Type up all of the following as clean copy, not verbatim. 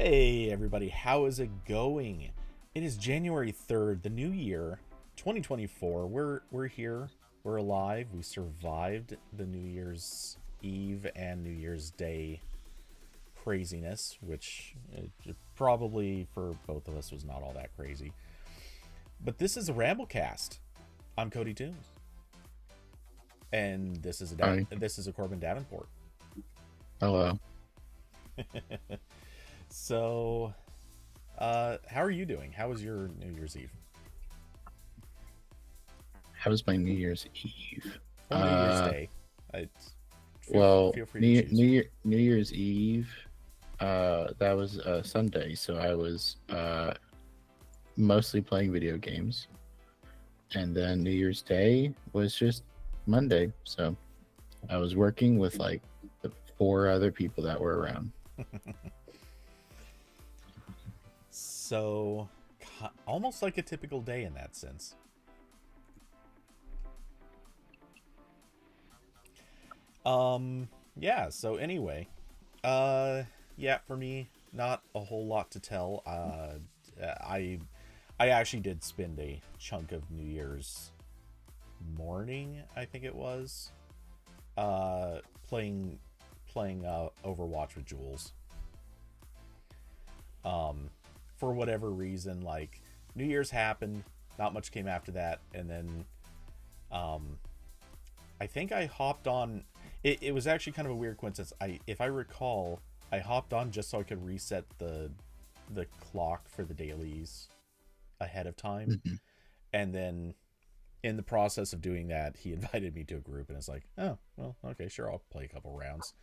Hey everybody, how is it going? It is January 3rd, the new year, 2024. We're here. We're alive. We survived the New Year's Eve and New Year's Day craziness, which probably for both of us was not all that crazy. But this is a RambleCast. I'm Cody Toombs, and Hi. this is a Corbin Davenport. Hello. So, how are you doing? How was your New Year's Eve How was my New Year's Eve? or New Year's Uh, Day? I, well, feel free to choose. New Year's Eve, that was Sunday, so I was mostly playing video games, and then New Year's Day was just Monday, so I was working with like the four other people that were around. So, almost like a typical day in that sense. Yeah. So anyway, uh, yeah, for me, not a whole lot to tell. I, I actually did spend a chunk of New Year's morning, I think it was, uh, playing Overwatch with Jules. For whatever reason, like New Year's happened, not much came after that, and then um, I think I hopped on. It was actually kind of a weird coincidence. If I recall, I hopped on just so I could reset the clock for the dailies ahead of time, Mhm. and then in the process of doing that, he invited me to a group, and it's like, oh, well, okay, sure, I'll play a couple rounds,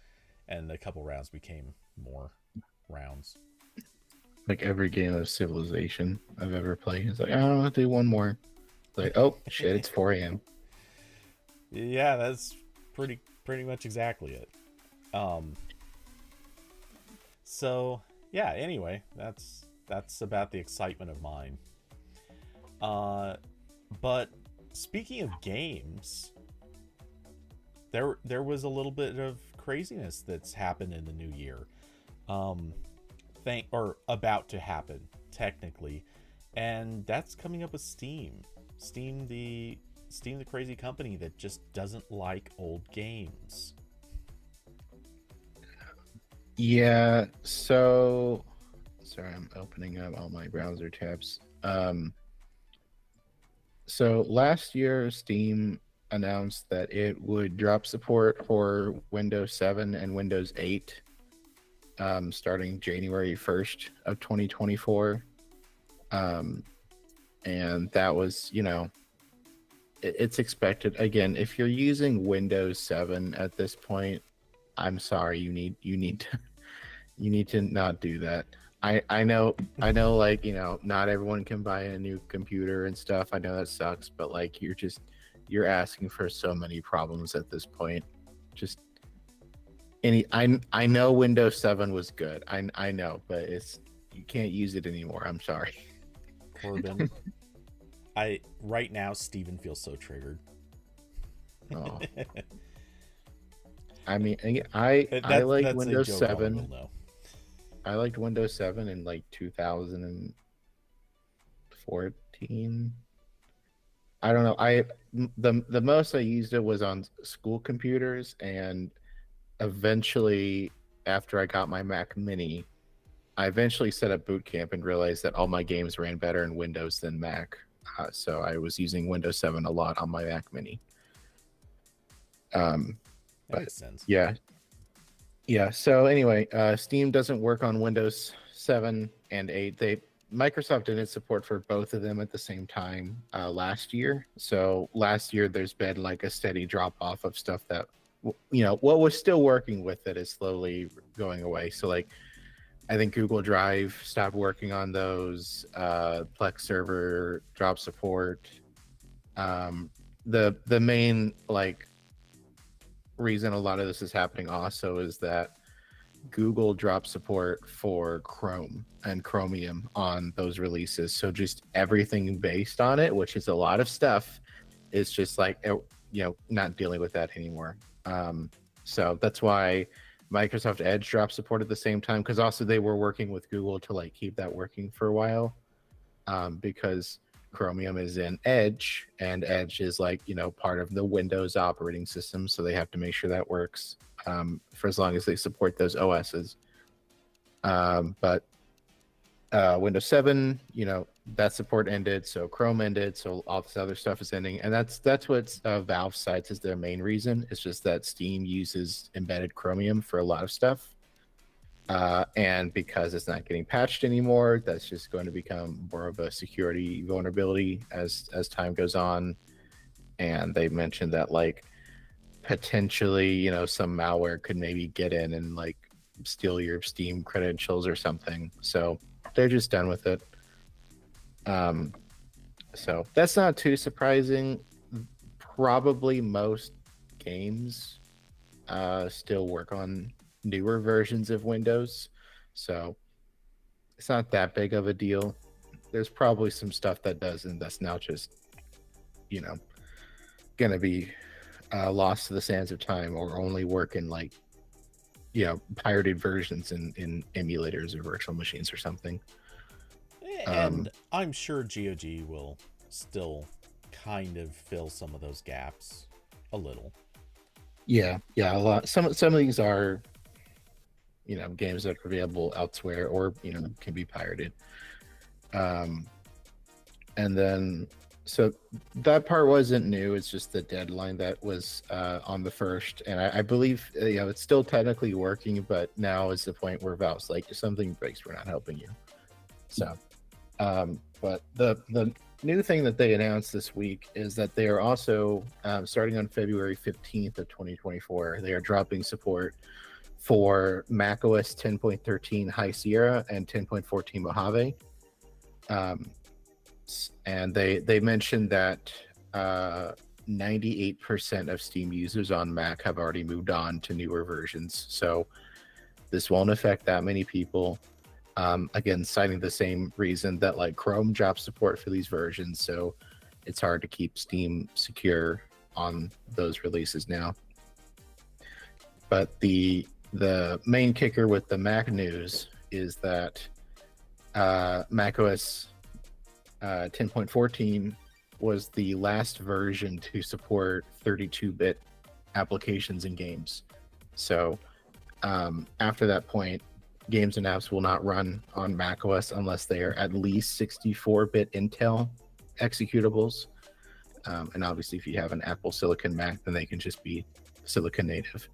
and a couple rounds became more rounds. Like every game of Civilization I've ever played, it's like, I don't want to do one more. Like, oh shit, it's 4 a.m. Yeah, that's pretty much exactly it. Um, so yeah. Anyway, that's about the excitement of mine. Uh, but speaking of games, there was a little bit of craziness that's happened in the new year. Um, Think or about to happen technically, and that's coming up with Steam. Steam the crazy company that just doesn't like old games. Yeah, so sorry, I'm opening up all my browser tabs. So last year, Steam announced that it would drop support for Windows 7 and Windows 8 starting January 1st of 2024. Um, and that was, it's expected. Again, if you're using Windows 7 at this point, I'm sorry, you need to you need to not do that. I know like, not everyone can buy a new computer and stuff. I know that sucks, but like you're asking for so many problems at this point. Just I know Windows 7 was good. I know, but it's you can't use it anymore. I'm sorry. Corbin, I right now Steven feels so triggered. Oh. I mean, I liked That's a Windows joke all will 7. know. I liked Windows 7 in like 2014. I don't know. The most I used it was on school computers, and eventually, after I got my Mac Mini, I eventually set up Boot Camp and realized that all my games ran better in Windows than Mac. So I was using Windows 7 a lot on my Mac Mini. Um, That but makes sense. yeah, yeah. So anyway, Steam doesn't work on Windows 7 and 8. Microsoft didn't support for both of them at the same time last year. So last year, there's been like a steady drop off of stuff that what was still working with it is slowly going away. So like I think Google Drive stopped working on those. Plex server dropped support. Um, the main like reason a lot of this is happening also is that Google dropped support for Chrome and Chromium on those releases. So just everything based on it, which is a lot of stuff, is just like not dealing with that anymore. So that's why Microsoft Edge dropped support at the same time, because also they were working with Google to like keep that working for a while, because Chromium is in Edge, and Edge is like, you know, part of the Windows operating system, so they have to make sure that works for as long as they support those OSs. But Windows 7, you know, that support ended, so Chrome ended, so all this other stuff is ending, and that's what Valve cites as their main reason. It's just that Steam uses embedded Chromium for a lot of stuff, and because it's not getting patched anymore, that's just going to become more of a security vulnerability as time goes on. And they mentioned that like potentially, you know, some malware could maybe get in and like steal your Steam credentials or something. So they're just done with it. So that's not too surprising. Probably most games still work on newer versions of Windows, so it's not that big of a deal. There's probably some stuff that doesn't, that's now just, you know, gonna be lost to the sands of time, or only work in like, you know, pirated versions in emulators or virtual machines or something. And I'm sure GOG will still kind of fill some of those gaps a little. Yeah, a lot. Some of these are, you know, games that are available elsewhere, or, you know, can be pirated. And then, so that part wasn't new. It's just the deadline that was on the 1st, and I believe, you know, it's still technically working, but now is the point where Valve's like, if something breaks, we're not helping you. So, but the new thing that they announced this week is that they are also, starting on February 15th of 2024, they are dropping support for macOS 10.13 High Sierra and 10.14 Mojave. And they mentioned that 98% of Steam users on Mac have already moved on to newer versions. So this won't affect that many people. Again, citing the same reason that like Chrome drops support for these versions, so it's hard to keep Steam secure on those releases now. But the main kicker with the Mac news is that macOS 10.14 was the last version to support 32-bit applications and games. So after that point, games and apps will not run on macOS unless they are at least 64-bit Intel executables. And obviously, if you have an Apple Silicon Mac, then they can just be Silicon native.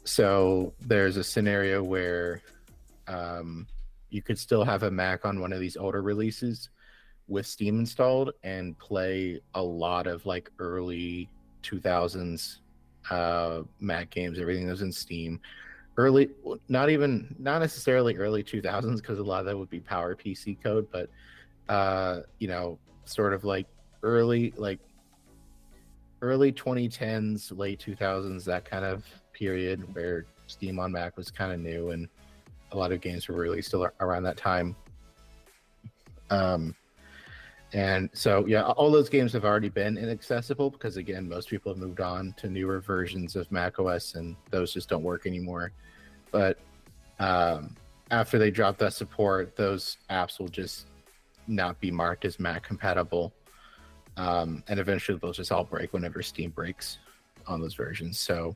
So there's a scenario where you could still have a Mac on one of these older releases with Steam installed and play a lot of like early 2000s Mac games, everything that was in Steam. Not necessarily early 2000s, because a lot of that would be PowerPC code, but you know, sort of like early 2010s, late 2000s, that kind of period where Steam on Mac was kind of new and a lot of games were released around that time. And so, yeah, all those games have already been inaccessible because, again, most people have moved on to newer versions of macOS, and those just don't work anymore. But after they drop that support, those apps will just not be marked as Mac compatible. And eventually they'll just all break whenever Steam breaks on those versions. So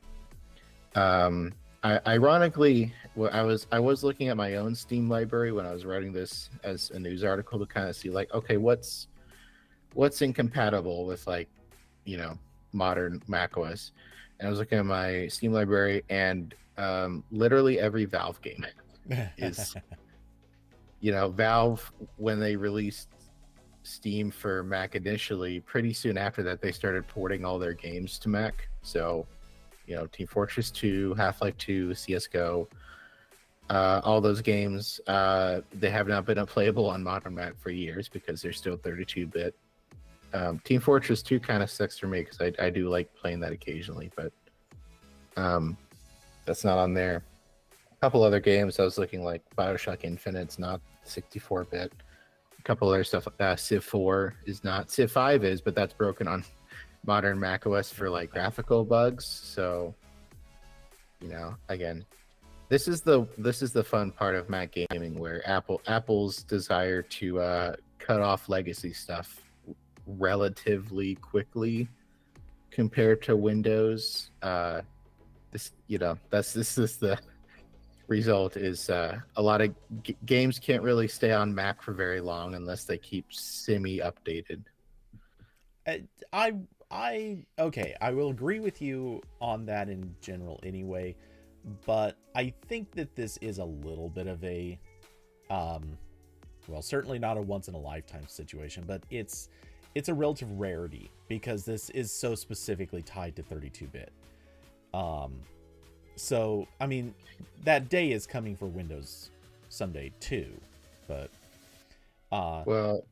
ironically, I was looking at my own Steam library when I was writing this as a news article to kind of see like, okay, what's incompatible with, like, you know, modern macOS. And I was looking at my Steam library, and literally every Valve game is, you know, Valve, when they released Steam for Mac initially, pretty soon after that they started porting all their games to Mac. So, you know, Team Fortress 2, Half-Life 2, CSGO, all those games, they have not been unplayable on modern Mac for years because they're still 32-bit. Team Fortress 2 kind of sucks for me because I do like playing that occasionally, but that's not on there. A couple other games I was looking, like Bioshock Infinite's not 64-bit. A couple other stuff, Civ 4 is not. Civ 5 is, but that's broken on modern macOS for like graphical bugs. So Again, this is the fun part of Mac gaming, where Apple's desire to cut off legacy stuff relatively quickly compared to Windows. This is the result is a lot of games can't really stay on Mac for very long unless they keep semi updated. I will agree with you on that in general anyway, but I think that this is a little bit of a well, certainly not a once in a lifetime situation, but it's a relative rarity because this is so specifically tied to 32-bit. So I mean, that day is coming for Windows someday too, but Well,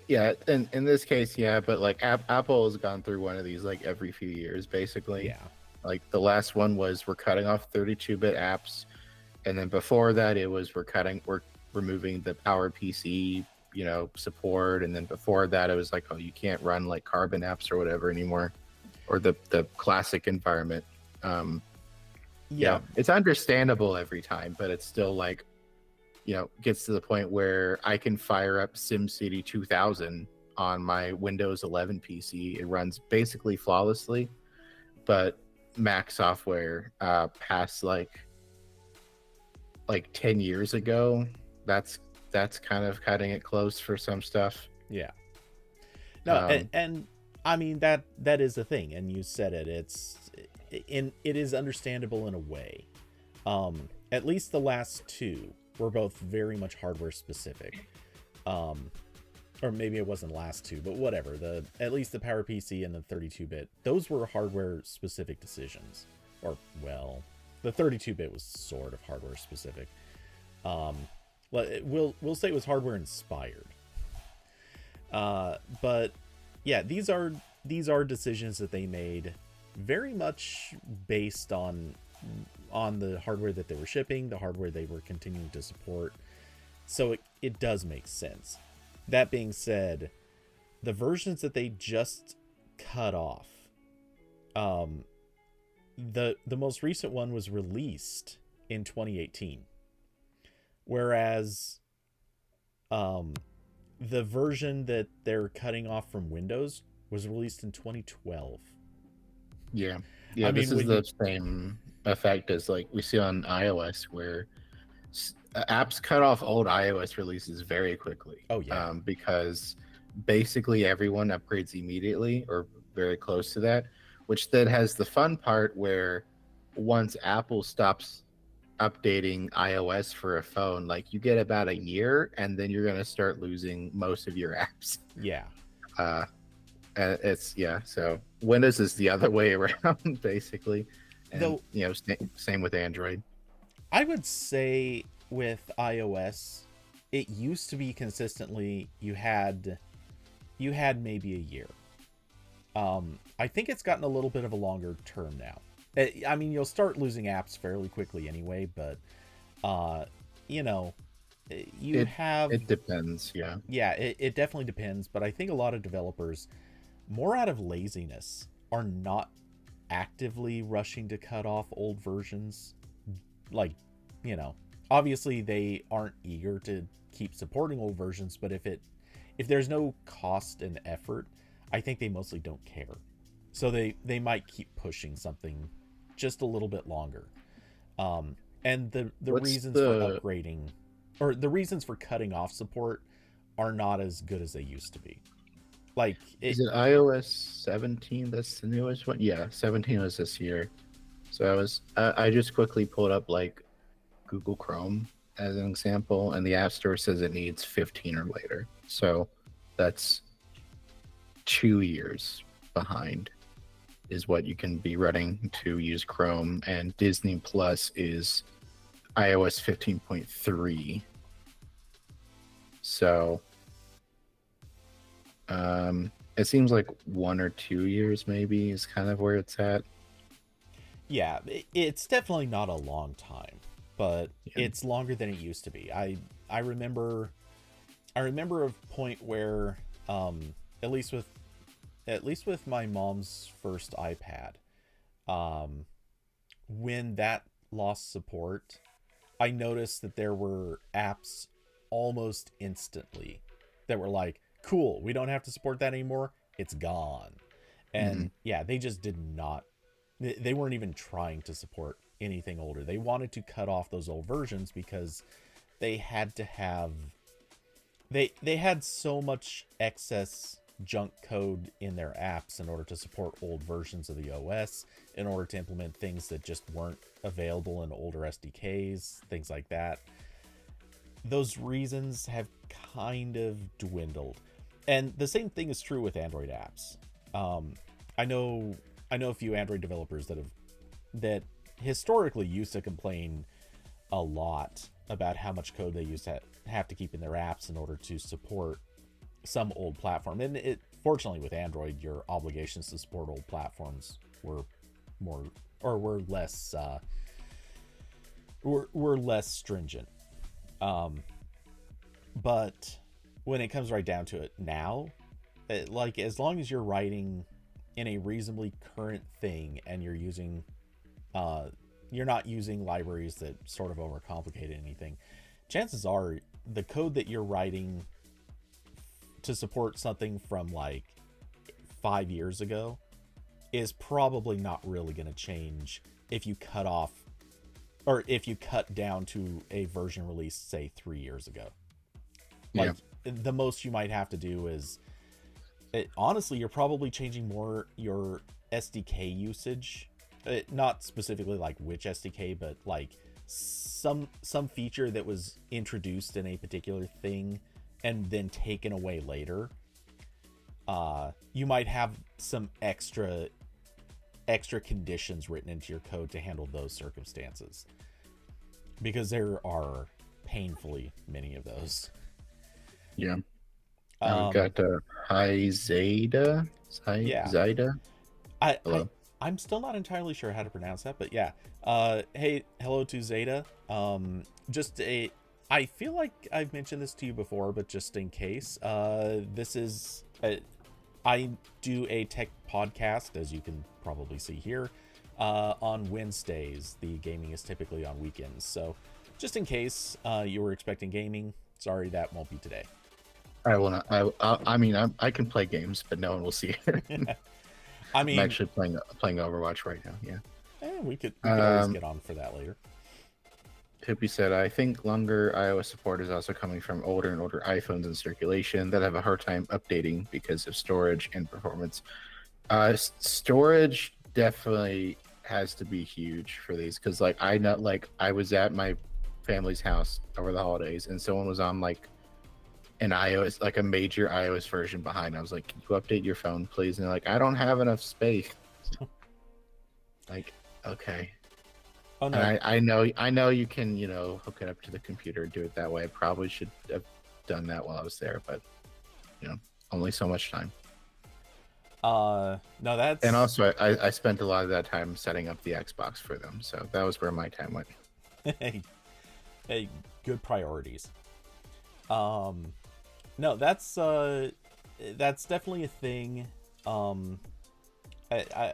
yeah, in this case, yeah, but like Apple has gone through one of these like every few years, basically. yeah. Like the last one was we're cutting off 32-bit apps, and then before that it was we're removing the PowerPC, support, and then before that it was like, oh, you can't run like Carbon apps or whatever anymore, or the classic environment. Yeah, it's understandable every time, but it's still like, gets to the point where I can fire up SimCity 2000 on my Windows 11 PC. It runs basically flawlessly, but Mac software past like 10 years ago, that's kind of cutting it close for some stuff. Yeah. No, and I mean that is the thing, and you said it. It is understandable in a way. At least the last two were both very much hardware specific. Or maybe it wasn't the last two, but whatever. At least the PowerPC and the 32-bit, those were hardware specific decisions. Or well, the 32-bit was sort of hardware specific. We'll say it was hardware inspired. But yeah, these are decisions that they made very much based on the hardware that they were shipping, the hardware they were continuing to support. So it does make sense. That being said, the versions that they just cut off, the most recent one was released in 2018, whereas the version that they're cutting off from Windows was released in 2012. Yeah, this is the same effect as like we see on iOS, where apps cut off old iOS releases very quickly. Oh yeah, because basically everyone upgrades immediately or very close to that, which then has the fun part where once Apple stops updating iOS for a phone, like you get about a year and then you're going to start losing most of your apps. Yeah. So Windows is the other way around basically. And, though, same with Android. I would say with iOS, it used to be consistently you had maybe a year. I think it's gotten a little bit of a longer term now. I mean, you'll start losing apps fairly quickly anyway, but it depends. Yeah, it definitely depends, but I think a lot of developers, more out of laziness, are not actively rushing to cut off old versions. Like, obviously they aren't eager to keep supporting old versions, but if there's no cost and effort, I think they mostly don't care. So they might keep pushing something just a little bit longer. And the reasons for upgrading, or the reasons for cutting off support, are not as good as they used to be. Like, is it iOS 17 that's the newest one? Yeah, 17 was this year. So I just quickly pulled up like Google Chrome as an example, and the App Store says it needs 15 or later. So that's 2 years behind is what you can be running to use Chrome, and Disney Plus is iOS 15.3. So it seems like 1 or 2 years maybe is kind of where it's at. Yeah, it's definitely not a long time, but it's longer than it used to be. I remember a point where at least with my mom's first iPad, when that lost support, I noticed that there were apps almost instantly that were like, cool, we don't have to support that anymore. It's gone. Hmm. And yeah, they just did not, they weren't even trying to support anything older. They wanted to cut off those old versions because they had to have, they had so much excess junk code in their apps in order to support old versions of the OS, in order to implement things that just weren't available in older SDKs, things like that. Those reasons have kind of dwindled. And the same thing is true with Android apps. Um, I know I know a few Android developers that historically used to complain a lot about how much code they used to have to keep in their apps in order to support some old platform. And it, fortunately, with Android, your obligations to support old platforms were more, or were less were less stringent. Um, but when it comes right down to it now, like, as long as you're writing in a reasonably current thing and uh you're not using libraries that sort of overcomplicate anything, chances are the code that you're writing to support something from like 5 years ago is probably not really going to change if you cut off, or if you cut down to a version released, say, 3 years ago. Yeah. Like, the most you might have to do is, honestly, you're probably changing more your SDK usage. Not specifically like which SDK, but like some feature that was introduced in a particular thing and then taken away later. You might have some extra conditions written into your code to handle those circumstances, because there are painfully many of those. Yeah. We've Um, got Hi Zeta. Hi yeah, Zida. I, I Hello. I'm still not entirely sure how to pronounce that, but yeah. Hey, hello to Zeta. Just a, I feel like I've mentioned this to you before, but just in case, this is I do a tech podcast, as you can probably see here, on Wednesdays. The gaming is typically on weekends, so just in case you were expecting gaming, sorry, that won't be today. I will not. I mean, I can play games, but no one will see it. I I'm mean, actually playing Overwatch right now. Yeah. we could always get on for that later. Hippie said, I think longer iOS support is also coming from older and older iPhones in circulation that have a hard time updating because of storage and performance. Storage definitely has to be huge for these, because like I know, like I was at my family's house over the holidays and someone was on like an iOS, like a major iOS version behind. I was like, can you update your phone, please? And they're like, I don't have enough space. Like, okay. Oh And no. I know you can, hook it up to the computer and do it that way. I probably should have done that while I was there, but only so much time. No, And that's also, I spent a lot of that time setting up the Xbox for them, so that was where my time went. hey, hey, good priorities. Um, no, that's definitely a thing. Um,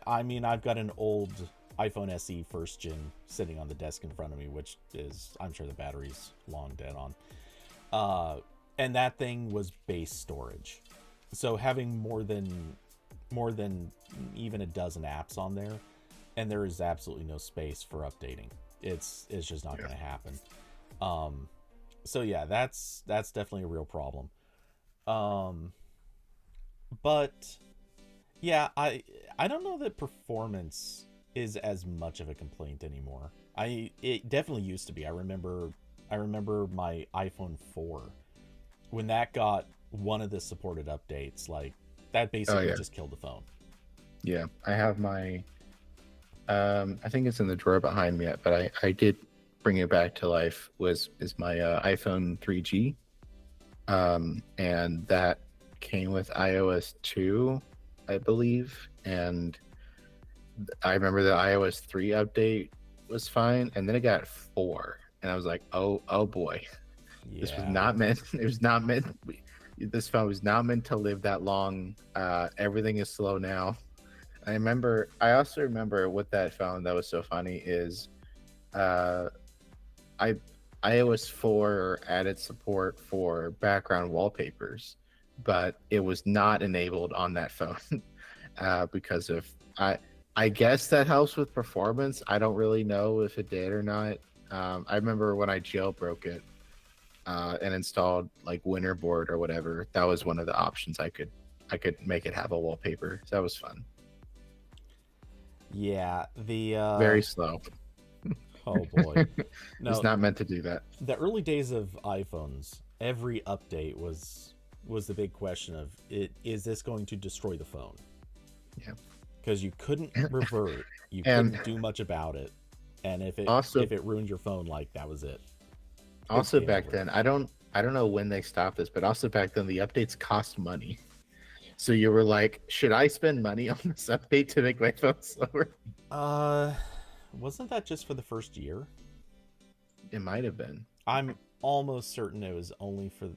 I mean, I've got an old iPhone SE first gen sitting on the desk in front of me, which is, I'm sure the battery's long dead on. And that thing was base storage, so having more than even a dozen apps on there, and there is absolutely no space for updating. It's just not going to happen. So yeah, that's definitely a real problem. Um, but yeah, I don't know that performance is as much of a complaint anymore. It definitely used to be. I remember my iPhone 4, when that got one of the supported updates, like, that Oh basically yeah, just killed the phone. yeah. I have my I think it's in the drawer behind me, but I did bring it back to life. Is my iPhone 3G, and that came with iOS 2, I believe. And I remember the iOS 3 update was fine, and then it got 4, and I was like, oh boy, this was Yeah. not meant. It was not meant. This phone was not meant to live that long. Everything is slow now. I also remember with that phone that was so funny is uh I iOS 4 added support for background wallpapers, but it was not enabled on that phone because of I I guess that helps with performance. I don't really know if it did or not. I remember when I jailbroke it and installed like Winterboard or whatever. That was one of the options I could make it have a wallpaper. So that was fun. Yeah, the Very slow. oh boy. It's No, not meant to do that. the early days of iPhones, every update was the big question of is this going to destroy the phone? Yeah. Because you couldn't revert, you And couldn't do much about it, and also if it ruined your phone, like that was it. It's also game back over. then, I don't know when they stopped this, but also back then the updates cost money. So you were like, should I spend money on this update to make my phone slower? Uh, wasn't that just for the first year? It might have been. I'm almost certain it was only for.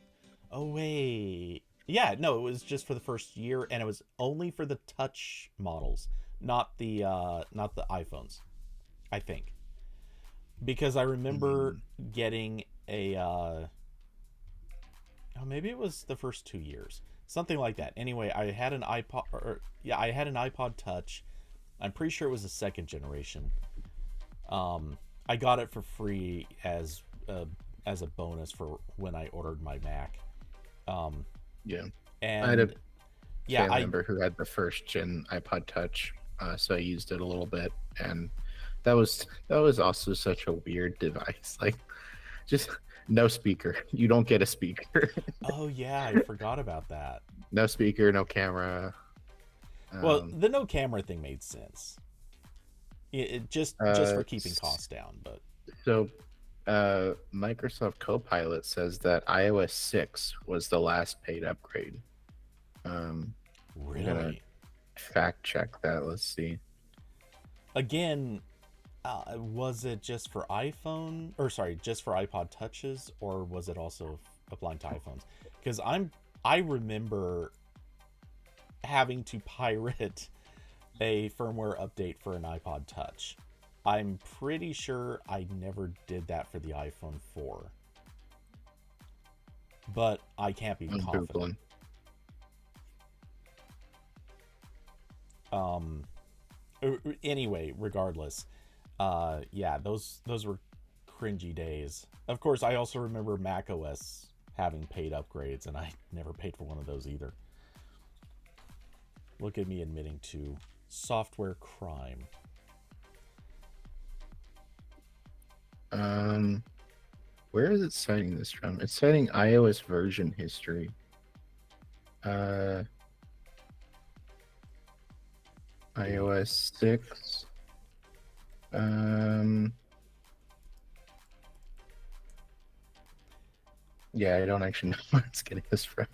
Oh wait, yeah, no, it was just for the first year, and it was only for the touch models, not the iPhones. I think because I remember Mm, getting a. Oh, maybe it was the first 2 years, something like that. Anyway, I had an iPod, or yeah, I had an iPod Touch. I'm pretty sure it was the second generation. I got it for free as a bonus for when I ordered my Mac. Um, yeah. I had a and yeah, family I member who had the first gen iPod Touch, so I used it a little bit, and that was also such a weird device. Like, just no speaker. You don't get a speaker. oh yeah, I forgot about that. No speaker, no camera. Well, Um, the no camera thing made sense. It just for keeping costs down, but so Microsoft Copilot says that iOS 6 was the last paid upgrade. I'm gonna really, fact check that. Let's see. again, was it just for iPhone or sorry, just for iPod touches, or was it also applying to iPhones? Because I remember having to pirate a firmware update for an iPod touch. I'm pretty sure I never did that for the iPhone 4, but I can't be I'm confident. googling. Um anyway, regardless, yeah, those were cringy days. Of course, I also remember Mac OS having paid upgrades, and I never paid for one of those either. Look at me admitting to software crime. Um, where is it citing this from? It's citing iOS version history. Uh, The iOS 6. Um, yeah, I don't actually know where it's getting this from.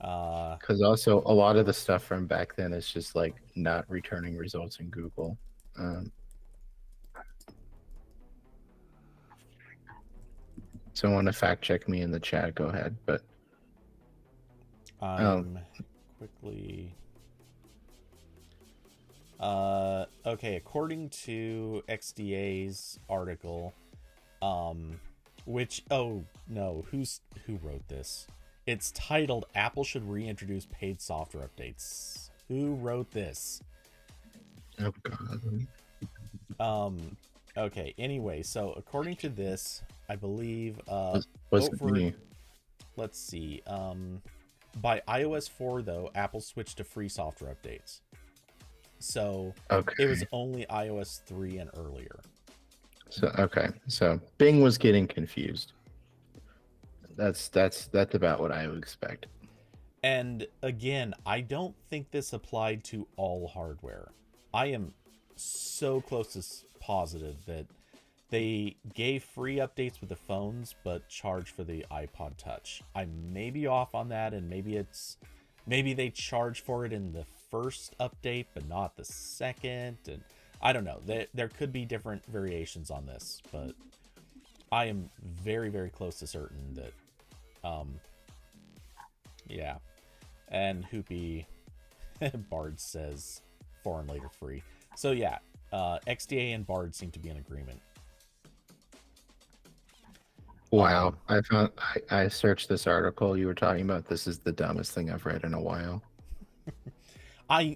uh Because also a lot of the stuff from back then is just like not returning results in Google. Um, someone to fact check me in the chat, go ahead. But um, I'm quickly okay, according to XDA's article, which oh no, who wrote this? It's titled Apple should reintroduce paid software updates. Who wrote this? oh god, Um okay, anyway, so according to this, I believe was it over me? let's see. By iOS 4 though, Apple switched to free software updates. So it was Okay, only iOS 3 and earlier. so Bing was getting confused. That's about what I would expect. And again, I don't think this applied to all hardware. I am so close to positive that they gave free updates with the phones but charged for the iPod Touch. I may be off on that, and maybe they charge for it in the first update but not the second, and I don't know. There could be different variations on this, but I am very very close to certain that um yeah. And Hoopy Bard says 4 and later free. So yeah, XDA and Bard seem to be in agreement. Wow. I searched this article you were talking about. This is the dumbest thing I've read in a while.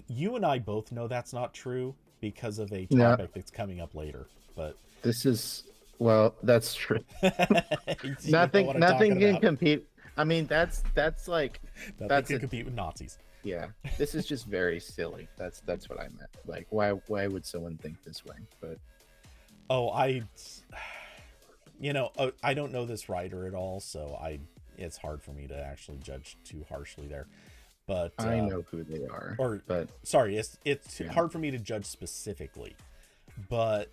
You and I both know that's not true because of a No, topic that's coming up later. But this is, well, that's true. you know what I'm Nothing talking can about. compete. I mean, that's like Nothing that's can compete with Nazis. yeah. This is just very silly. That's what I meant. Like, why would someone think this way? But Oh, I don't know this writer at all, so it's hard for me to actually judge too harshly there. But I know who they are. But sorry, it's yeah. hard for me to judge specifically. But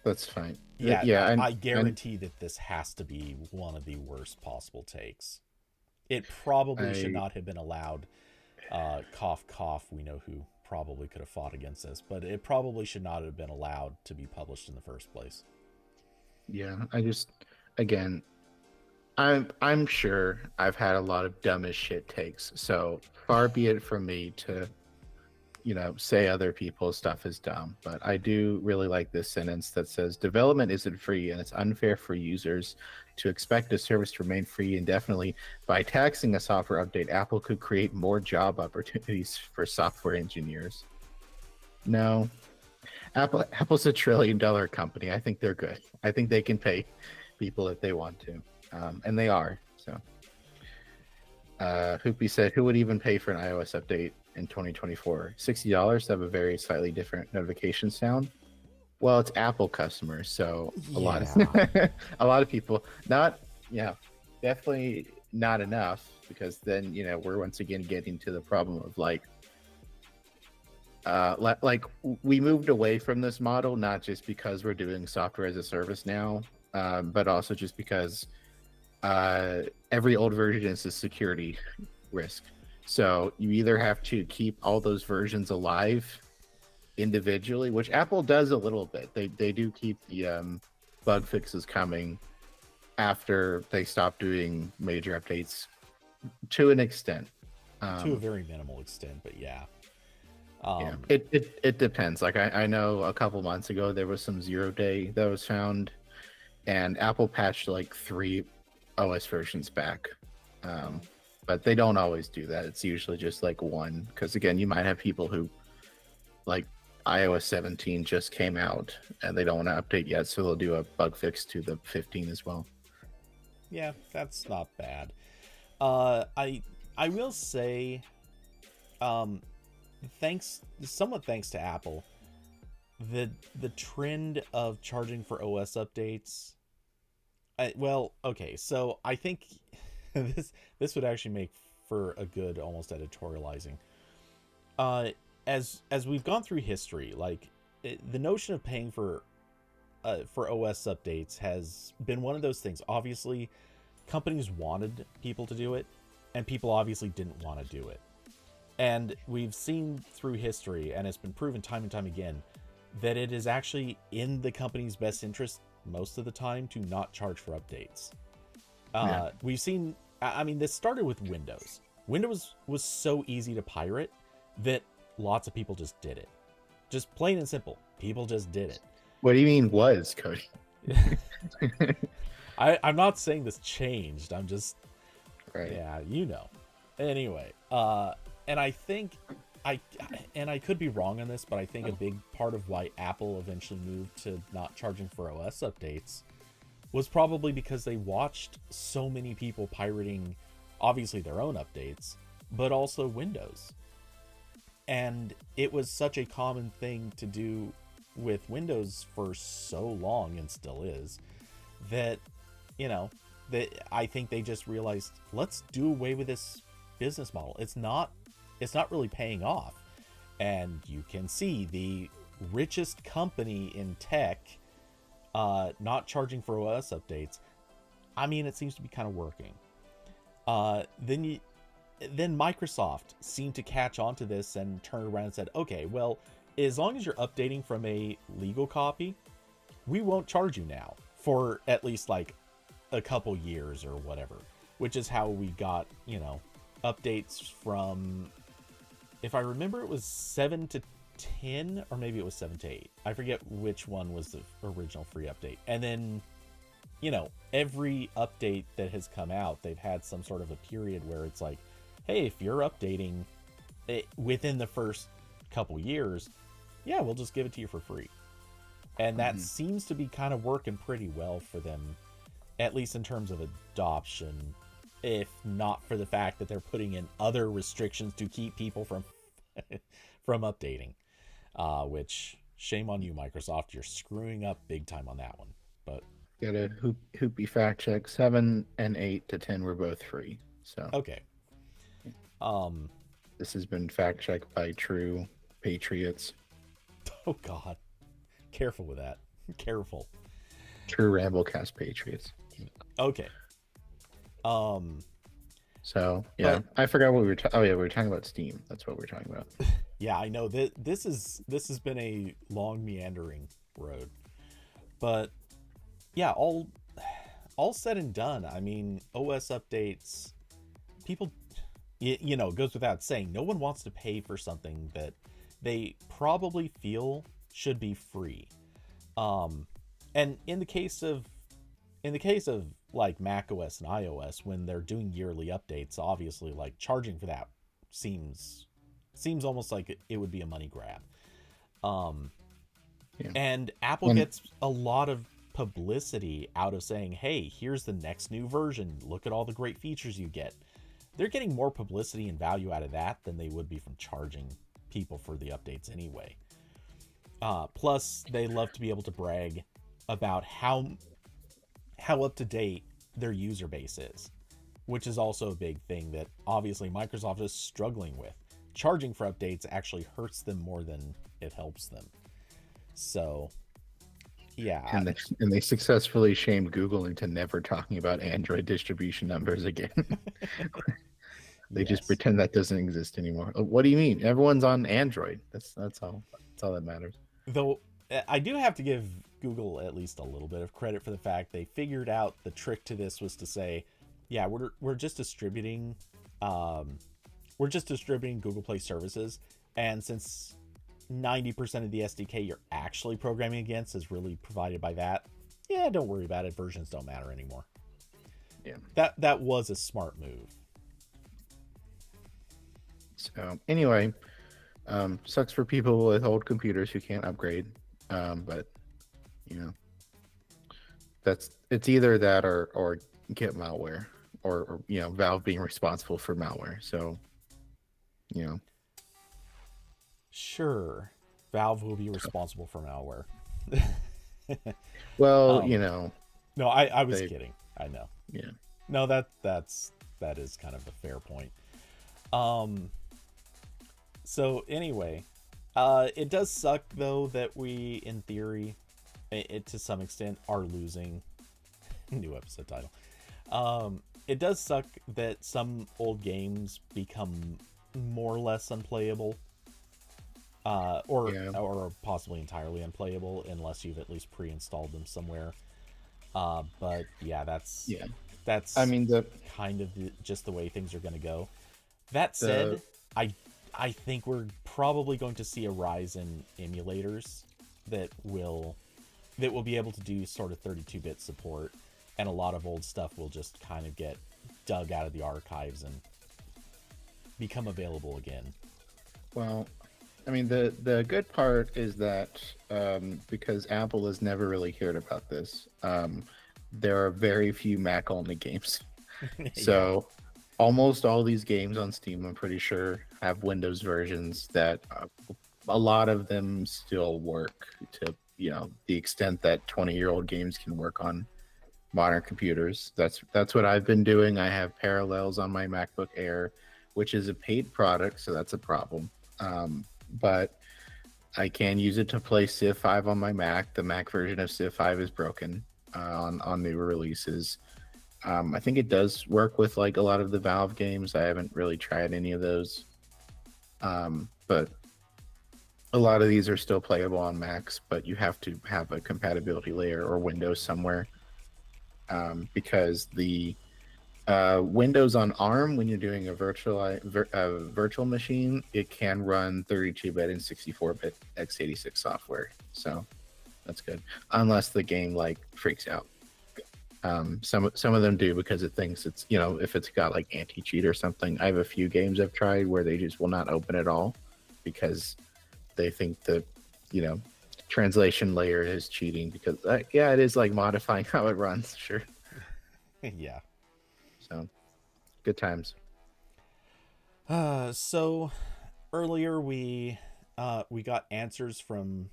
that's fine. Yeah, I guarantee that this has to be one of the worst possible takes. It probably should not have been allowed. Cough, cough. We know who probably could have fought against this, but it probably should not have been allowed to be published in the first place. Yeah, again, I'm sure I've had a lot of dumb as shit takes. So far be it from me to, say other people's stuff is dumb. But I do really like this sentence that says development isn't free and it's unfair for users to expect a service to remain free indefinitely. By taxing a software update, Apple could create more job opportunities for software engineers. No. Apple's $1 trillion company. I think they're good. I think they can pay people if they want to. And they are. So Hoopy said, who would even pay for an iOS update in 2024? $60 to have a very slightly different notification sound. Well, it's Apple customers, so a lot of people definitely not enough, because then we're once again getting to the problem of like we moved away from this model, not just because we're doing software as a service now, but also just because every old version is a security risk. So you either have to keep all those versions alive individually, which Apple does a little bit. They do keep the bug fixes coming after they stop doing major updates to an extent. To a very minimal extent, but yeah. It depends. Like I know a couple months ago there was some 0-day that was found, and Apple patched like 3 OS versions back. But they don't always do that. It's usually just like 1, because again, you might have people who like iOS 17 just came out and they don't want to update yet, so they'll do a bug fix to the 15 as well. Yeah, that's not bad. I will say, somewhat thanks to Apple, the trend of charging for OS updates. So I think this would actually make for a good almost editorializing. As we've gone through history, like the notion of paying for OS updates has been one of those things. Obviously, companies wanted people to do it, and people obviously didn't want to do it. And we've seen through history, and it's been proven time and time again, that it is actually in the company's best interest most of the time to not charge for updates. We've seen, I mean, this started with Windows. Windows was so easy to pirate that lots of people just did it. Just plain and simple. People just did it. What do you mean was, Cody? I'm not saying this changed. I'm just, right. Yeah, Anyway, and I think I could be wrong on this, but I think a big part of why Apple eventually moved to not charging for OS updates was probably because they watched so many people pirating, obviously their own updates, but also Windows. And it was such a common thing to do with Windows for so long, and still is, that, that I think they just realized, let's do away with this business model. It's not really paying off. And you can see the richest company in tech not charging for OS updates. I mean, it seems to be kind of working. Then Microsoft seemed to catch on to this and turned around and said, okay, well, as long as you're updating from a legal copy, we won't charge you now for at least like a couple years or whatever, which is how we got, updates from, if I remember, it was 7 to 10 or maybe it was 7 to 8. I forget which one was the original free update. And then, every update that has come out, they've had some sort of a period where it's like, hey, if you're updating it within the first couple years, yeah, we'll just give it to you for free. And that seems to be kind of working pretty well for them, at least in terms of adoption, if not for the fact that they're putting in other restrictions to keep people from updating. Which, shame on you, Microsoft. You're screwing up big time on that one. But got a hoopy fact check. 7 and 8 to 10 were both free. So okay. This has been fact checked by true patriots. Oh God, careful with that. Careful. True RambleCast patriots. Okay. So yeah, I forgot what we were. Oh yeah, we were talking about Steam. That's what we're talking about. Yeah, I know that this has been a long meandering road, but yeah, all said and done. I mean, OS updates. People, it goes without saying, no one wants to pay for something that they probably feel should be free. And in the case of like Mac OS and iOS, when they're doing yearly updates, obviously like charging for that seems almost like it would be a money grab. And Apple gets a lot of publicity out of saying, hey, here's the next new version, look at all the great features you get. They're getting more publicity and value out of that than they would be from charging people for the updates anyway. Plus they love to be able to brag about how up to date their user base is, which is also a big thing that obviously Microsoft is struggling with. Charging for updates actually hurts them more than it helps them. So yeah, and they successfully shamed Google into never talking about Android distribution numbers again. They just pretend that doesn't exist anymore. What do you mean? Everyone's on Android. That's all that matters. Though I do have to give Google at least a little bit of credit for the fact they figured out the trick to this was to say, yeah, we're just distributing Google Play services, and since 90% of the SDK you're actually programming against is really provided by that, yeah, don't worry about it. Versions don't matter anymore. Yeah, that was a smart move. So anyway, sucks for people with old computers who can't upgrade, but it's either that or get malware, or Valve being responsible for malware. So sure, Valve will be responsible for malware. Well, no, I was kidding. I know. Yeah. No, that is kind of a fair point. So anyway, it does suck though that we, in theory, to some extent, are losing. New episode title. It does suck that some old games become more or less unplayable, or possibly entirely unplayable unless you've at least pre-installed them somewhere. But yeah, that's I mean kind of just the way things are going to go. That said, I think we're probably going to see a rise in emulators that will be able to do sort of 32-bit support, and a lot of old stuff will just kind of get dug out of the archives and become available again. Well, I mean, the good part is that because Apple has never really cared about this, there are very few Mac-only games. So almost all these games on Steam, I'm pretty sure, have Windows versions that a lot of them still work to, the extent that 20-year-old games can work on modern computers. That's what I've been doing. I have Parallels on my MacBook Air, which is a paid product, so that's a problem. But I can use it to play Civ 5 on my Mac. The Mac version of Civ 5 is broken on newer releases. I think it does work with like a lot of the Valve games. I haven't really tried any of those. But a lot of these are still playable on Macs, but you have to have a compatibility layer or Windows somewhere, because the Windows on ARM, when you're doing a virtual machine, it can run 32-bit and 64-bit x86 software. So that's good, unless the game like freaks out. Some of them do because it thinks it's, if it's got like anti-cheat or something. I have a few games I've tried where they just will not open at all because they think that, you know, translation layer is cheating because yeah, it is like modifying how it runs. Sure. Yeah. So good times. So earlier we got answers from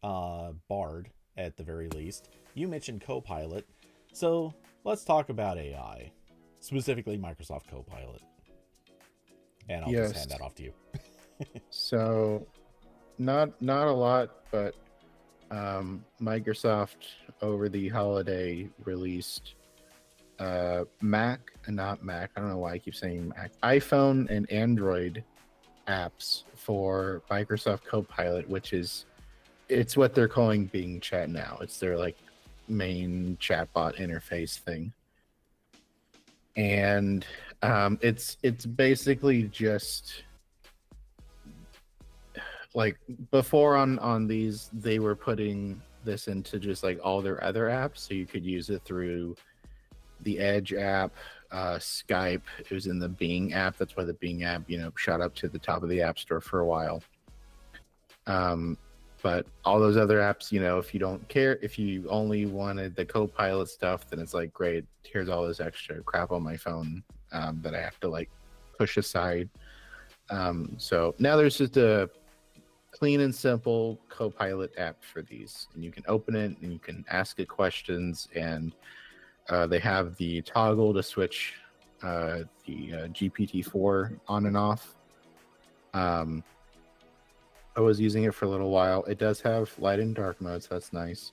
Bard at the very least. You mentioned Copilot, so let's talk about AI, specifically Microsoft Copilot, and I'll just Yes. hand that off to you. So not a lot, but Microsoft over the holiday released not Mac. I don't know why I keep saying Mac. iPhone and Android apps for Microsoft Copilot, which is it's what they're calling Bing Chat now. It's their like main chatbot interface thing, and it's basically just like before on these they were putting this into just like all their other apps, so you could use it through the Edge app, Skype. It was in the Bing app. That's why the Bing app, shot up to the top of the App Store for a while. But all those other apps, if you don't care, if you only wanted the Copilot stuff, then it's like, great, here's all this extra crap on my phone that I have to like push aside. So now there's just a clean and simple Copilot app for these, and you can open it and you can ask it questions, and they have the toggle to switch the GPT-4 on and off. I was using it for a little while. It does have light and dark mode, so that's nice.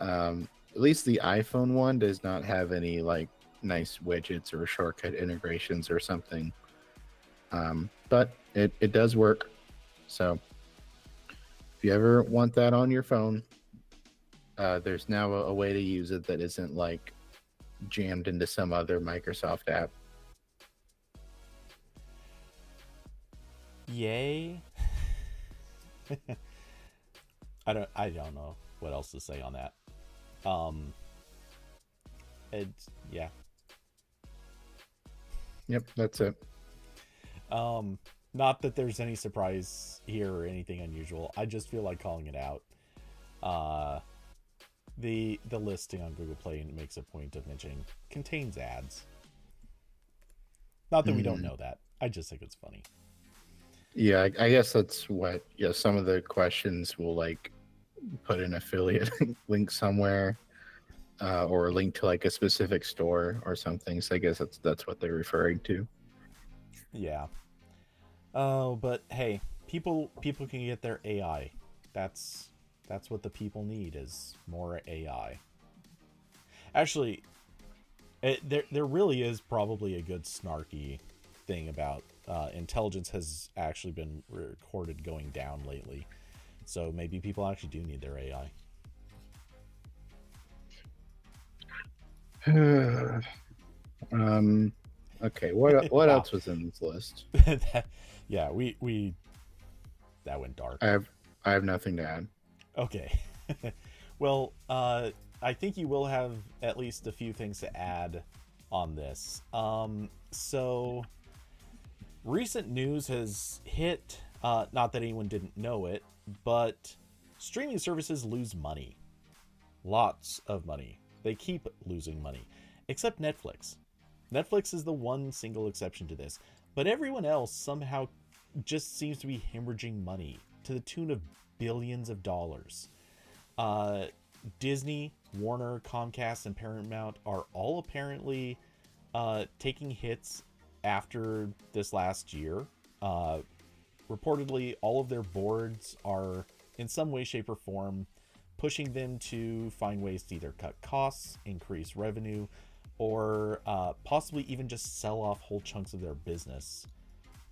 At least the iPhone one does not have any like nice widgets or shortcut integrations or something. But it does work. So if you ever want that on your phone, there's now a way to use it that isn't like jammed into some other Microsoft app. Yay. I don't know what else to say on that. It's yeah. Yep, that's it. Not that there's any surprise here or anything unusual. I just feel like calling it out. The listing on Google Play makes a point of mentioning contains ads. Not that we don't know that. I just think it's funny. Yeah, I guess that's what. Yeah, some of the questions will like put an affiliate link somewhere, or a link to like a specific store or something. So I guess that's what they're referring to. Yeah. Oh, but hey, people can get their AI. That's what the people need is more AI. Actually, there really is probably a good snarky thing about intelligence has actually been recorded going down lately. So maybe people actually do need their AI. Okay, what Wow. else was in this list? Yeah, we that went dark. I have nothing to add. Okay. Well, I think you will have at least a few things to add on this. So recent news has hit, not that anyone didn't know it, but streaming services lose money. Lots of money. They keep losing money. Except Netflix. Netflix is the one single exception to this. But everyone else somehow just seems to be hemorrhaging money to the tune of billions of dollars. Disney, Warner, Comcast, and Paramount are all apparently taking hits after this last year. Reportedly, all of their boards are in some way, shape, or form pushing them to find ways to either cut costs, increase revenue, or possibly even just sell off whole chunks of their business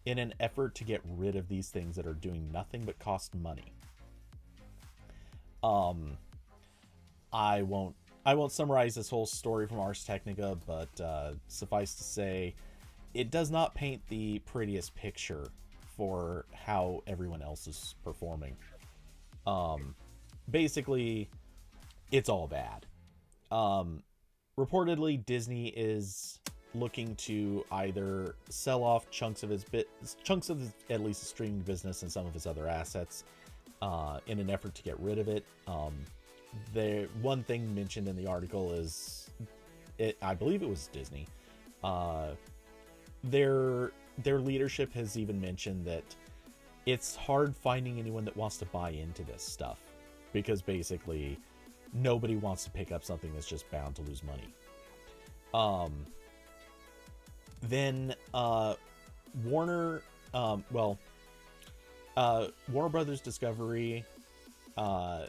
in an effort to get rid of these things that are doing nothing but cost money. I won't I won't summarize this whole story from Ars Technica, but suffice to say, it does not paint the prettiest picture for how everyone else is performing. Um, Basically, it's all bad. Um, Reportedly, Disney is looking to either sell off chunks of his, at least his streaming business and some of his other assets, in an effort to get rid of it. The one thing mentioned in the article is, I believe it was Disney. Uh, their leadership has even mentioned that it's hard finding anyone that wants to buy into this stuff, because basically nobody wants to pick up something that's just bound to lose money. Um, then Warner, well, Warner Brothers Discovery,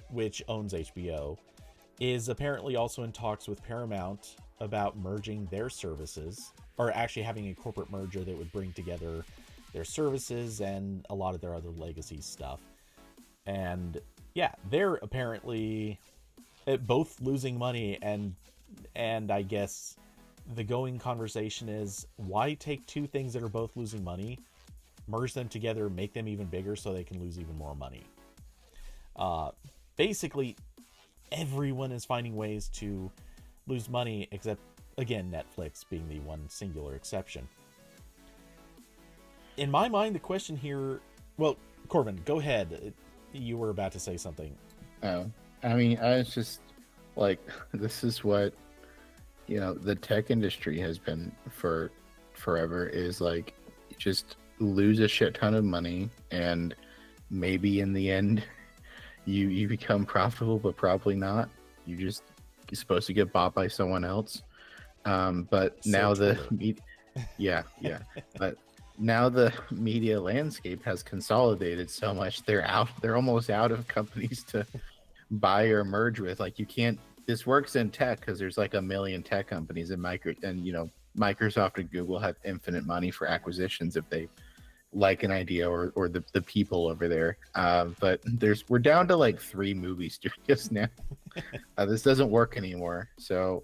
which owns HBO, is apparently also in talks with Paramount about merging their services, or actually having a corporate merger that would bring together their services and a lot of their other legacy stuff. And yeah, they're apparently both losing money, and I guess the going conversation is, why take two things that are both losing money, merge them together, make them even bigger so they can lose even more money. Basically, everyone is finding ways to lose money, except, again, Netflix being the one singular exception. In my mind, the question here... Well, Corbin, go ahead. You were about to say something. Oh, I mean, I was just like, this is what, the tech industry has been for forever, is like, just lose a shit ton of money, and maybe in the end you become profitable, but probably not. You're supposed to get bought by someone else. But so now yeah, but now the media landscape has consolidated so much, they're almost out of companies to buy or merge with. Like, you can't, this works in tech because there's like a million tech companies, and Microsoft and Google have infinite money for acquisitions if they like an idea, or the people over there. But we're down to like 3 movie studios now. This doesn't work anymore. So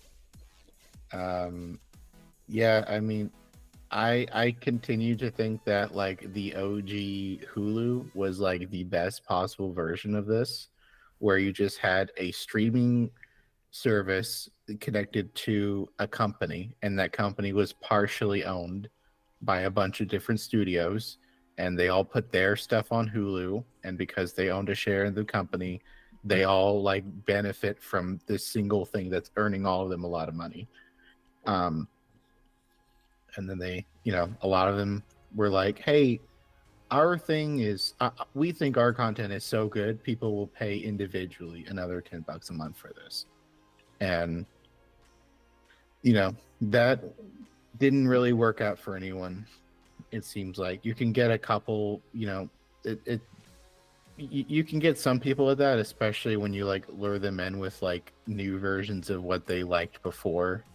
yeah, I mean, I continue to think that like the OG Hulu was like the best possible version of this, where you just had a streaming service connected to a company, and that company was partially owned by a bunch of different studios, and they all put their stuff on Hulu, and because they owned a share in the company, they all like benefit from this single thing that's earning all of them a lot of money. And then they, a lot of them were like, hey, our thing is, we think our content is so good, people will pay individually another $10 a month for this. And, that didn't really work out for anyone. It seems like you can get a couple, you can get some people at that, especially when you like lure them in with like new versions of what they liked before.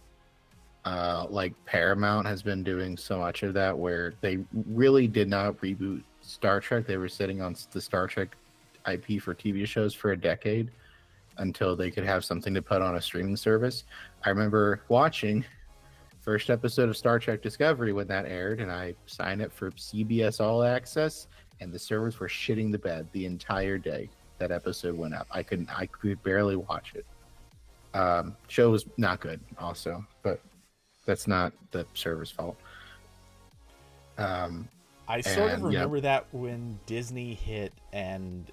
Like Paramount has been doing so much of that, where they really did not reboot Star Trek. They were sitting on the Star Trek IP for TV shows for a decade until they could have something to put on a streaming service. I remember watching first episode of Star Trek Discovery when that aired, and I signed up for CBS All Access, and the servers were shitting the bed the entire day that episode went up. I could barely watch it. Show was not good also, but that's not the server's fault. I sort of remember that when Disney hit, and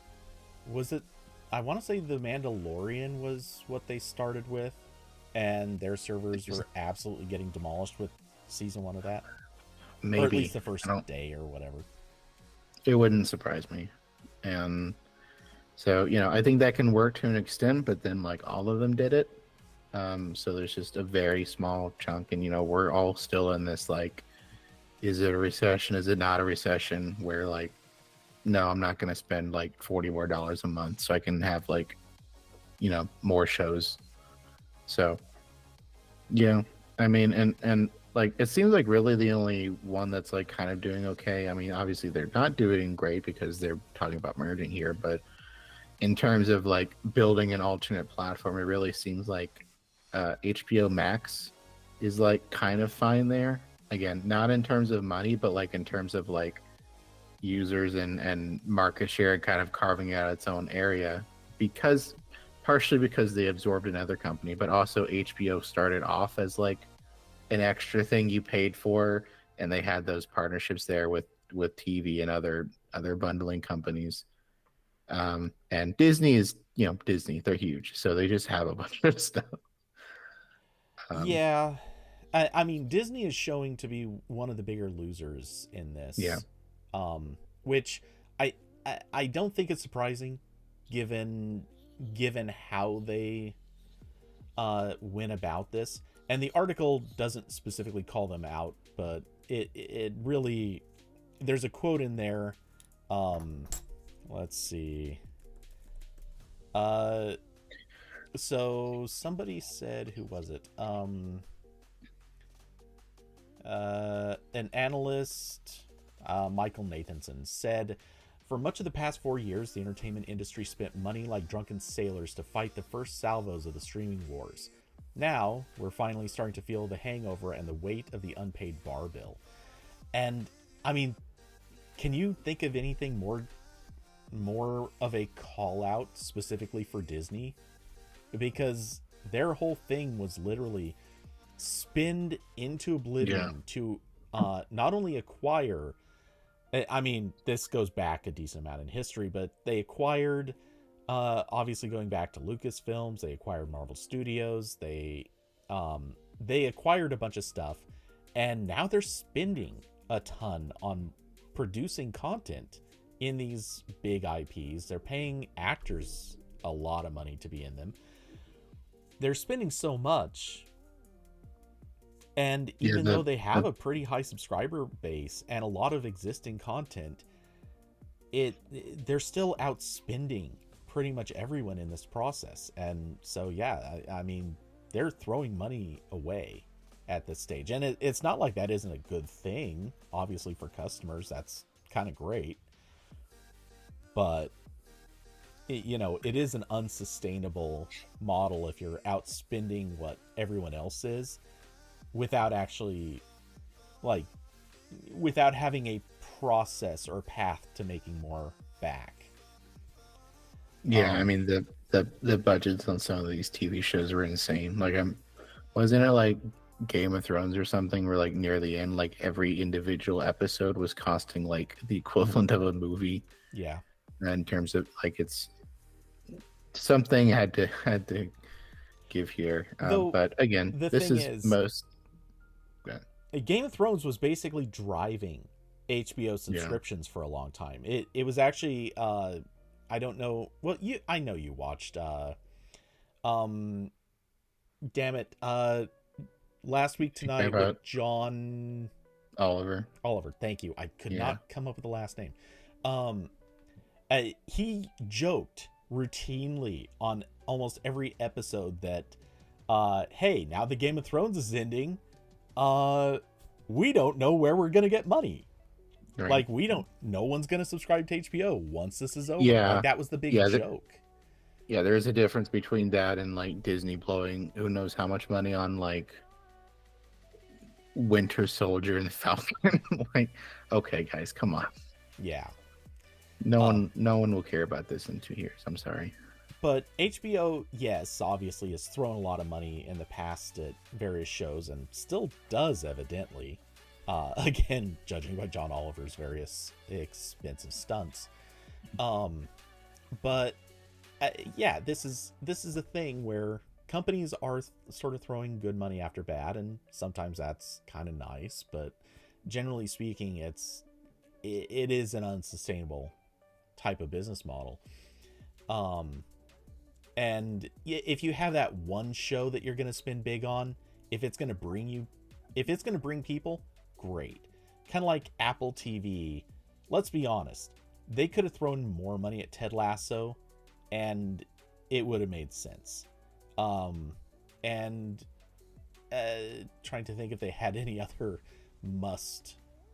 was it, I want to say The Mandalorian was what they started with, and their servers were absolutely getting demolished with season 1 of that. Maybe. Or at least the first day or whatever. It wouldn't surprise me. And so, I think that can work to an extent, but then like all of them did it. So there's just a very small chunk, and we're all still in this like, is it a recession? Is it not a recession? Where like, no, I'm not going to spend like $40 more a month so I can have like, more shows. So, yeah, I mean, and like, it seems like really the only one that's like kind of doing okay. I mean, obviously they're not doing great because they're talking about merging here, but in terms of like building an alternate platform, it really seems like HBO Max is like kind of fine there. Again, not in terms of money, but like in terms of like users and market share, and kind of carving out its own area, because partially because they absorbed another company, but also HBO started off as like an extra thing you paid for, and they had those partnerships there with TV and other bundling companies. And Disney is, Disney, they're huge, so they just have a bunch of stuff. um Yeah. I mean, Disney is showing to be one of the bigger losers in yeah. this, which I, I don't think it's surprising, given how they went about this. And the article doesn't specifically call them out, but it really, there's a quote in there. Let's see. So somebody said, who was it? An analyst, Michael Nathanson, said, for much of the past 4 years, the entertainment industry spent money like drunken sailors to fight the first salvos of the streaming wars. Now, we're finally starting to feel the hangover and the weight of the unpaid bar bill. And, I mean, can you think of anything more of a call out specifically for Disney? Because their whole thing was literally spend into oblivion to not only acquire, I mean, this goes back a decent amount in history, but they acquired, obviously going back to Lucasfilms, they acquired Marvel Studios, they acquired a bunch of stuff, and now they're spending a ton on producing content in these big IPs. They're paying actors a lot of money to be in them. They're spending so much, and even though they have a pretty high subscriber base and a lot of existing content, they're still outspending pretty much everyone in this process. And so yeah, I mean, they're throwing money away at this stage, and it's not like that isn't a good thing. Obviously, for customers, that's kind of great, but it is an unsustainable model if you're outspending what everyone else is without actually, like, without having a process or path to making more back. Yeah, I mean, the budgets on some of these TV shows were insane. Like, wasn't it like Game of Thrones or something, where like near the end, like every individual episode was costing like the equivalent of a movie? Yeah. In terms of like, it's something had to give here. But again, this is most. Game of Thrones was basically driving HBO subscriptions for a long time. It was actually, I don't know. Well, I know you watched. Damn it. Last Week Tonight with John Oliver. Thank you. I could not come up with the last name. He joked routinely on almost every episode that, hey, now the Game of Thrones is ending, we don't know where we're gonna get money. Right. Like, no one's gonna subscribe to HBO once this is over. Yeah, like, that was the big joke. There is a difference between that and like Disney blowing who knows how much money on like Winter Soldier and the Falcon. Like, okay, guys, come on. Yeah. No one will care about this in 2 years. I'm sorry. But HBO, yes, obviously has thrown a lot of money in the past at various shows and still does, evidently. Again, judging by John Oliver's various expensive stunts. But yeah, this is a thing where companies are sort of throwing good money after bad, and sometimes that's kind of nice, but generally speaking, it is an unsustainable type of business model. And if you have that one show that you're going to spend big on, if it's going to bring people, great. Kind of like Apple TV. Let's be honest, they could have thrown more money at Ted Lasso and it would have made sense. And trying to think if they had any other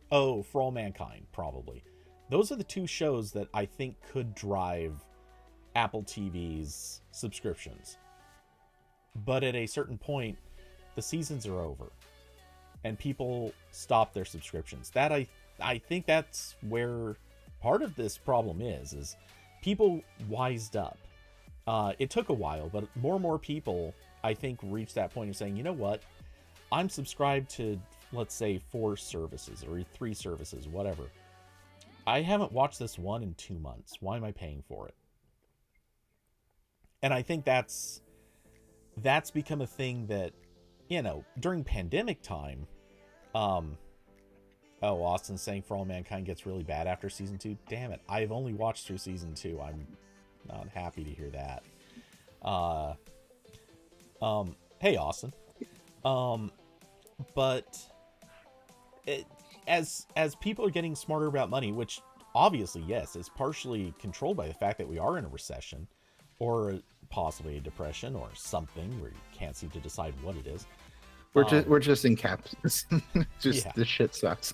For All Mankind, probably. Those are the two shows that I think could drive Apple TV's subscriptions. But at a certain point, the seasons are over and people stop their subscriptions. That I think that's where part of this problem is people wised up. It took a while, but more and more people, I think, reached that point of saying, you know what, I'm subscribed to, let's say, 4 services or 3 services, whatever. I haven't watched this one in 2 months. Why am I paying for it? And I think that's become a thing that, during pandemic time, oh, Austin's saying For All Mankind gets really bad after season 2. Damn it. I've only watched through season 2. I'm not happy to hear that. Hey, Austin. But as people are getting smarter about money, which obviously, yes, is partially controlled by the fact that we are in a recession or possibly a depression or something where you can't seem to decide what it is. We're just in caps. Just yeah. The shit sucks.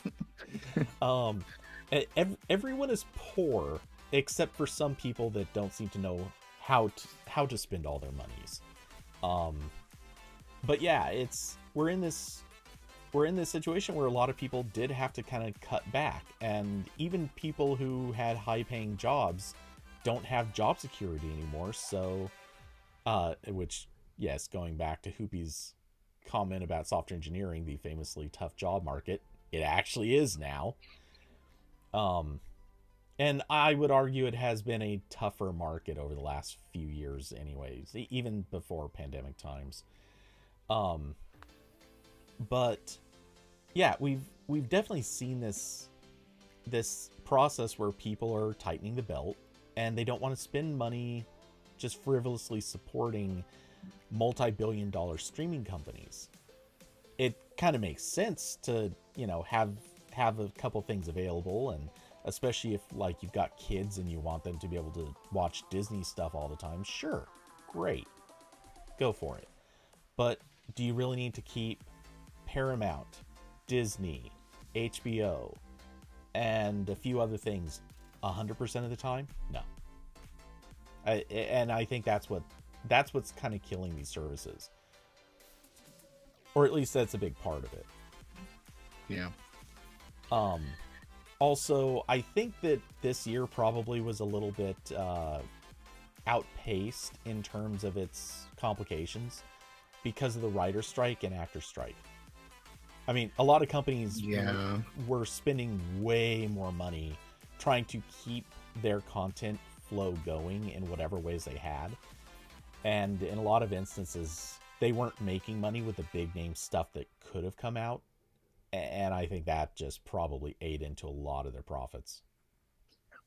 Everyone is poor except for some people that don't seem to know how to spend all their monies. But yeah, we're in this situation where a lot of people did have to kind of cut back, and even people who had high-paying jobs don't have job security anymore. So, which, yes, going back to Hoopy's comment about software engineering, the famously tough job market, it actually is now. And I would argue it has been a tougher market over the last few years anyways, even before pandemic times. But yeah, we've definitely seen this process where people are tightening the belt and they don't want to spend money just frivolously supporting multi-billion-dollar streaming companies. It kind of makes sense to, have a couple things available, and especially if like you've got kids and you want them to be able to watch Disney stuff all the time. Sure, great, go for it. But do you really need to keep Paramount, Disney, HBO, and a few other things 100% of the time? No. And I think that's what's kind of killing these services, or at least that's a big part of it. Yeah. Also, I think that this year probably was a little bit outpaced in terms of its complications because of the writer strike and actor strike. I mean, a lot of companies were spending way more money trying to keep their content flow going in whatever ways they had. And in a lot of instances, they weren't making money with the big name stuff that could have come out. And I think that just probably ate into a lot of their profits.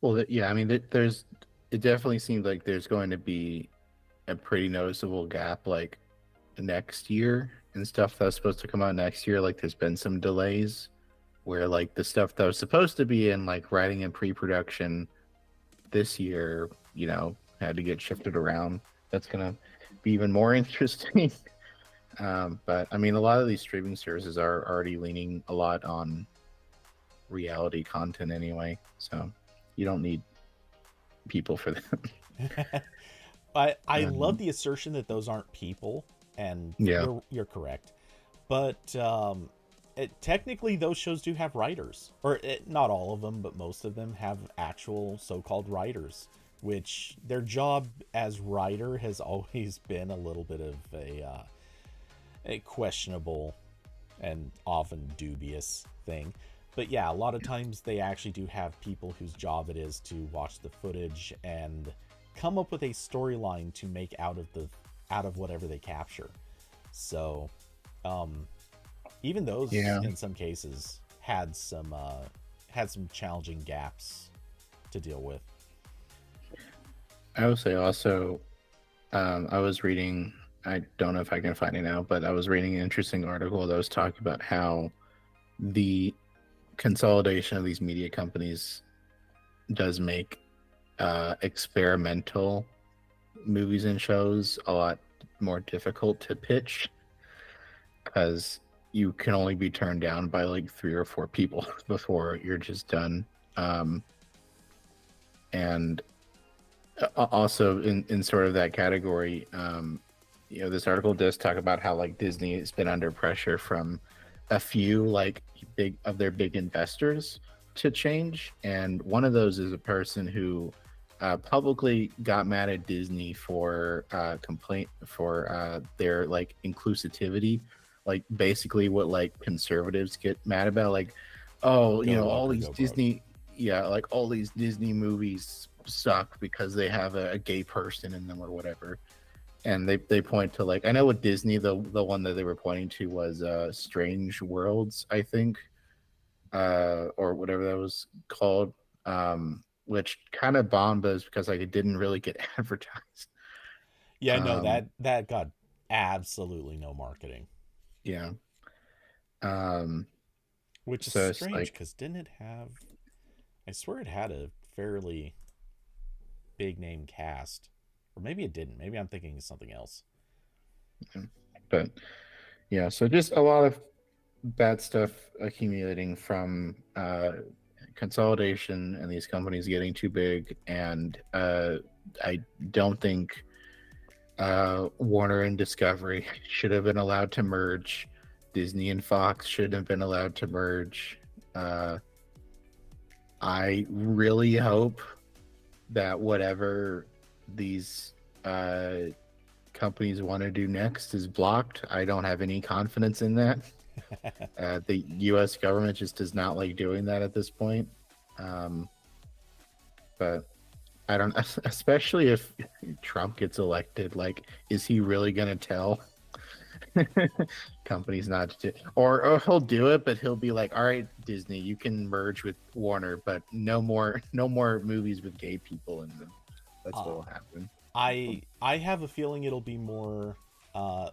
Well, yeah, I mean, it definitely seems like there's going to be a pretty noticeable gap like next year and stuff that's supposed to come out next year. Like there's been some delays where like the stuff that was supposed to be in like writing and pre-production this year, had to get shifted around. That's going to be even more interesting. But I mean, a lot of these streaming services are already leaning a lot on reality content anyway, so you don't need people for them. I love the assertion that those aren't people, and you're correct. But technically, those shows do have writers, or not all of them, but most of them have actual so-called writers, which their job as writer has always been a little bit of a questionable and often dubious thing. But yeah, a lot of times they actually do have people whose job it is to watch the footage and come up with a storyline to make out of whatever they capture. So even those in some cases had some challenging gaps to deal with. I would say also I was reading, I don't know if I can find it now, but I was reading an interesting article that was talking about how the consolidation of these media companies does make experimental movies and shows a lot more difficult to pitch, because you can only be turned down by like 3 or 4 people before you're just done. And also in sort of that category, this article does talk about how like Disney has been under pressure from a few like big investors to change, and one of those is a person who publicly got mad at Disney for complaint for their like inclusivity, like basically what like conservatives get mad about, like, oh, Go woke all or these go broke. Disney, yeah, like all these Disney movies suck because they have a gay person in them or whatever. And they point to like, I know with Disney, the one that they were pointing to was Strange Worlds, I think, or whatever that was called, which kind of bombed us because like it didn't really get advertised. Yeah, no, Um, that got absolutely no marketing, yeah. Um, which is so it's strange like, because didn't it have? I swear it had a fairly big name cast, or maybe it didn't. Maybe I'm thinking of something else. but yeah, so just a lot of bad stuff accumulating from consolidation and these companies getting too big. And I don't think Warner and Discovery should have been allowed to merge. Disney and Fox shouldn't have been allowed to merge. I really hope that whatever these companies want to do next is blocked. I don't have any confidence in that. The U.S. government just does not like doing that at this point. But I don't, especially if Trump gets elected, like, is he really going to tell companies not to, or he'll do it, but he'll be like, all right, Disney, you can merge with Warner, but no more movies with gay people in them. That's what will happen. I have a feeling it'll be more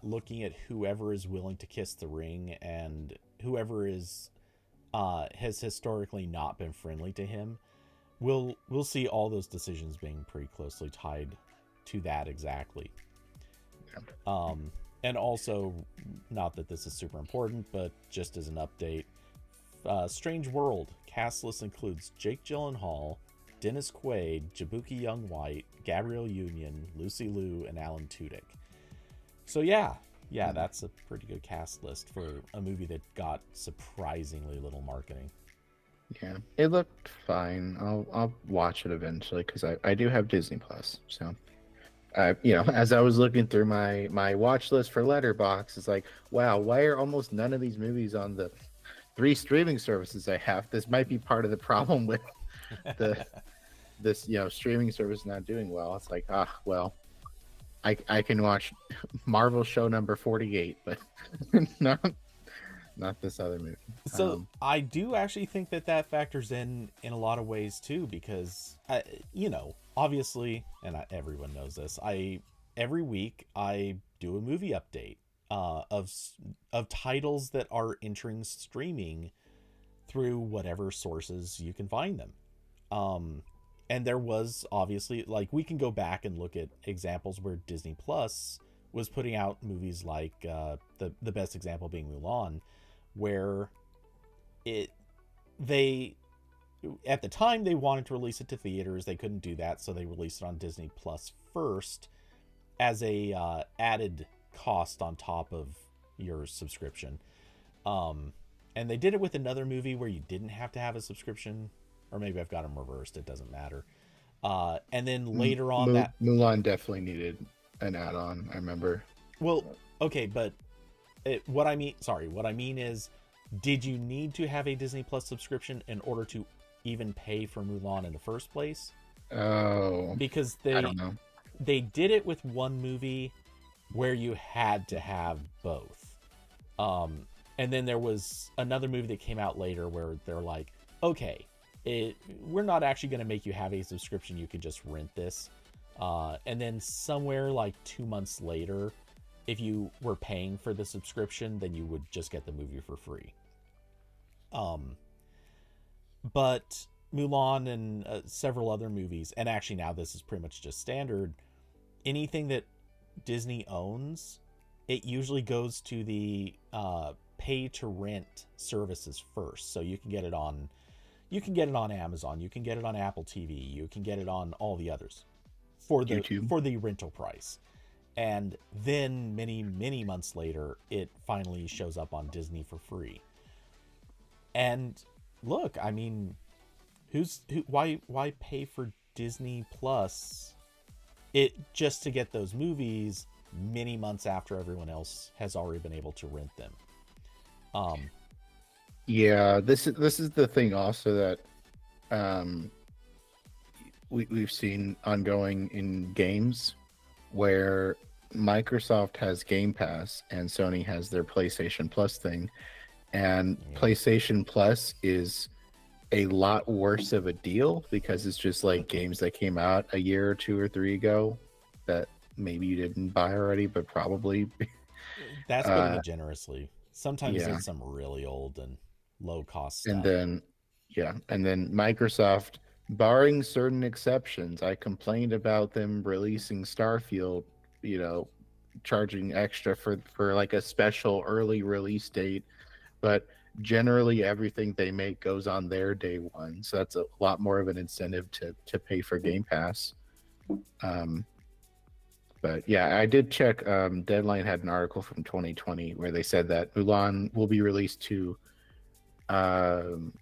looking at whoever is willing to kiss the ring and whoever is has historically not been friendly to him. We'll see all those decisions being pretty closely tied to that exactly. And also, not that this is super important, but just as an update, Strange World cast list includes Jake Gyllenhaal, Dennis Quaid, Jabuki Young White, Gabrielle Union, Lucy Liu, and Alan Tudyk. So yeah, that's a pretty good cast list for a movie that got surprisingly little marketing. Yeah, it looked fine. I'll watch it eventually because I do have Disney Plus. So as I was looking through my watch list for Letterbox, it's like, wow, why are almost none of these movies on the 3 streaming services I have? This might be part of the problem with the this streaming service not doing well. It's like, well, I can watch Marvel show number 48, but not this other movie. So I do actually think that factors in a lot of ways too, because obviously, and everyone knows this. Every week I do a movie update of titles that are entering streaming through whatever sources you can find them. And there was obviously, like, we can go back and look at examples where Disney Plus was putting out movies like the best example being Mulan, where they at the time they wanted to release it to theaters. They couldn't do that, so they released it on Disney Plus first as a added cost on top of your subscription. And they did it with another movie where you didn't have to have a subscription, or maybe I've got them reversed, it doesn't matter. And then later on Mulan definitely needed an add-on, I remember. Well, okay, but what I mean is, did you need to have a Disney Plus subscription in order to even pay for Mulan in the first place? Oh, Because I don't know. they did it with one movie where you had to have both. And then there was another movie that came out later where they're like, okay, we're not actually going to make you have a subscription. You can just rent this. And then somewhere like 2 months later, if you were paying for the subscription, then you would just get the movie for free. But Mulan and several other movies, and actually now this is pretty much just standard, anything that Disney owns, it usually goes to the pay to rent services first. So you can get it on Amazon, you can get it on Apple TV, you can get it on all the others for the YouTube. for the rental price. And then many months later, it finally shows up on Disney for free. And look, I mean, why pay for Disney Plus it just to get those movies many months after everyone else has already been able to rent them? Yeah, this is the thing also that we've seen ongoing in games where Microsoft has Game Pass and Sony has their PlayStation Plus thing, and Yeah. PlayStation Plus is a lot worse of a deal because it's just like games that came out a year or two or three ago that maybe you didn't buy already, but probably. That's putting it generously. Sometimes Yeah, it's some really old and low cost and stuff. then and then Microsoft, barring certain exceptions, I complained about them releasing Starfield, you know, charging extra for like a special early release date, but generally everything they make goes on their day one, so that's a lot more of an incentive to pay for Game Pass. Um, but yeah, I did check. Deadline had an article from 2020 where they said that Mulan will be released to um,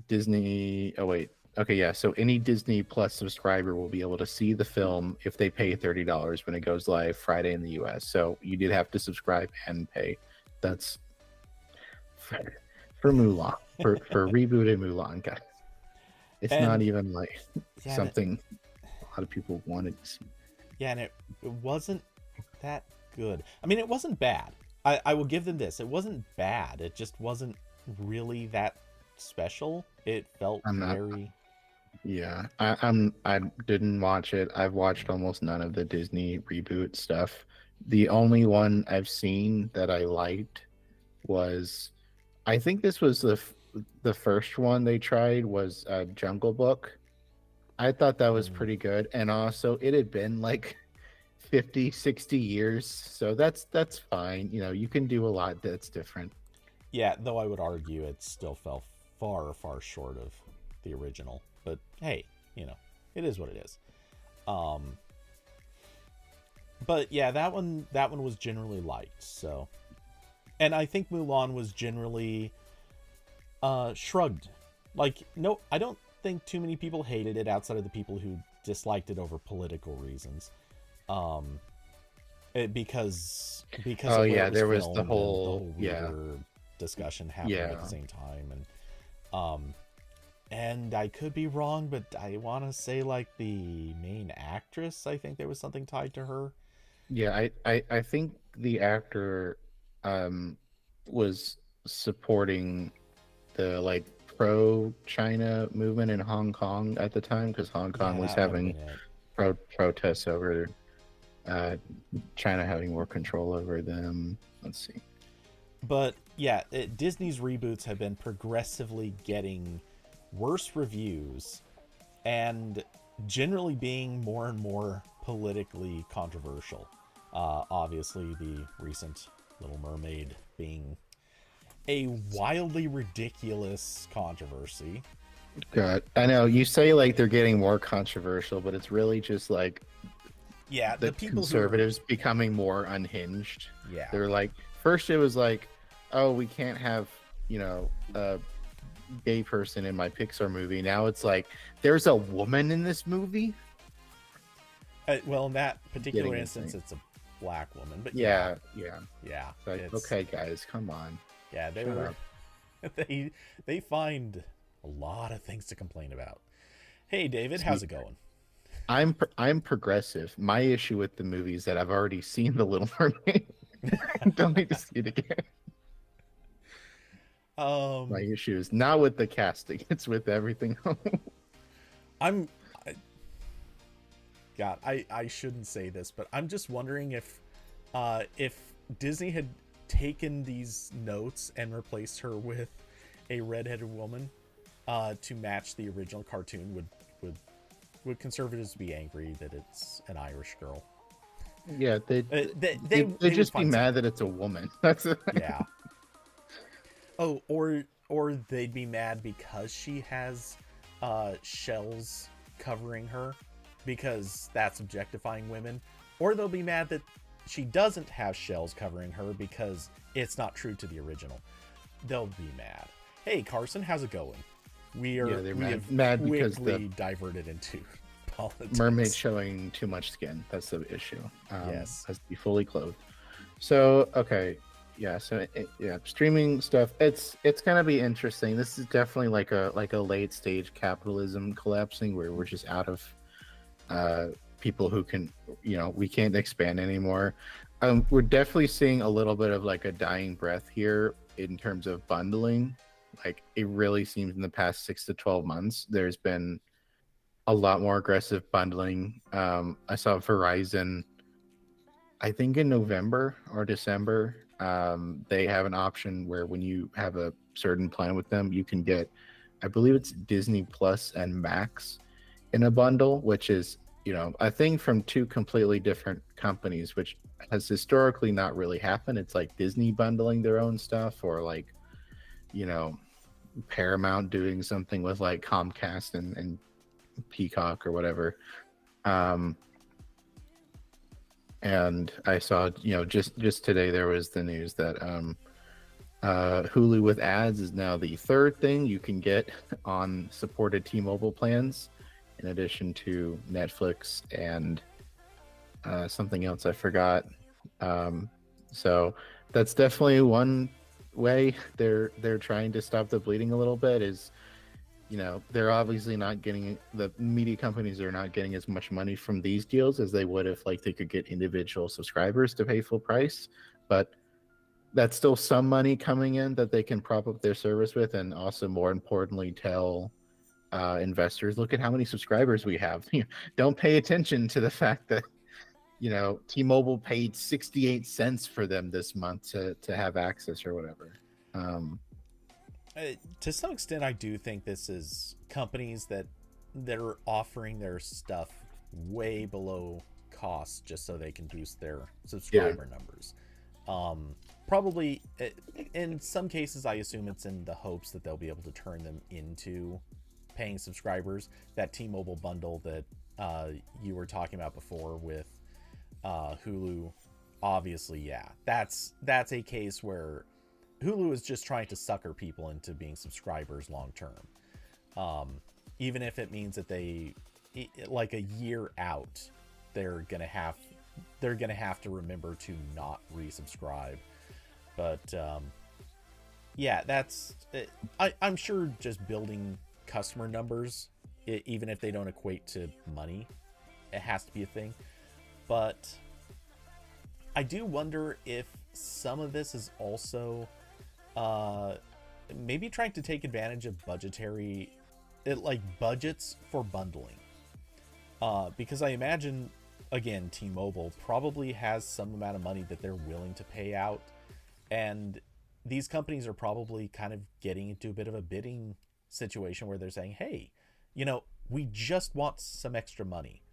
Disney. Oh wait, okay, yeah. So any Disney Plus subscriber will be able to see the film if they pay $30 when it goes live Friday in the US. So you did have to subscribe and pay. That's for Mulan, for rebooted Mulan, guys. It's not And even like yeah, something a lot of people wanted to see. yeah, and it wasn't that good. I mean, it wasn't bad. I will give them this. It wasn't bad. It just wasn't really that special. It felt I'm not. very. Yeah, I didn't watch it. I've watched almost none of the Disney reboot stuff. The only one I've seen that I liked was, I think this was the first one they tried was Jungle Book. I thought that was Mm, pretty good, and also it had been like 50, 60 years, so that's fine. You know, you can do a lot that's different. yeah, though I would argue it still fell far short of the original. But hey, it is what it is. Um, but yeah, that one was generally liked. So, and I think Mulan was generally shrugged. Like, no, I don't think too many people hated it outside of the people who disliked it over political reasons. Um, because Oh of where yeah, it was there was the filmed and the whole whole weirder discussion happening at yeah the same time. And I could be wrong, but I want to say like the main actress, I think there was something tied to her. yeah. I think the actor um was supporting the like pro China movement in Hong Kong at the time because Hong Kong Yeah, was that might have having been it. protests over uh, China having more control over them. Let's see. But yeah, Disney's reboots have been progressively getting worse reviews and generally being more and more politically controversial. Obviously, the recent Little Mermaid being a wildly ridiculous controversy. God, I know you say like they're getting more controversial, but it's really just like Yeah, the the people who are. conservatives becoming more unhinged. Yeah. They're like, first it was like, oh, we can't have, a gay person in my Pixar movie. Now it's like, there's a woman in this movie. Well, in that particular Getting instance, insane. it's a black woman. But Yeah, yeah. yeah, It's like, it's okay, guys, come on, yeah. They shut were up. they find a lot of things to complain about. Hey, David, how's See, it going? I'm progressive. My issue with the movie is that I've already seen The Little Mermaid. I don't need to see it again. My Um, issue is not with the casting; it's with everything else. I'm God, I shouldn't say this, but I'm just wondering if Disney had taken these notes and replaced her with a redheaded woman to match the original cartoon, would would conservatives be angry that it's an Irish girl? Yeah, they'd They would just be find mad something. that it's a woman. That's it. Yeah. Oh, or they'd be mad because she has shells covering her, because that's objectifying women. or they'll be mad that she doesn't have shells covering her because it's not true to the original. They'll be mad. Hey Carson, how's it going? Yeah, they're We mad, have mad because the quickly diverted into politics. mermaid showing too much skin. That's the issue. Yes. Has to be fully clothed. So okay, yeah. So yeah, streaming stuff. It's gonna be interesting. This is definitely like a late stage capitalism collapsing where we're just out of people who can, we can't expand anymore. We're definitely seeing a little bit of like a dying breath here in terms of bundling. Like it really seems in the past 6 to 12 months, there's been a lot more aggressive bundling. I saw Verizon, I think in November or December, they have an option where when you have a certain plan with them, you can get, I believe it's Disney Plus and Max in a bundle, which is, a thing from two completely different companies, which has historically not really happened. It's like Disney bundling their own stuff, or like, you know, Paramount doing something with like Comcast and Peacock or whatever. And I saw, just today there was the news that Hulu with ads is now the third thing you can get on supported T-Mobile plans, in addition to Netflix and something else I forgot. So that's definitely one way they're trying to stop the bleeding a little bit. Is they're obviously not getting, the media companies are not getting as much money from these deals as they would if like they could get individual subscribers to pay full price, but that's still some money coming in that they can prop up their service with, and also more importantly tell investors, look at how many subscribers we have. Don't pay attention to the fact that T-Mobile paid 68 cents for them this month to have access or whatever. To some extent, I do think this is companies that are offering their stuff way below cost just so they can boost their subscriber numbers. Probably in some cases, I assume it's in the hopes that they'll be able to turn them into paying subscribers. That T-Mobile bundle that you were talking about before with Hulu, obviously, yeah, that's a case where Hulu is just trying to sucker people into being subscribers long term. Even if it means that they, like a year out, they're gonna have to remember to not resubscribe. But yeah, I'm sure just building customer numbers, even if they don't equate to money, it has to be a thing. But I do wonder if some of this is also maybe trying to take advantage of budgets for bundling. Because I imagine, again, T-Mobile probably has some amount of money that they're willing to pay out, and these companies are probably kind of getting into a bit of a bidding situation where they're saying, hey, we just want some extra money.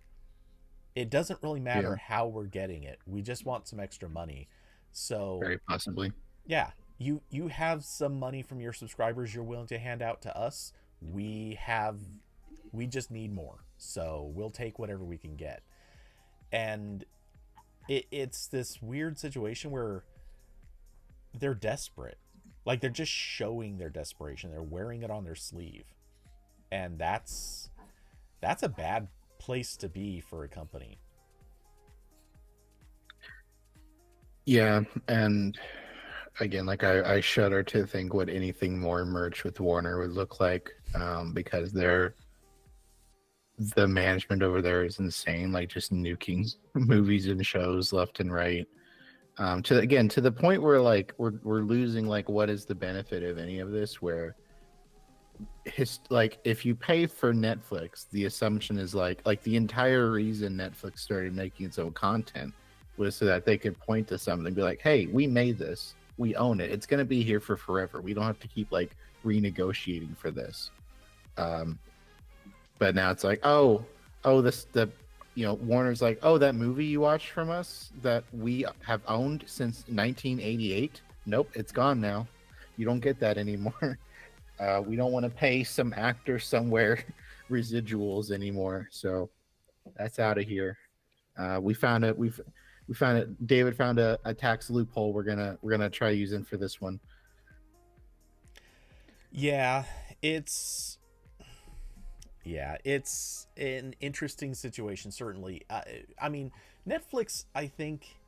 It doesn't really matter how we're getting it. We just want some extra money. So very possibly. Yeah. You have some money from your subscribers you're willing to hand out to us. We just need more. So we'll take whatever we can get. And it's this weird situation where they're desperate. Like they're just showing their desperation. They're wearing it on their sleeve. And that's a bad place to be for a company. Yeah, and again, like I shudder to think what anything more merged with Warner would look like, because the management over there is insane, like just nuking movies and shows left and right. To the point where like we're losing, like, what is the benefit of any of this? Where like if you pay for Netflix, the assumption is like the entire reason Netflix started making its own content was so that they could point to something and be like, hey, we made this, we own it, it's going to be here for forever, we don't have to keep like renegotiating for this. But now it's like, Warner's like, oh, that movie you watched from us that we have owned since 1988, nope, it's gone now, you don't get that anymore. We don't want to pay some actor somewhere residuals anymore, so that's out of here. We found it. We found it. David found a tax loophole. We're gonna try using for this one. Yeah, it's it's an interesting situation. Certainly, I mean, Netflix. I think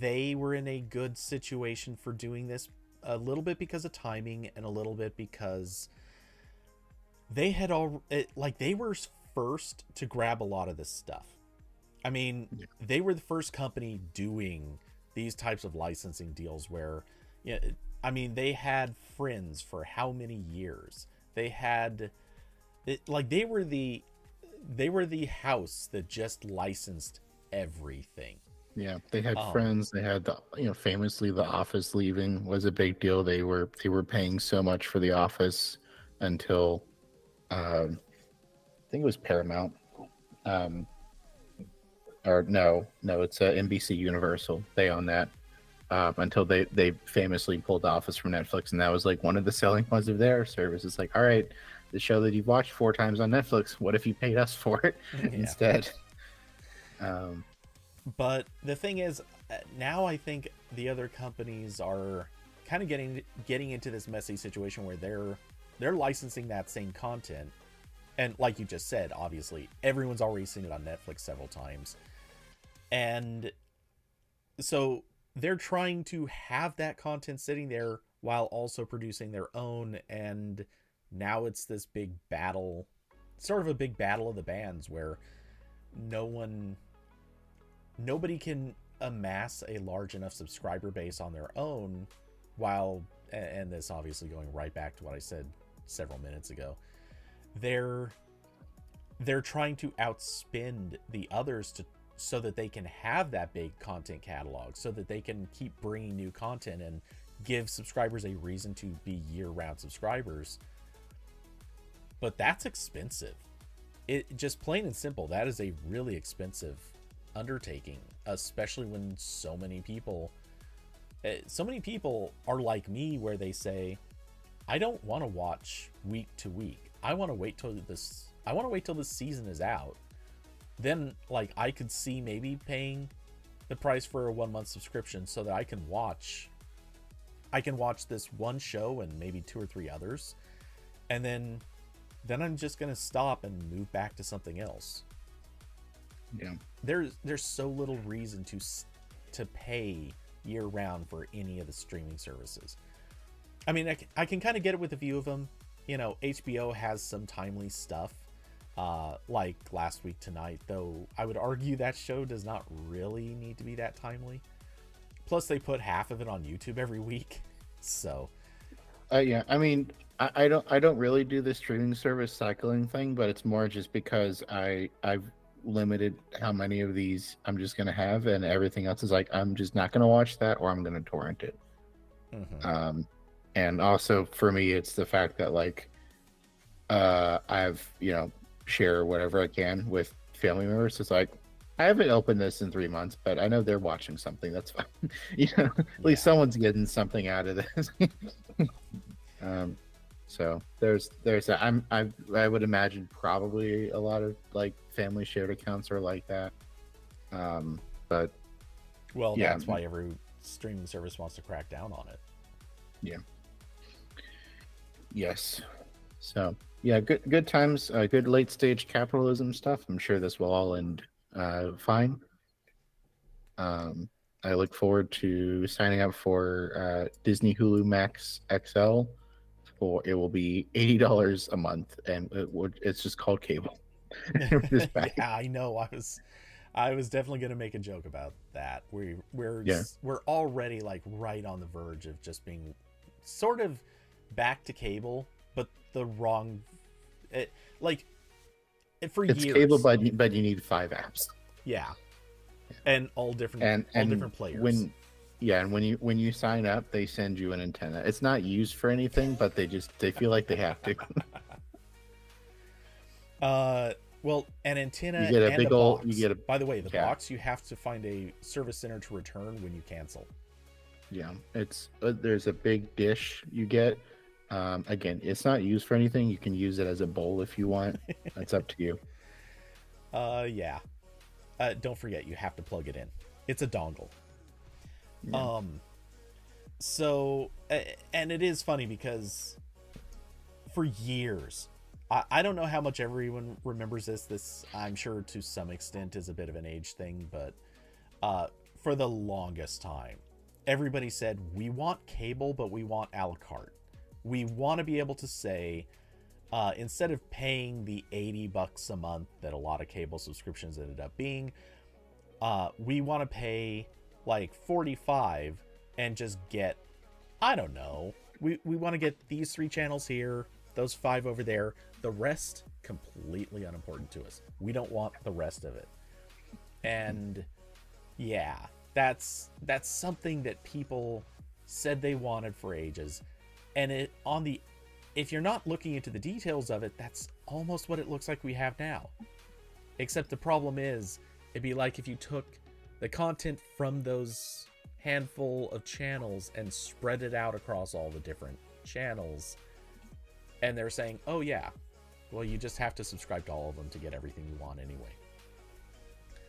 they were in a good situation for doing this, a little bit because of timing and a little bit because they had like they were first to grab a lot of this stuff. I mean, Yeah. they were the first company doing these types of licensing deals where, yeah, I mean, they had Friends for how many years? They had like they were the house that just licensed everything. Yeah, they had Um, friends. They had the famously The Office leaving was a big deal. They were paying so much for The Office until I think it was Paramount. Um, or no, it's NBC Universal. They own that. Until they famously pulled The Office from Netflix, and that was like one of the selling points of their service. It's like, all right, the show that you've watched 4 times on Netflix, what if you paid us for it yeah. instead? Um, But the thing is, now I think the other companies are kind of getting into this messy situation where they're licensing that same content, and like you just said, obviously everyone's already seen it on Netflix several times, and so they're trying to have that content sitting there while also producing their own, and now it's this big battle, sort of a big battle of the bands where no one nobody can amass a large enough subscriber base on their own while, and this obviously going right back to what I said several minutes ago, they're they're trying to outspend the others to so that they can have that big content catalog, so that they can keep bringing new content and give subscribers a reason to be year-round subscribers. But that's expensive. It just plain and simple, that is a really expensive undertaking, especially when so many people are like me where they say, I don't want to watch week to week. I want to wait till this season is out. Then like I could see maybe paying the price for a 1 month subscription so that I can watch this one show and maybe two or three others, and then I'm just going to stop and move back to something else. yeah, There's so little reason to pay year round for any of the streaming services. I mean, I can kind of get it with a few of them. You know, HBO has some timely stuff, like Last Week Tonight, though I would argue that show does not really need to be that timely. Plus, they put half of it on YouTube every week, so yeah. I mean, I don't really do the streaming service cycling thing, but it's more just because I've limited how many of these I'm just gonna have, and everything else is like I'm just not gonna watch that, or I'm gonna torrent it. mhm. Um, and also for me, it's the fact that like I've share whatever I can with family members. It's like I haven't opened this in 3 months, but I know they're watching something. That's fine. At least Yeah. someone's getting something out of this. um, so there's that. I would imagine probably a lot of like family shared accounts are like that. But Well, yeah, that's why every streaming service wants to crack down on it. yeah, yes. So yeah, good times, good late stage capitalism stuff. I'm sure this will all end fine. Um, I look forward to signing up for Disney Hulu Max XL. For it will be $80 a month, and it's just called cable. This Yeah, package. I know. I was definitely gonna make a joke about that. Yeah, We're already like right on the verge of just being sort of back to cable, but the wrong, it, like for it's cable, years. but you need 5 apps, Yeah, and all and different players. when yeah, and when you sign up, they send you an antenna. It's not used for anything, but they feel like they have to. Uh, well, an You antenna get a and a big old, you box. get a By the way, the yeah. box you have to find a service center to return when you cancel. Yeah, it's there's a big dish you get. Again, it's not used for anything. You can use it as a bowl if you want. That's up to you. Yeah. don't forget, you have to plug it in. It's a dongle. Yeah. So, and it is funny because for years, I don't know how much everyone remembers this. This, I'm sure to some extent, is a bit of an age thing, but for the longest time, everybody said, we want cable, but we want a la carte. We want to be able to say, instead of paying the $80 a month that a lot of cable subscriptions ended up being, we want to pay like 45 and just get, I don't know, we want to get these 3 channels here, those 5 over there, the rest completely unimportant to us. We don't want the rest of it. And yeah, that's something that people said they wanted for ages. And if you're not looking into the details of it, that's almost what it looks like we have now. Except the problem is, it'd be like if you took the content from those handful of channels and spread it out across all the different channels. And they're saying, oh yeah, well, you just have to subscribe to all of them to get everything you want anyway.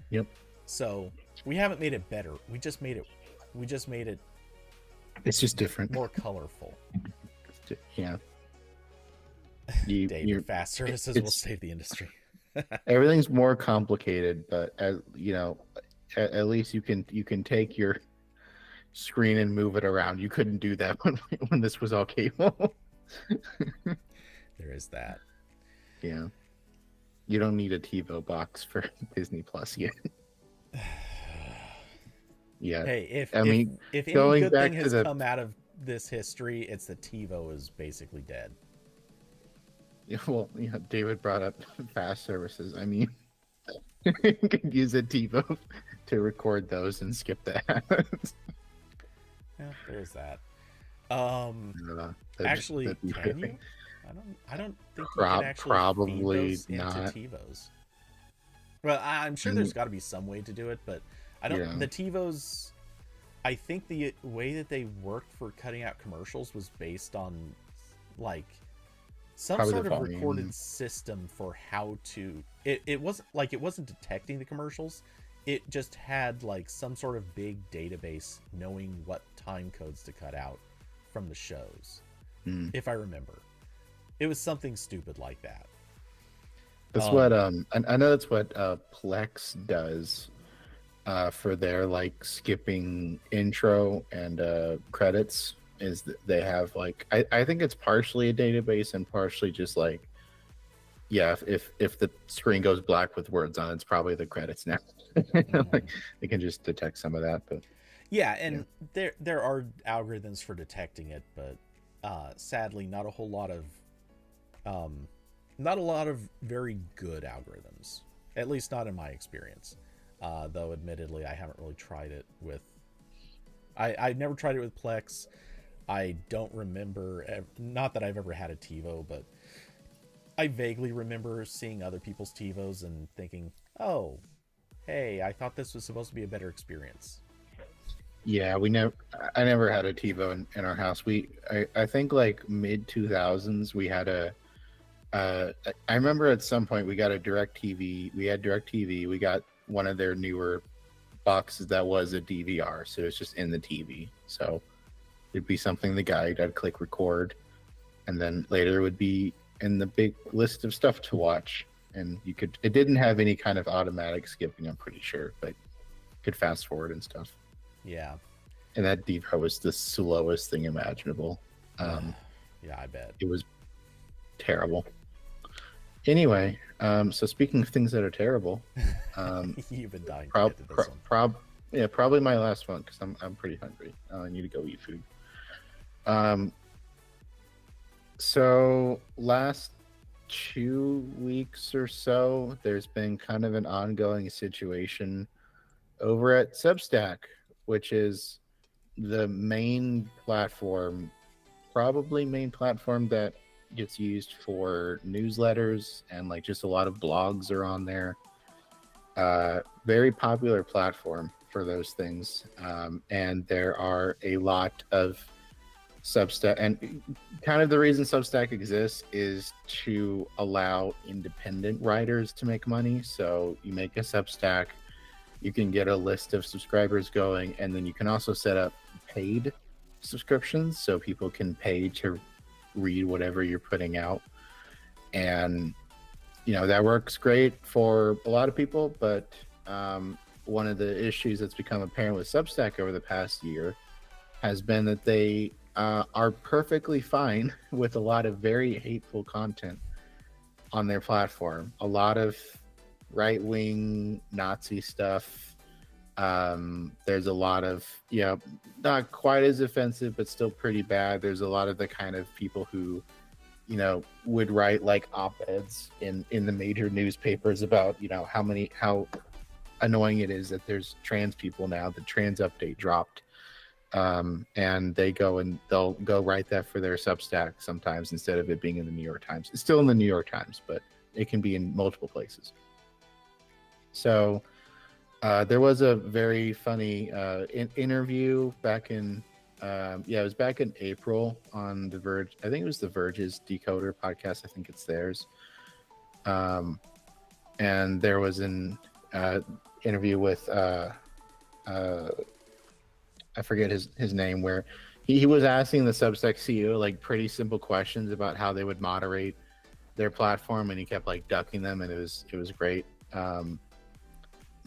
Yep. So we haven't made it better. We just made it It's just different. more colorful. Yeah. David, fast services will save the industry. Everything's more complicated, but at least you can take your screen and move it around. You couldn't do that when this was all cable. There is that. Yeah. You don't need a TiVo box for Disney Plus yet. Yeah. Hey, if any good thing has come out of this history, it's that TiVo is basically dead. Yeah, well, David brought up fast services. I mean, you could use a TiVo to record those and skip the ads. Yeah, there's that. That'd Actually, be can great. you? I don't think you can actually probably feed those not. into TiVos. Well, I'm sure there's got to be some way to do it, but I don't. Yeah. The TiVos, I think the way that they worked for cutting out commercials was based on like some Probably sort the of volume. recorded system for how to. It wasn't detecting the commercials. It just had like some sort of big database knowing what time codes to cut out from the shows, if I remember. It was something stupid like that. That's what I know that's what Plex does for their like skipping intro and credits, is that they have like I think it's partially a database and partially just like, yeah, if the screen goes black with words on it, it's probably the credits now. Like they can just detect some of that, but yeah, and there are algorithms for detecting it, but sadly not a whole lot of very good algorithms, at least not in my experience. Though admittedly I haven't really tried it with I never tried it with Plex. I don't remember, not that I've ever had a TiVo, but I vaguely remember seeing other people's TiVos and thinking, oh, hey, I thought this was supposed to be a better experience. yeah, I never had a TiVo in our house. I think like mid 2000s we had I remember at some point we got a DirecTV. We had DirecTV. We got one of their newer boxes that was a DVR, so it's just in the TV. So it'd be something the guide, I'd click record, and then later it would be in the big list of stuff to watch. And it didn't have any kind of automatic skipping, I'm pretty sure, but you could fast forward and stuff. Yeah. And that DVR was the slowest thing imaginable. Yeah, I bet. It was terrible. Anyway, so speaking of things that are terrible, You've been dying to get to this one. probably my last one because I'm pretty hungry. I need to go eat food. So last 2 weeks or so, there's been kind of an ongoing situation over at Substack, which is the main platform, probably main platform that gets used for newsletters, and like just a lot of blogs are on there. Very popular platform for those things. And there are a lot of Substack, and kind of the reason Substack exists is to allow independent writers to make money. So you make a Substack, You can get a list of subscribers going, and then you can also set up paid subscriptions so people can pay to read whatever you're putting out. And that works great for a lot of people, but one of the issues that's become apparent with Substack over the past year has been that they are perfectly fine with a lot of very hateful content on their platform. A lot of right-wing Nazi stuff. There's a lot of, not quite as offensive, but still pretty bad. There's a lot of the kind of people who, would write like op-eds in the major newspapers about, how annoying it is that there's trans people now. The trans update dropped. And they'll go write that for their Substack sometimes instead of it being in the New York Times. It's still in the New York Times, but it can be in multiple places. So there was a very funny interview back in, it was back in April on The Verge. I think it was The Verge's Decoder podcast. I think it's theirs. And there was an interview with, I forget his name, where he was asking the Substack CEO like pretty simple questions about how they would moderate their platform, and he kept like ducking them, and it was great.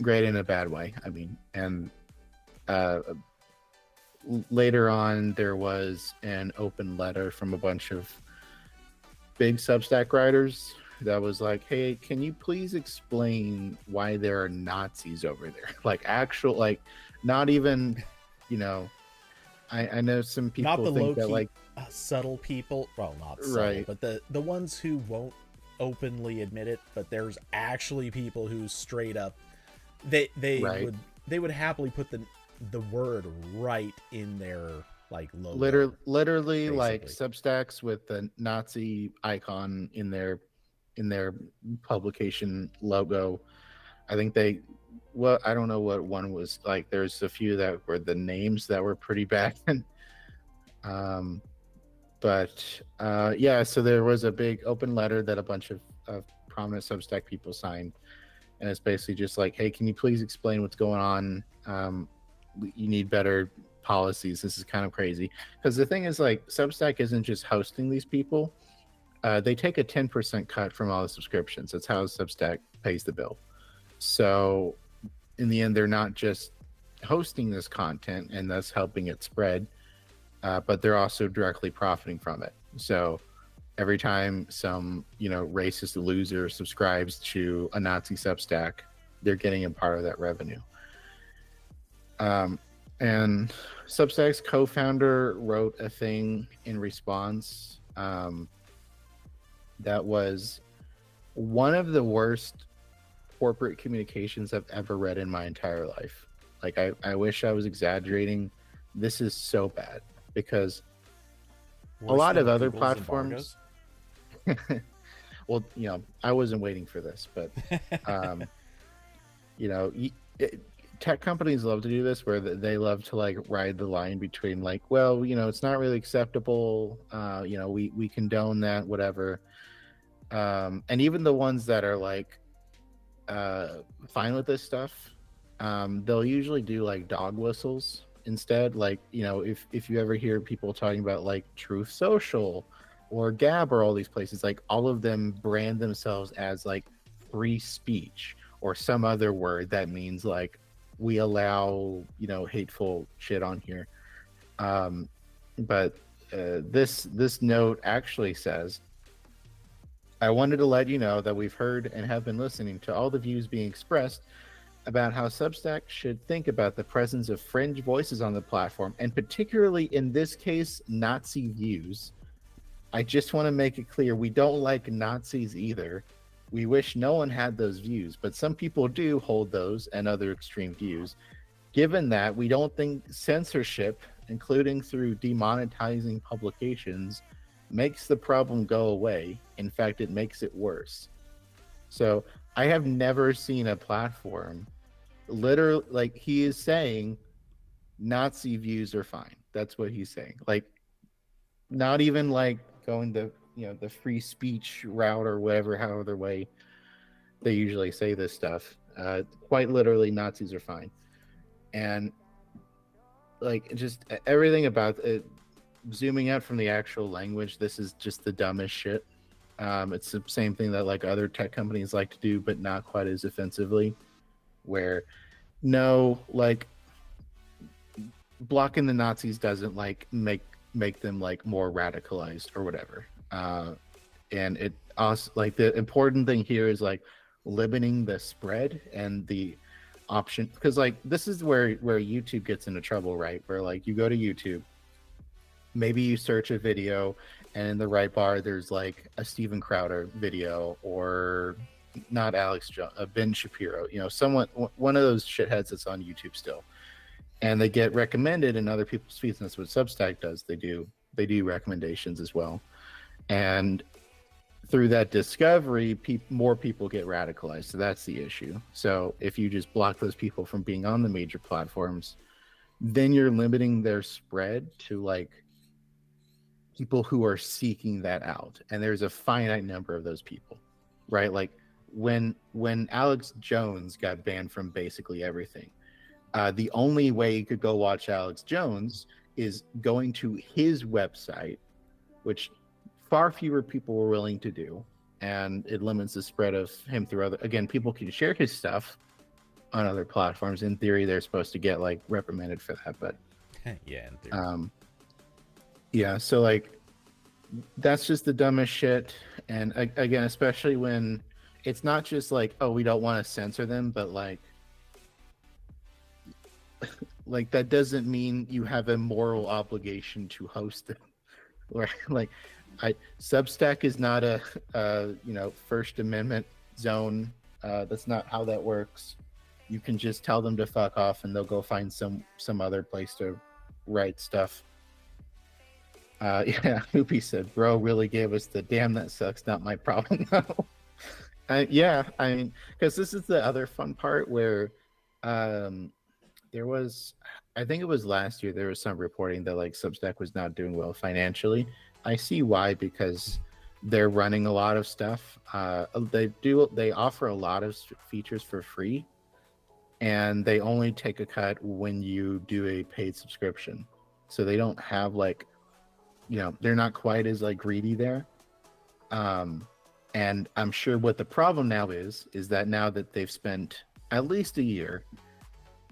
Great in a bad way, I mean. And later on, there was an open letter from a bunch of big Substack writers that was like, hey, can you please explain why there are Nazis over there? Like actual, like not even, I know some people not the think that low-key, like subtle people. Well, not subtle, right, but the ones who won't openly admit it. But there's actually people who straight up they right. would happily put the word right in their like logo. Literally basically. like Substacks with the Nazi icon in their publication logo. I think I don't know what one was like. There's a few that were the names that were pretty bad. But so there was a big open letter that a bunch of prominent Substack people signed, and it's basically just like, hey, can you please explain what's going on? You need better policies. This is kind of crazy, because the thing is, like, Substack isn't just hosting these people. They take a 10% cut from all the subscriptions. That's how Substack pays the bill. So in the end, they're not just hosting this content and thus helping it spread, but they're also directly profiting from it. So every time some racist loser subscribes to a Nazi Substack, they're getting a part of that revenue. And Substack's co-founder wrote a thing in response that was one of the worst corporate communications I've ever read in my entire life. Like, I wish I was exaggerating. This is so bad, because Worse a lot than of other Google's platforms well, I wasn't waiting for this, but tech companies love to do this, where they love to like ride the line between like, well, it's not really acceptable, we condone that, whatever. And even the ones that are like fine with this stuff, they'll usually do like dog whistles instead. Like, if you ever hear people talking about like Truth Social or Gab or all these places, like all of them brand themselves as like free speech or some other word that means like we allow hateful shit on here. But this note actually says, I wanted to let you know that we've heard and have been listening to all the views being expressed about how Substack should think about the presence of fringe voices on the platform, and particularly in this case, Nazi views. I just want to make it clear, we don't like Nazis either. We wish no one had those views, but some people do hold those and other extreme views. Given that, we don't think censorship, including through demonetizing publications, makes the problem go away. In fact, it makes it worse. So I have never seen a platform literally, like, he is saying Nazi views are fine. That's what he's saying. Like, not even like going the free speech route or whatever, however way they usually say this stuff. Quite literally, Nazis are fine. And like just everything about it, zooming out from the actual language, this is just the dumbest shit. It's the same thing that like other tech companies like to do, but not quite as offensively. Where no, like blocking the Nazis doesn't like make them like more radicalized or whatever. And it also like the important thing here is like limiting the spread and the option, because like this is where YouTube gets into trouble, right? Where like you go to YouTube, maybe you search a video, and in the right bar there's like a Steven Crowder video, or not Alex Jones, Ben Shapiro, you know, someone, one of those shitheads that's on YouTube still, and they get recommended in other people's feeds. And that's what Substack does. They do recommendations as well, and through that discovery, more people get radicalized. So that's the issue. So if you just block those people from being on the major platforms, then you're limiting their spread to like people who are seeking that out, and there's a finite number of those people, right? Like when Alex Jones got banned from basically everything, the only way you could go watch Alex Jones is going to his website, which far fewer people were willing to do, and it limits the spread of him through other. Again, people can share his stuff on other platforms. In theory, they're supposed to get like reprimanded for that, but yeah, in theory. Yeah, so like that's just the dumbest shit. And again, especially when it's not just like, oh, we don't want to censor them, but like like that doesn't mean you have a moral obligation to host them. Right? Like Substack is not a you know, First Amendment zone. That's not how that works. You can just tell them to fuck off and they'll go find some other place to write stuff. Yeah, Hoopy said, bro really gave us the damn that sucks, not my problem now. Yeah, I mean, because this is the other fun part where there was, I think it was last year, there was some reporting that like Substack was not doing well financially. I see why, because they're running a lot of stuff. They offer a lot of features for free, and they only take a cut when you do a paid subscription. So they don't have like, you know, they're not quite as like greedy there. And I'm sure what the problem now is that now that they've spent at least a year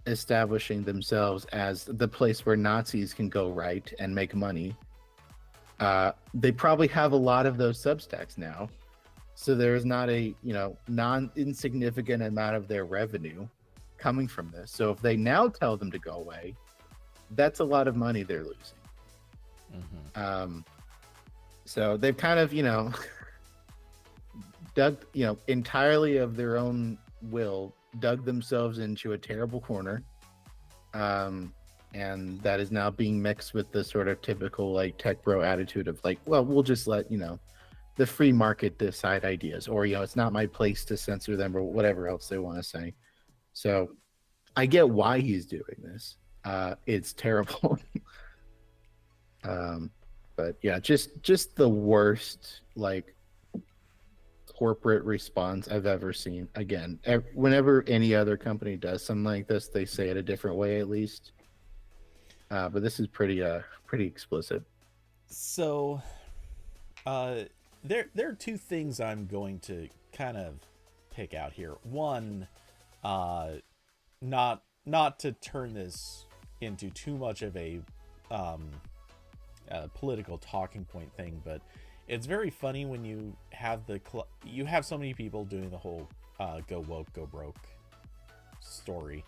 establishing themselves as the place where Nazis can go right and make money, they probably have a lot of those Substacks now. So there's not a, you know, non-insignificant amount of their revenue coming from this. So if they now tell them to go away, that's a lot of money they're losing. Mm-hmm. So they've kind of, you know, dug, you know, entirely of their own will, dug themselves into a terrible corner. And that is now being mixed with the sort of typical like tech bro attitude of like, well, we'll just let, you know, the free market decide ideas, or, you know, it's not my place to censor them, or whatever else they want to say. So I get why he's doing this. It's terrible. But yeah, just the worst like corporate response I've ever seen. Again, whenever any other company does something like this, they say it a different way at least. But this is pretty explicit. So, there are two things I'm going to kind of pick out here. One, not to turn this into too much of a political talking point thing, but it's very funny when you have you have so many people doing the whole go woke, go broke story.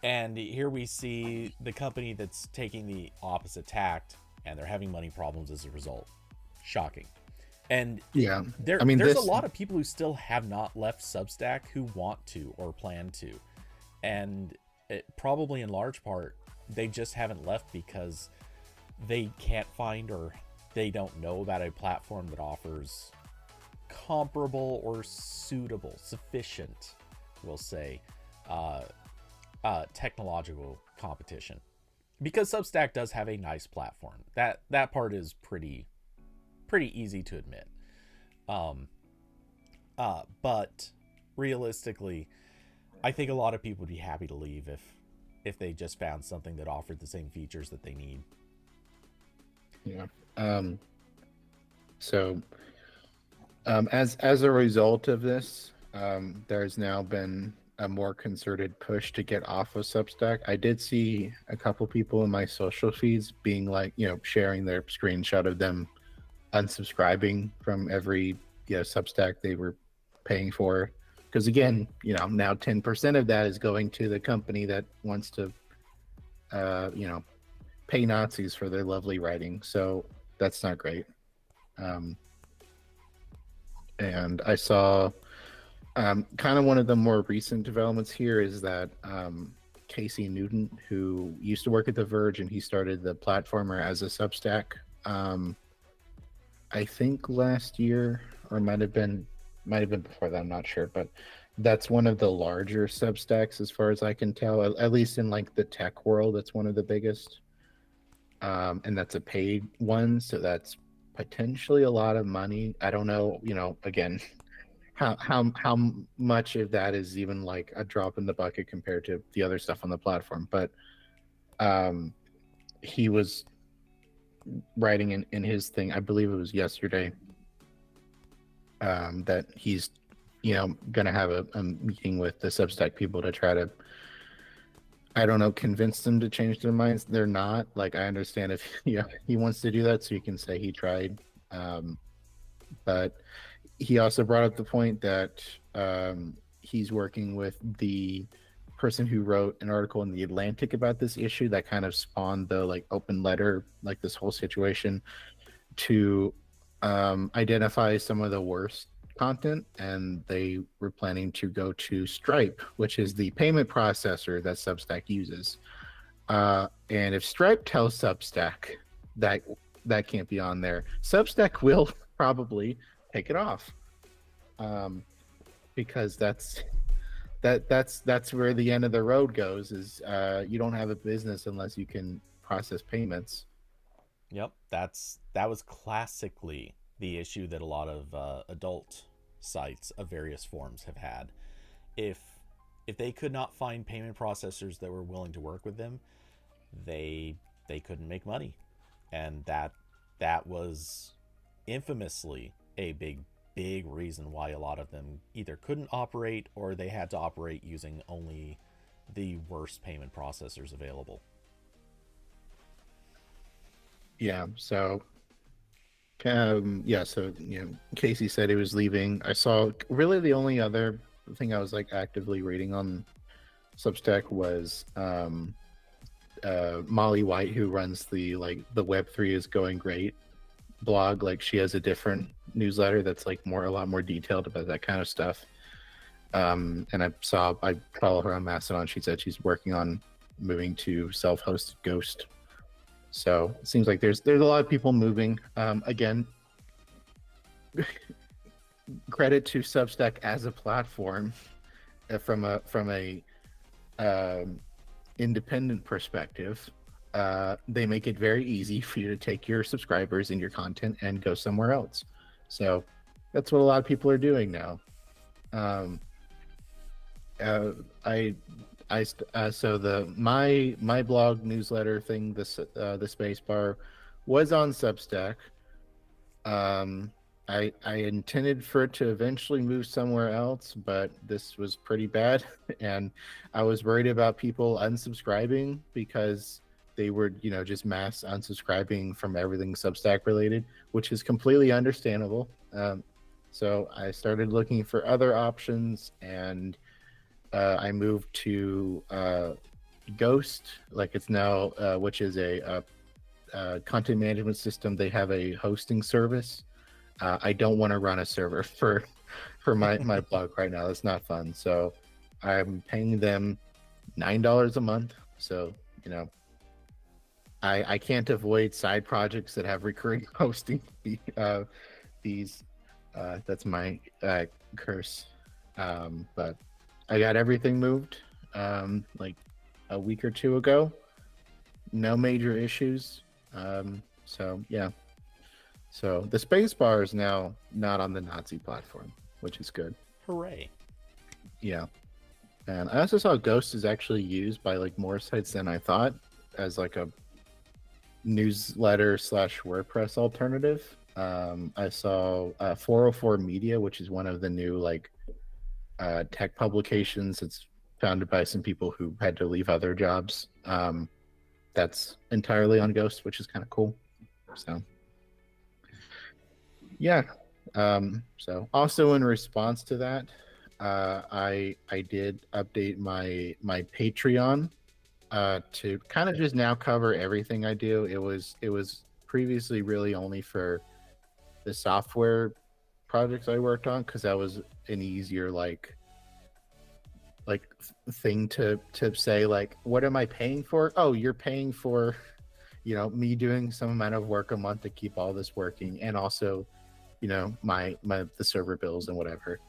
And here we see the company that's taking the opposite tact, and they're having money problems as a result. Shocking. And yeah, there's a lot of people who still have not left Substack who want to or plan to. And it, probably in large part, they just haven't left because they can't find, or they don't know about a platform that offers comparable or suitable, sufficient, we'll say, technological competition. Because Substack does have a nice platform. That part is pretty easy to admit. But realistically, I think a lot of people would be happy to leave if they just found something that offered the same features that they need. Yeah. So as a result of this, there's now been a more concerted push to get off of Substack. I did see a couple people in my social feeds being like, sharing their screenshot of them unsubscribing from every Substack they were paying for. Because again, now 10% of that is going to the company that wants to, pay Nazis for their lovely writing. So that's not great. And I saw kind of one of the more recent developments here is that Casey Newton, who used to work at The Verge, and he started the platformer as a Substack. I think last year, or might have been before that. I'm not sure, but that's one of the larger Substacks as far as I can tell. At least in like the tech world, that's one of the biggest. And that's a paid one, so that's potentially a lot of money. I don't know, again, how much of that is even like a drop in the bucket compared to the other stuff on the platform. But he was writing in his thing, I believe it was yesterday, that he's gonna have a meeting with the Substack people to try to, I don't know, convince them to change their minds. They're not. Like, I understand if he wants to do that, so you can say he tried. But he also brought up the point that he's working with the person who wrote an article in The Atlantic about this issue that kind of spawned the like open letter, like this whole situation, to identify some of the worst content, and they were planning to go to Stripe, which is the payment processor that Substack uses. And if Stripe tells Substack that can't be on there, Substack will probably take it off, because that's where the end of the road goes. Is you don't have a business unless you can process payments. Yep, that was classically the issue that a lot of adult sites of various forms have had. If they could not find payment processors that were willing to work with them, they couldn't make money, and that was infamously a big reason why a lot of them either couldn't operate or they had to operate using only the worst payment processors available. Yeah. So so Casey said he was leaving. I saw really the only other thing I was like actively reading on Substack was Molly White, who runs the Web3 is going great blog. Like, she has a different newsletter that's like a lot more detailed about that kind of stuff. And I follow her on Mastodon. She said she's working on moving to self-hosted Ghost. So it seems like there's a lot of people moving. Again, credit to Substack as a platform, from a independent perspective. They make it very easy for you to take your subscribers and your content and go somewhere else. So that's what a lot of people are doing now. So my blog newsletter thing, the space bar, was on Substack. I intended for it to eventually move somewhere else, but this was pretty bad, and I was worried about people unsubscribing because they were just mass unsubscribing from everything Substack related, which is completely understandable. So I started looking for other options, and I moved to Ghost, like it's now, which is a content management system. They have a hosting service. I don't want to run a server for my blog right now. That's not fun. So I'm paying them $9 a month. So I can't avoid side projects that have recurring hosting fees. That's my curse. But I got everything moved like a week or two ago. No major issues. So yeah. So the space bar is now not on the Nazi platform, which is good. Hooray. Yeah. And I also saw Ghost is actually used by like more sites than I thought as like a newsletter slash WordPress alternative. I saw 404 Media, which is one of the new like tech publications. It's founded by some people who had to leave other jobs. That's entirely on Ghost, which is kind of cool. So yeah. So also in response to that, I did update my Patreon to kind of just now cover everything I do. It was previously really only for the software projects I worked on because that was an easier thing to say, like, what am I paying for? Oh, you're paying for me doing some amount of work a month to keep all this working, and also my the server bills and whatever.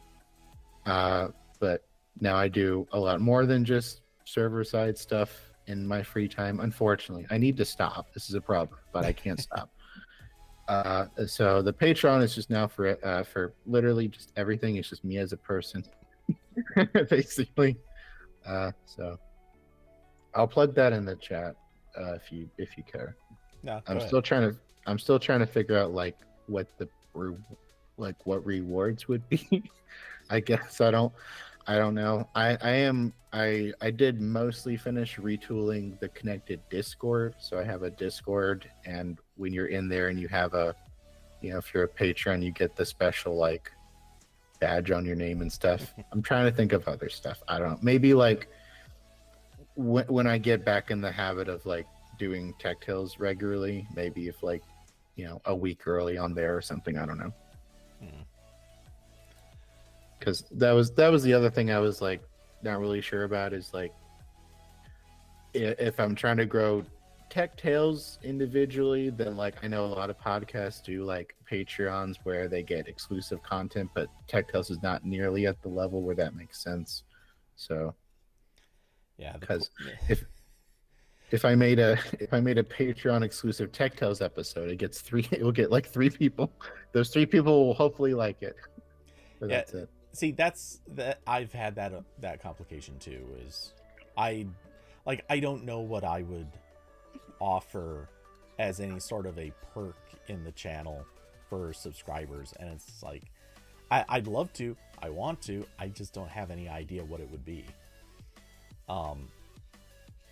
But now I do a lot more than just server side stuff in my free time. Unfortunately, I need to stop. This is a problem, but I can't stop. So the Patreon is just now for literally just everything. It's just me as a person, basically. So I'll plug that in the chat if you care. No, I'm still trying to figure out like what what rewards would be. I guess I don't know. I did mostly finish retooling the connected Discord. So I have a Discord, and when you're in there and you have if you're a patron, you get the special like badge on your name and stuff. I'm trying to think of other stuff. I don't know. Maybe like when I get back in the habit of like doing Tech Tales regularly, maybe if like a week early on there or something. I don't know. Because that was the other thing I was like not really sure about is like if I'm trying to grow Tech Tales individually, then like I know a lot of podcasts do like Patreons where they get exclusive content, but Tech Tales is not nearly at the level where that makes sense. So yeah, because if I made a Patreon exclusive Tech Tales episode, it will get like 3 people. Those 3 people will hopefully like it. But yeah, that's it. See, that's that. I've had that complication too. Is I don't know what I would offer as any sort of a perk in the channel for subscribers, and it's like I'd love to, I want to, I just don't have any idea what it would be.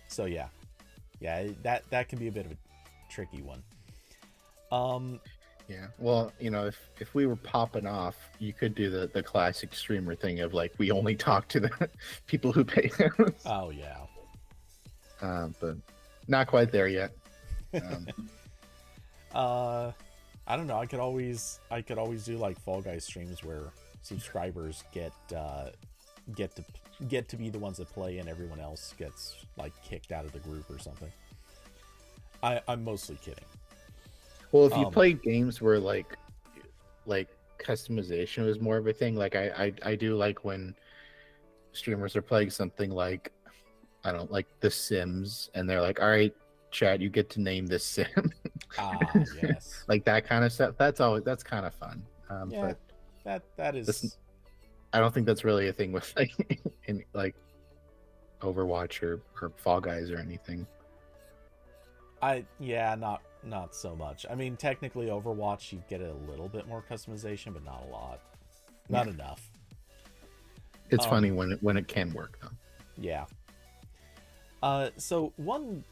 So yeah, that can be a bit of a tricky one. Yeah, well, if we were popping off, you could do the classic streamer thing of like we only talk to the people who pay us. Oh yeah. But not quite there yet. I don't know. I could always do like Fall Guys streams where subscribers get to be the ones that play, and everyone else gets like kicked out of the group or something. I'm mostly kidding. Well, if you play games where like customization is more of a thing, like I do like when streamers are playing something like I don't like The Sims, and they're like, all right, chat, you get to name this sim. Yes. Like that kind of stuff. That's kind of fun. Yeah, but that is. I don't think that's really a thing with like Overwatch or Fall Guys or anything. Not so much. I mean, technically Overwatch you get a little bit more customization, but not a lot. Not enough. It's funny when it can work though. Yeah. So one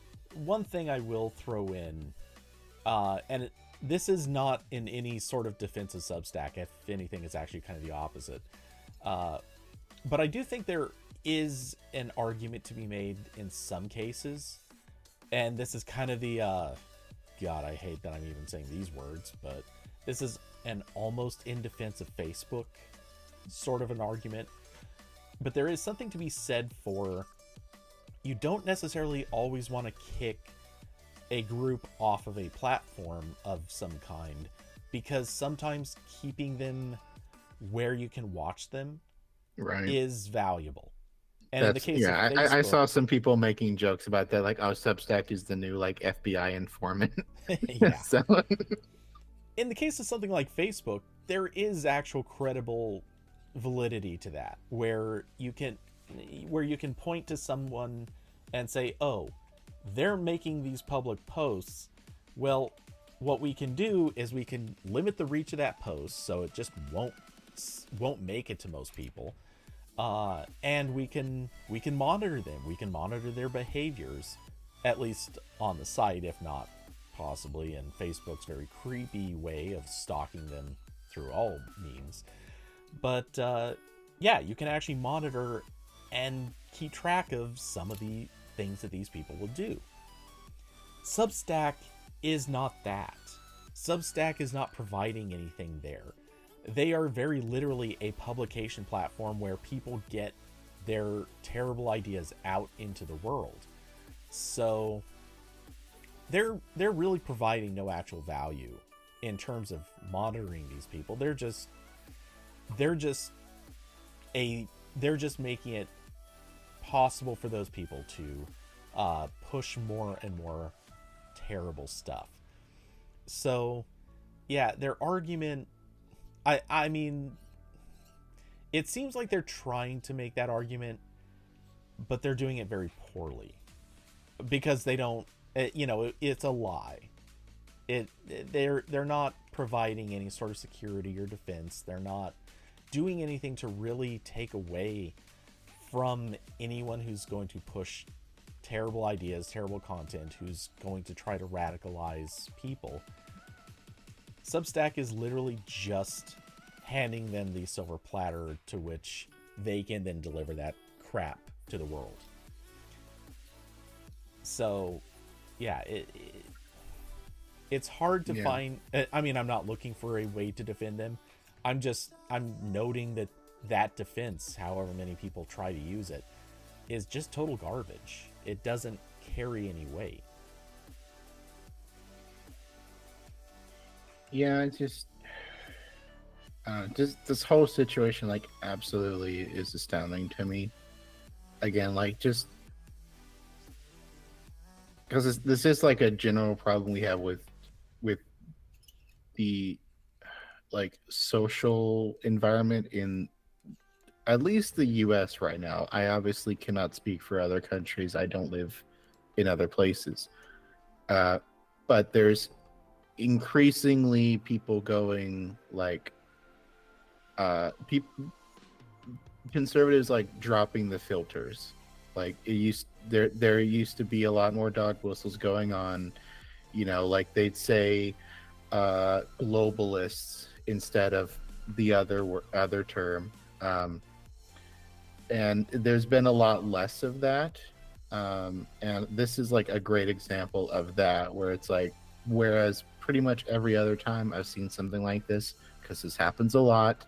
thing I will throw in, and this is not in any sort of defense of Substack. If anything, it's actually kind of the opposite. But I do think there is an argument to be made in some cases, and this is kind of the God, I hate that I'm even saying these words, but this is an almost in defense of Facebook sort of an argument. But there is something to be said for you don't necessarily always want to kick a group off of a platform of some kind, because sometimes keeping them where you can watch them is valuable. And in the case of Facebook, I saw some people making jokes about that, like, oh, Substack is the new like FBI informant. Yeah. So in the case of something like Facebook, there is actual credible validity to that, where you can, where you can point to someone and say, oh, they're making these public posts. Well, what we can do is we can limit the reach of that post so it just won't make it to most people. And we can monitor them. We can monitor their behaviors, at least on the site, if not possibly in Facebook's very creepy way of stalking them through all means. But yeah, you can actually monitor and keep track of some of the things that these people will do. Substack is not that. Substack is not providing anything there. They are very literally a publication platform where people get their terrible ideas out into the world. So they're really providing no actual value in terms of monitoring these people. They're just making it possible for those people to push more and more terrible stuff. So yeah, their argument, I mean, it seems like they're trying to make that argument, but they're doing it very poorly because they don't, it's a lie. They're not providing any sort of security or defense. They're not doing anything to really take away from anyone who's going to push terrible ideas, terrible content, who's going to try to radicalize people. Substack is literally just handing them the silver platter to which they can then deliver that crap to the world. So, yeah, it's hard to find. I mean, I'm not looking for a way to defend them. I'm noting that defense, however many people try to use it, is just total garbage. It doesn't carry any weight. Yeah, it's just this whole situation, like, absolutely is astounding to me. Again, like, just because this is like a general problem we have with the like social environment in at least the US right now. I obviously cannot speak for other countries. I don't live in other places. But there's increasingly people going like conservatives like dropping the filters. Like there used to be a lot more dog whistles going on, like they'd say globalists instead of the other term, and there's been a lot less of that, and this is like a great example of that, where it's like, whereas pretty much every other time I've seen something like this, because this happens a lot,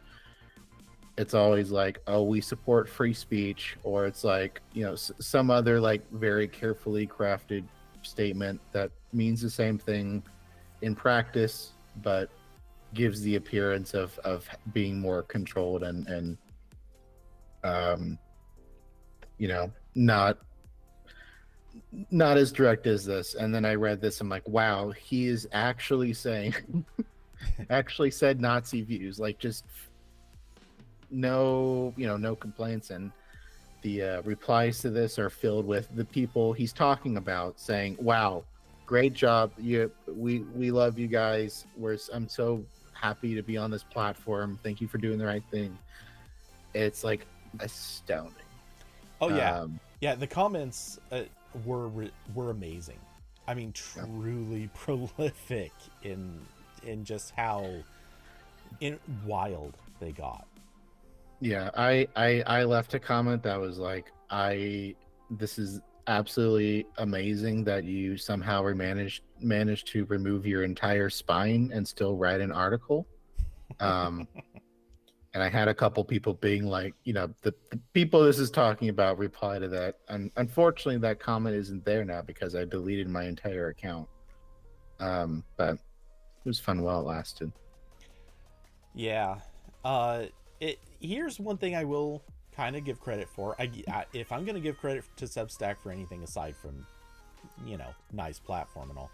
it's always like, oh, we support free speech, or it's like, some other like very carefully crafted statement that means the same thing in practice, but gives the appearance of being more controlled and not as direct as this. And then I read this, I'm like, wow, he is actually saying actually said Nazi views, like, just no complaints. And the replies to this are filled with the people he's talking about saying, wow, great job, we love you guys, I'm so happy to be on this platform, thank you for doing the right thing. It's like astounding. Oh yeah. Yeah, the comments were amazing. I mean, truly prolific in just how wild they got. Yeah, I left a comment that was like, this is absolutely amazing that you somehow managed to remove your entire spine and still write an article. And I had a couple people being like, the people this is talking about reply to that. And unfortunately, that comment isn't there now because I deleted my entire account. But it was fun while it lasted. Yeah. Here's one thing I will kind of give credit for. If I'm going to give credit to Substack for anything aside from, nice platform and all,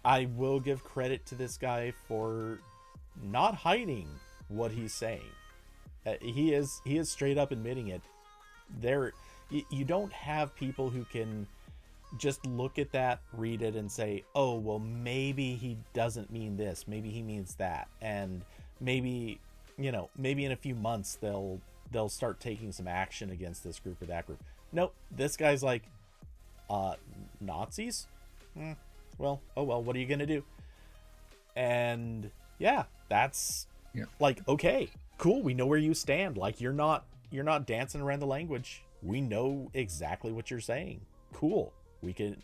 I will give credit to this guy for not hiding what he's saying. He is straight up admitting it. There, you don't have people who can just look at that, read it, and say, "Oh, well, maybe he doesn't mean this. Maybe he means that." And maybe, maybe in a few months they'll start taking some action against this group or that group. Nope, this guy's like, Nazis? Well, oh well, what are you gonna do? And yeah, that's like, okay, cool, we know where you stand. Like, you're not dancing around the language. We know exactly what you're saying. Cool. We can,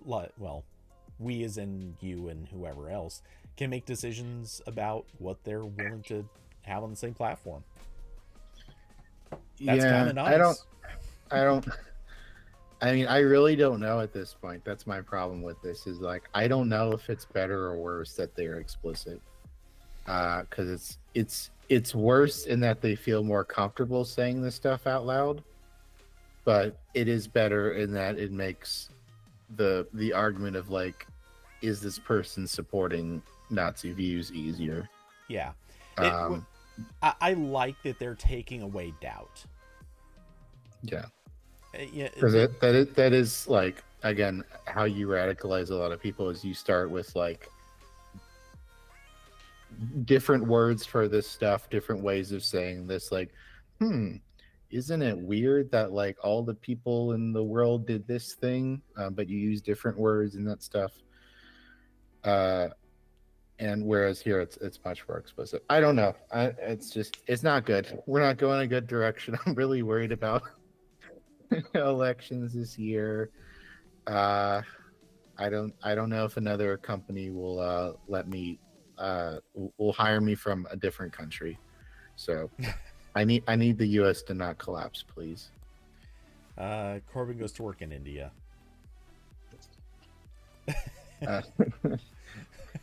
well, we as in you and whoever else can make decisions about what they're willing to have on the same platform. That's kind of nice. I mean, I really don't know at this point. That's my problem with this, is like, I don't know if it's better or worse that they're explicit. Because it's worse in that they feel more comfortable saying this stuff out loud, but it is better in that it makes the argument of like, is this person supporting Nazi views easier? Yeah. I like that they're taking away doubt. Yeah. Yeah, because that is like, again, how you radicalize a lot of people is you start with like different words for this stuff, different ways of saying this, like, isn't it weird that like all the people in the world did this thing, but you use different words and that stuff, and whereas here it's much more explicit. I don't know, it's not good. We're not going a good direction. I'm really worried about elections this year. I don't know if another company will let me will hire me from a different country. So I need the US to not collapse, please. Corbin goes to work in India.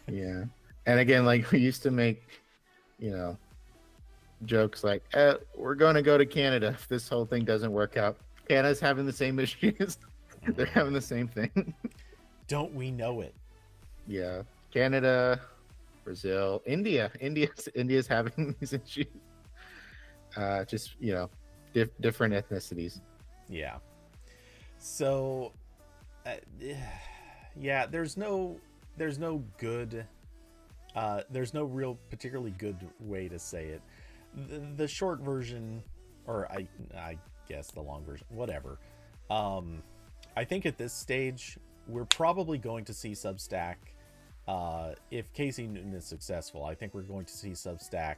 Yeah. And again, like, we used to make, jokes like, we're going to go to Canada if this whole thing doesn't work out. Canada's having the same issues. They're having the same thing. Don't we know it? Yeah. Canada, Brazil, India's having these issues. Just, different ethnicities. Yeah. So, yeah, there's no good, there's no real particularly good way to say it. The short version, or I guess the long version, whatever. I think at this stage we're probably going to see Substack. If Casey Newton is successful, I think we're going to see Substack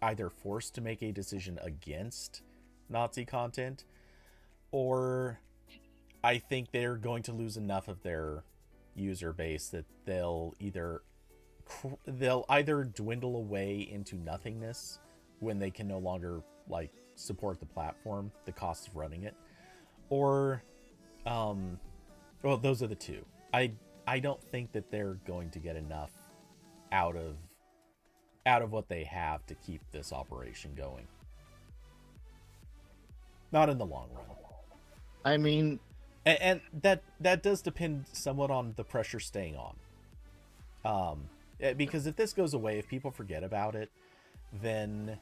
either forced to make a decision against Nazi content, or I think they're going to lose enough of their user base that they'll either dwindle away into nothingness when they can no longer like support the platform, the cost of running it, or well, those are the two. I don't think that they're going to get enough out of what they have to keep this operation going. Not in the long run. I mean, and that does depend somewhat on the pressure staying on. Because if this goes away, if people forget about it, then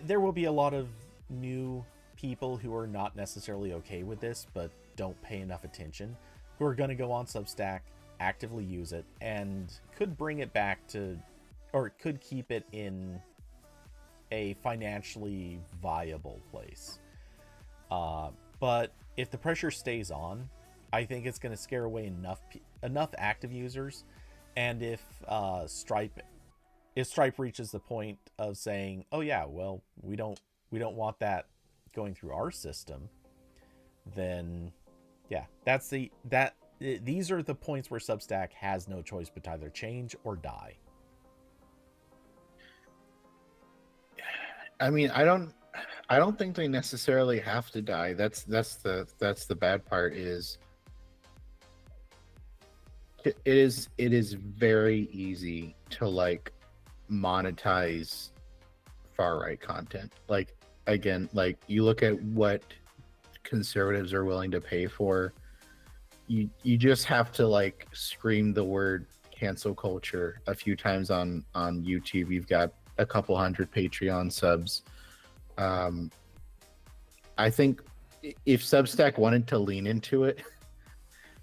there will be a lot of new people who are not necessarily okay with this, but don't pay enough attention, who are going to go on Substack, actively use it, and could bring it back to, or could keep it in a financially viable place. But if the pressure stays on, I think it's going to scare away enough active users. And if Stripe reaches the point of saying, "Oh yeah, well, we don't want that going through our system," then yeah, these are the points where Substack has no choice but to either change or die. I mean, I don't think they necessarily have to die. That's the bad part. Is it is very easy to like monetize far right content. Like, again, like, you look at what conservatives are willing to pay for. You just have to like scream the word cancel culture a few times on YouTube. You've got a couple hundred Patreon subs. Um, I think if Substack wanted to lean into it,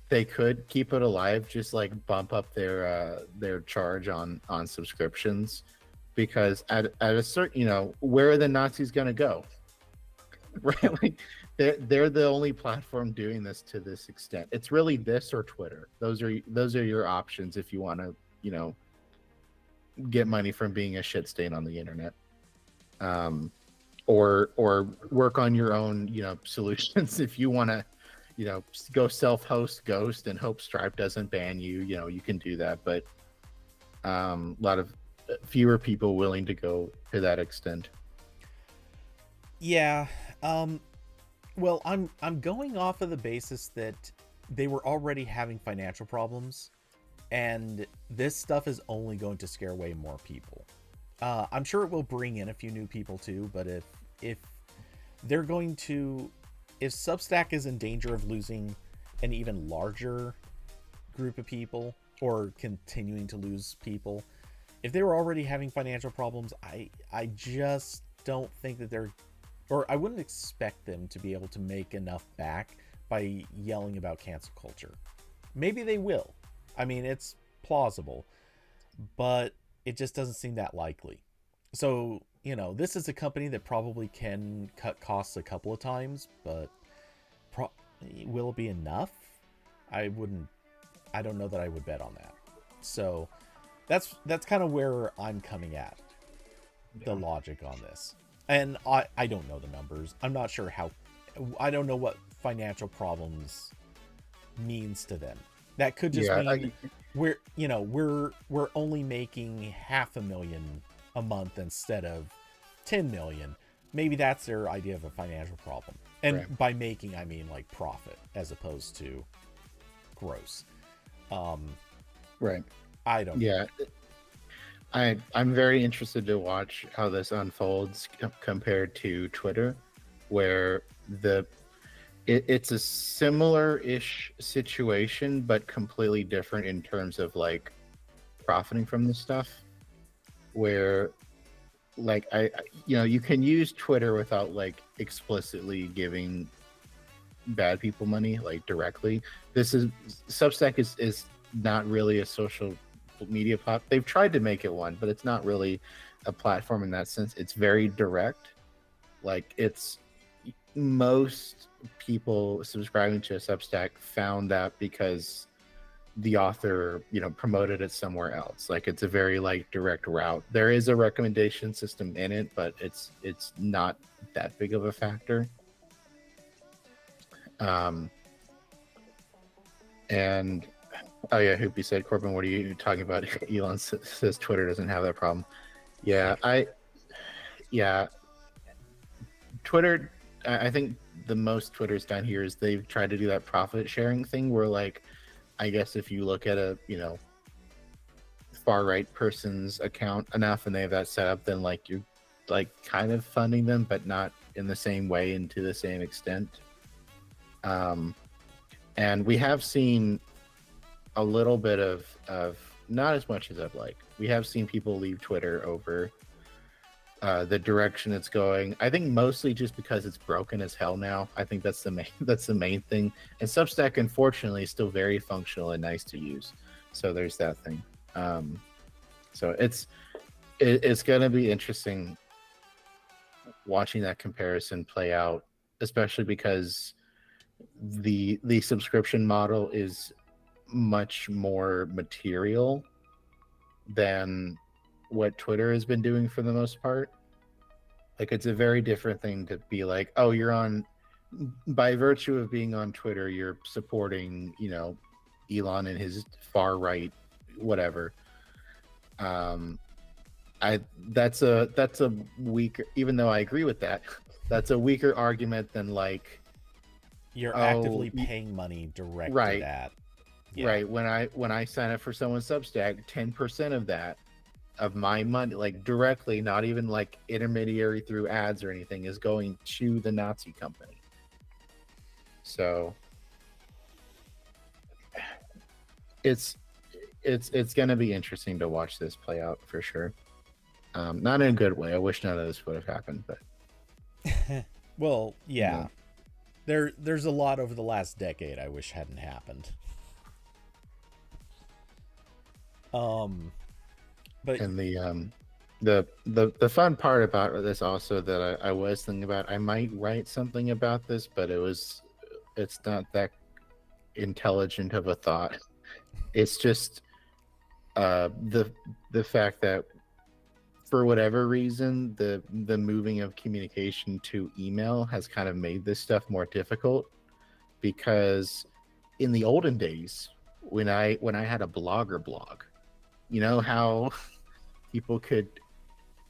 they could keep it alive, just like bump up their charge on subscriptions, because at a certain, where are the Nazis going to go? Right, like they're the only platform doing this to this extent. It's really this or Twitter. Those are your options if you want to, get money from being a shit stain on the internet. Or work on your own, solutions. If you want to, go self-host Ghost and hope Stripe doesn't ban you, you can do that. But a lot of fewer people willing to go to that extent. Yeah. Well, I'm going off of the basis that they were already having financial problems, and this stuff is only going to scare away more people. I'm sure it will bring in a few new people too, but if they're going to, if Substack is in danger of losing an even larger group of people or continuing to lose people, if they were already having financial problems, I just don't think that they're, or I wouldn't expect them to be able to make enough back by yelling about cancel culture. Maybe they will. I mean, it's plausible, but it just doesn't seem that likely. So, this is a company that probably can cut costs a couple of times, but will it be enough? I wouldn't, I don't know that I would bet on that. So that's kind of where I'm coming at, the logic on this. And I don't know the numbers. I'm not sure how, I don't know what financial problems means to them. That could just mean we're only making $500,000 a month instead of 10 million. Maybe that's their idea of a financial problem. And right. By making, I mean like profit as opposed to gross. Right. I don't know. I'm very interested to watch how this unfolds compared to Twitter, where it's a similar-ish situation, but completely different in terms of like profiting from this stuff. Where, like, you can use Twitter without like explicitly giving bad people money, like directly. Substack is not really a social media platform. They've tried to make it one, but it's not really a platform in that sense. It's very direct. Like, it's most people subscribing to a Substack found that because the author, promoted it somewhere else. Like, it's a very like direct route. There is a recommendation system in it, but it's not that big of a factor. And oh yeah, Hoopy said, Corbin, what are you talking about? Elon says Twitter doesn't have that problem. Yeah, Twitter, I think the most Twitter's done here is they've tried to do that profit sharing thing where, like, I guess if you look at a, far right person's account enough and they have that set up, then like you're like kind of funding them, but not in the same way and to the same extent. And we have seen a little bit of not as much as I'd like. We have seen people leave Twitter over the direction it's going. I think mostly just because it's broken as hell now. I think that's the main thing. And Substack, unfortunately, is still very functional and nice to use. So there's that thing. So it's going to be interesting watching that comparison play out, especially because the subscription model is much more material than what Twitter has been doing for the most part. Like, it's a very different thing to be like, oh, you're on, by virtue of being on Twitter, you're supporting, Elon and his far right, whatever. That's a weaker, even though I agree with that, that's a weaker argument than like, you're actively paying money direct to that. Yeah. Right. When I sign up for someone's Substack, 10% of that, of my money, like directly, not even like intermediary through ads or anything, is going to the Nazi company. So it's going to be interesting to watch this play out for sure. Not in a good way. I wish none of this would have happened, but Well, You yeah. know, There's a lot over the last decade I wish hadn't happened. Um, but and the fun part about this also that I was thinking about, I might write something about this, but it's not that intelligent of a thought. It's just the fact that for whatever reason the moving of communication to email has kind of made this stuff more difficult, because in the olden days when I had a blogger blog, you know how people could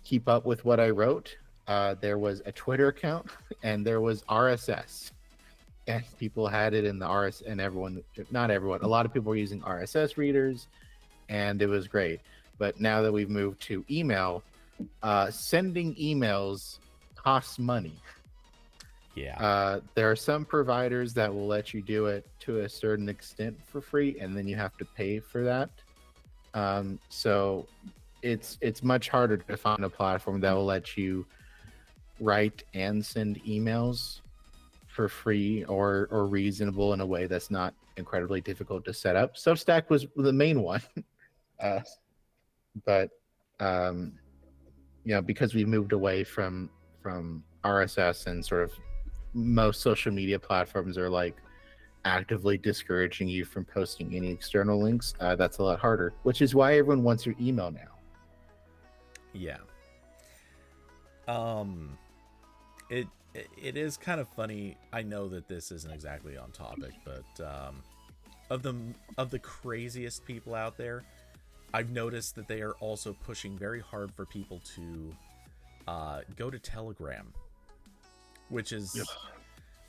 keep up with what I wrote. There was a Twitter account and there was RSS, and people had it in the RS, and everyone, not everyone, a lot of people were using RSS readers, and it was great. But now that we've moved to email, sending emails costs money. yeah. There are some providers that will let you do it to a certain extent for free, and then you have to pay for that. So it's much harder to find a platform that will let you write and send emails for free or reasonable in a way that's not incredibly difficult to set up. Substack was the main one, uh, but um, because we've moved away from RSS, and sort of most social media platforms are like actively discouraging you from posting any external links. That's a lot harder, which is why everyone wants your email now. Yeah. Um it is kind of funny. I know that this isn't exactly on topic, but of the craziest people out there, I've noticed that they are also pushing very hard for people to go to Telegram, which is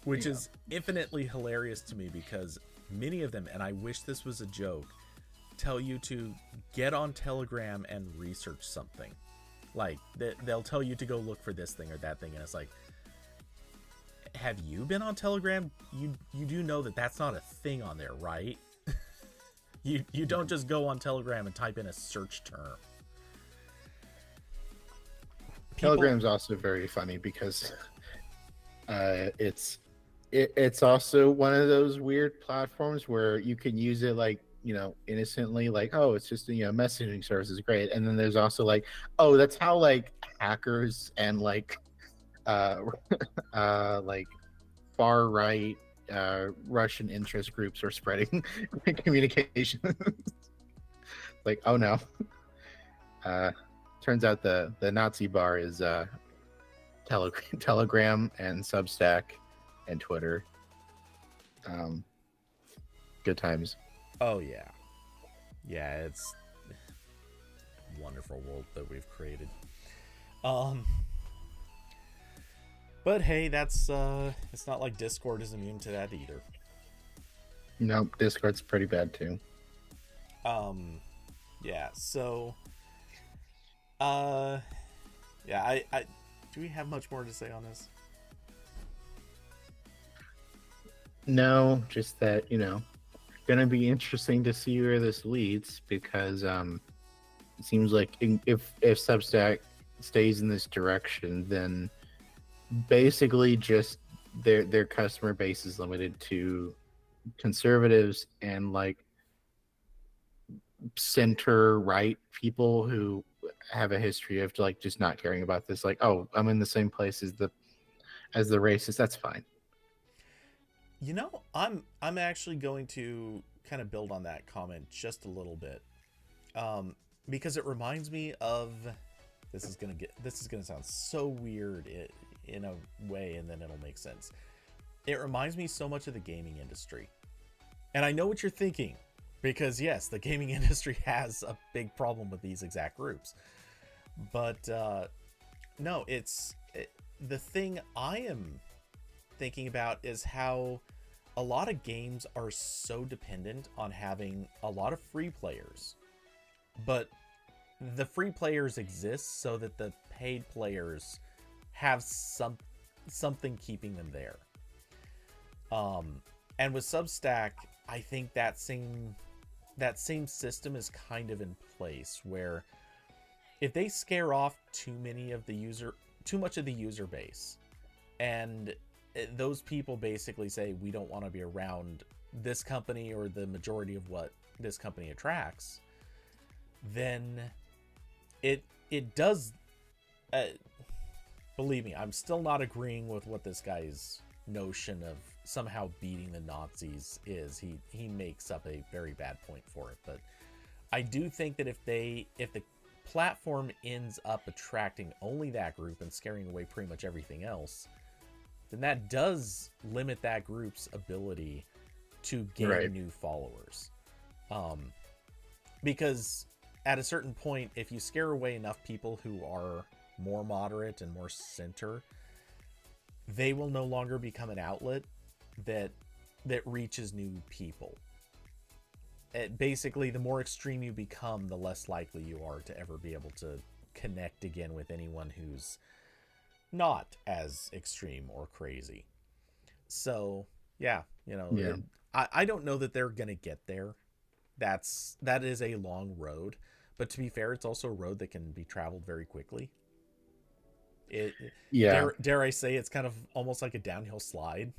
which Yeah. is infinitely hilarious to me, because many of them, and I wish this was a joke, tell you to get on Telegram and research something. Like they'll tell you to go look for this thing or that thing, and it's like, have you been on Telegram? You do know that that's not a thing on there, right? You don't just go on Telegram and type in a search term. People, Telegram's also very funny because it's also one of those weird platforms where you can use it like, innocently, like, oh, it's just messaging service is great, and then there's also like, oh, that's how like hackers and like uh like far right Russian interest groups are spreading communication. Like, oh no. uh Turns out the Nazi bar is Telegram and Substack and Twitter. Um, Good times. oh yeah, yeah, it's a wonderful world that we've created. Um, but hey, that's it's not like Discord is immune to that either. Nope, Discord's pretty bad too. Um, yeah, so uh, yeah, I do we have much more to say on this? No, just that, gonna be interesting to see where this leads, because it seems like if Substack stays in this direction, then basically just their customer base is limited to conservatives and like center right people who have a history of like just not caring about this. Like, oh, I'm in the same place as the racist. That's fine. I'm actually going to kind of build on that comment just a little bit, because it reminds me of, this is gonna sound so weird in a way, and then it'll make sense. It reminds me so much of the gaming industry, and I know what you're thinking, because yes, the gaming industry has a big problem with these exact groups, but no, the thing I am thinking about is how a lot of games are so dependent on having a lot of free players, but the free players exist so that the paid players have something keeping them there. And with Substack, I think that same system is kind of in place, where if they scare off too much of the user base, and those people basically say we don't want to be around this company or the majority of what this company attracts, then it does. Believe me, I'm still not agreeing with what this guy's notion of somehow beating the Nazis is. He makes up a very bad point for it, but I do think that if the platform ends up attracting only that group and scaring away pretty much everything else, then that does limit that group's ability to gain new followers. Because at a certain point, if you scare away enough people who are more moderate and more center, they will no longer become an outlet that reaches new people. Basically, the more extreme you become, the less likely you are to ever be able to connect again with anyone who's not as extreme or crazy. So yeah, I don't know that they're gonna get there. That is a long road, but to be fair, it's also a road that can be traveled very quickly. Dare I say, it's kind of almost like a downhill slide.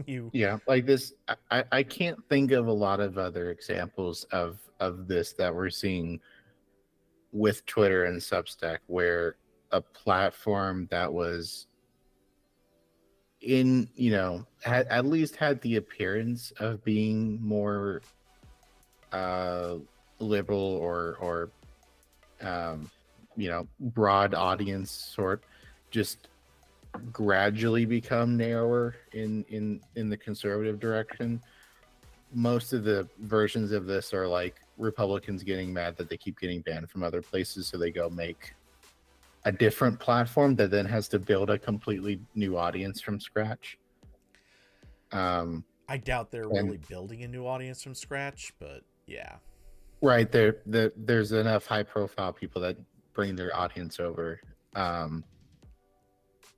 Like this, I can't think of a lot of other examples of this that we're seeing with Twitter and Substack, where a platform that was had at least had the appearance of being more liberal or broad audience sort, just gradually become narrower in the conservative direction. Most of the versions of this are like Republicans getting mad that they keep getting banned from other places, so they go make a different platform that then has to build a completely new audience from scratch. I doubt they're really building a new audience from scratch, but yeah. Right, there's enough high profile people that bring their audience over.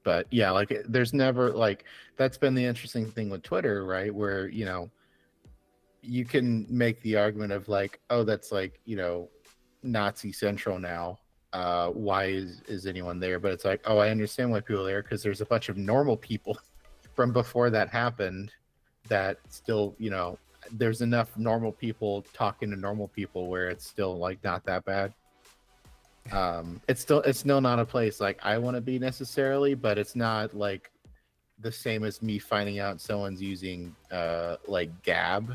But yeah, like there's never, like, that's been the interesting thing with Twitter, right? Where, you can make the argument of like, oh, that's like, Nazi Central now. Why is anyone there? But it's like, oh, I understand why people are there, because there's a bunch of normal people from before that happened that still, there's enough normal people talking to normal people where it's still like not that bad. It's still not a place like I want to be necessarily, but it's not like the same as me finding out someone's using like Gab.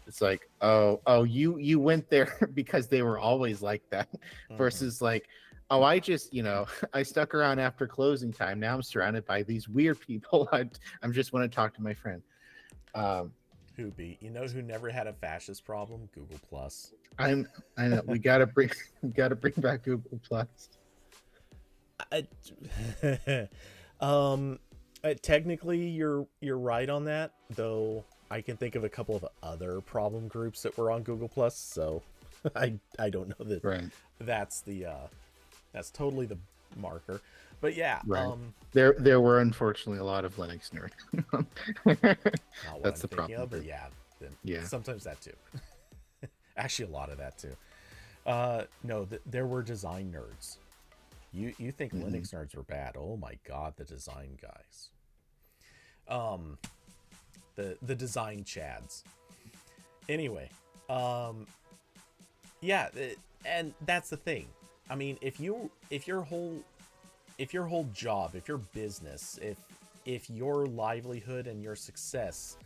It's like, oh, you went there because they were always like that, versus like, oh, I just, I stuck around after closing time. Now I'm surrounded by these weird people. I'm just want to talk to my friend. Who never had a fascist problem? Google Plus. I know we gotta bring back Google Plus. Technically, you're right on that, though. I can think of a couple of other problem groups that were on Google Plus, so I don't know that that's that's totally the marker. But yeah, there were unfortunately a lot of Linux nerds. That's the problem. But yeah, sometimes that too. Actually, a lot of that too. No, there were design nerds. You think Linux nerds were bad? Oh my God, the design guys. The design chads. Anyway, and that's the thing. I mean, if your whole job, if your business, if your livelihood and your success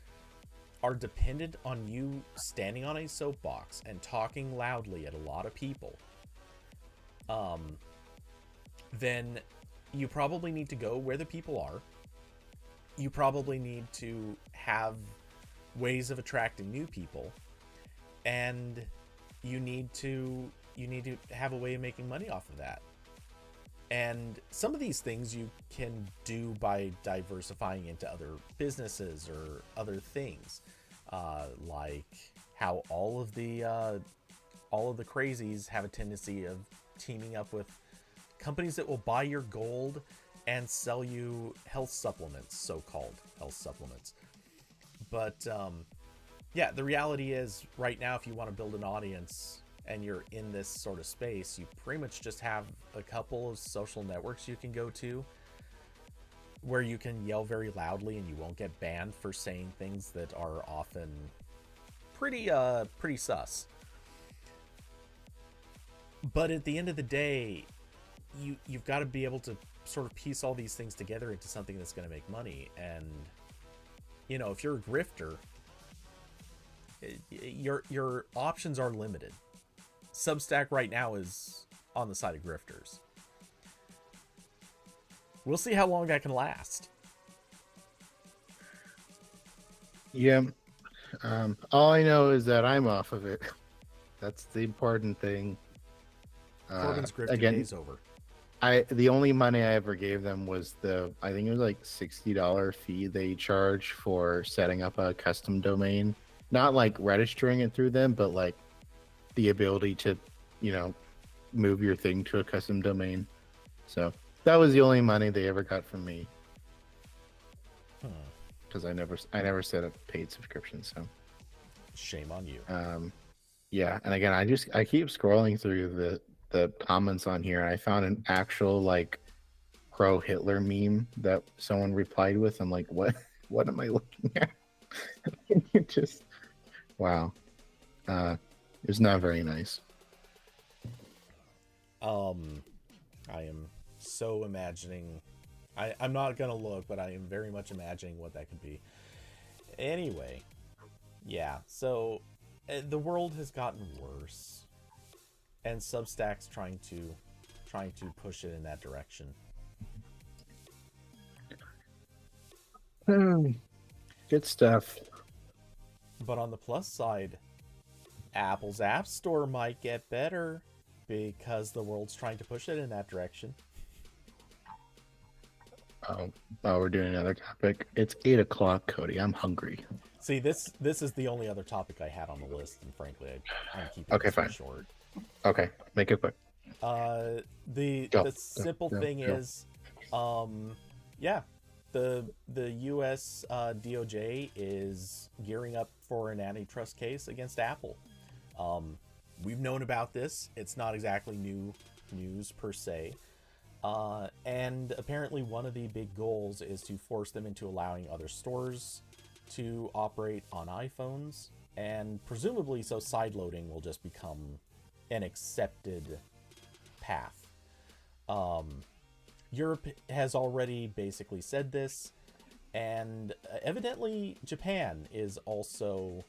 are dependent on you standing on a soapbox and talking loudly at a lot of people, then you probably need to go where the people are. You probably need to have ways of attracting new people, and you need to have a way of making money off of that. And some of these things you can do by diversifying into other businesses or other things, like how all of the crazies have a tendency of teaming up with companies that will buy your gold and sell you health supplements, so-called health supplements. But the reality is, right now, if you want to build an audience and you're in this sort of space, you pretty much just have a couple of social networks you can go to. where you can yell very loudly and you won't get banned for saying things that are often pretty sus. But at the end of the day, you've got to be able to sort of piece all these things together into something that's going to make money. And if you're a grifter, your options are limited. Substack right now is on the side of grifters. We'll see how long that can last. Yeah. All I know is that I'm off of it. That's the important thing. Corbin's grifting again, day's over. The only money I ever gave them was I think it was like $60 fee they charge for setting up a custom domain. Not like registering it through them, but like the ability to, move your thing to a custom domain. So that was the only money they ever got from me. Because I never set up paid subscriptions. So shame on you. Yeah, and again, I keep scrolling through the comments on here, and I found an actual like pro Hitler meme that someone replied with. I'm like, what am I looking at? It just wow. It's not very nice. I am so imagining. I'm not gonna look, but I am very much imagining what that could be. Anyway, yeah. So the world has gotten worse, and Substack's trying to push it in that direction. Good stuff. But on the plus side, Apple's App Store might get better because the world's trying to push it in that direction. Oh, we're doing another topic. It's 8:00, Cody. I'm hungry. See, this is the only other topic I had on the list, and frankly, I'm keeping Okay, this fine. short. Okay, make it quick. The simple thing is, yeah, the U.S. DOJ is gearing up for an antitrust case against Apple. We've known about this. It's not exactly new news per se. And apparently one of the big goals is to force them into allowing other stores to operate on iPhones, and presumably so sideloading will just become an accepted path. Europe has already basically said this, and evidently Japan is also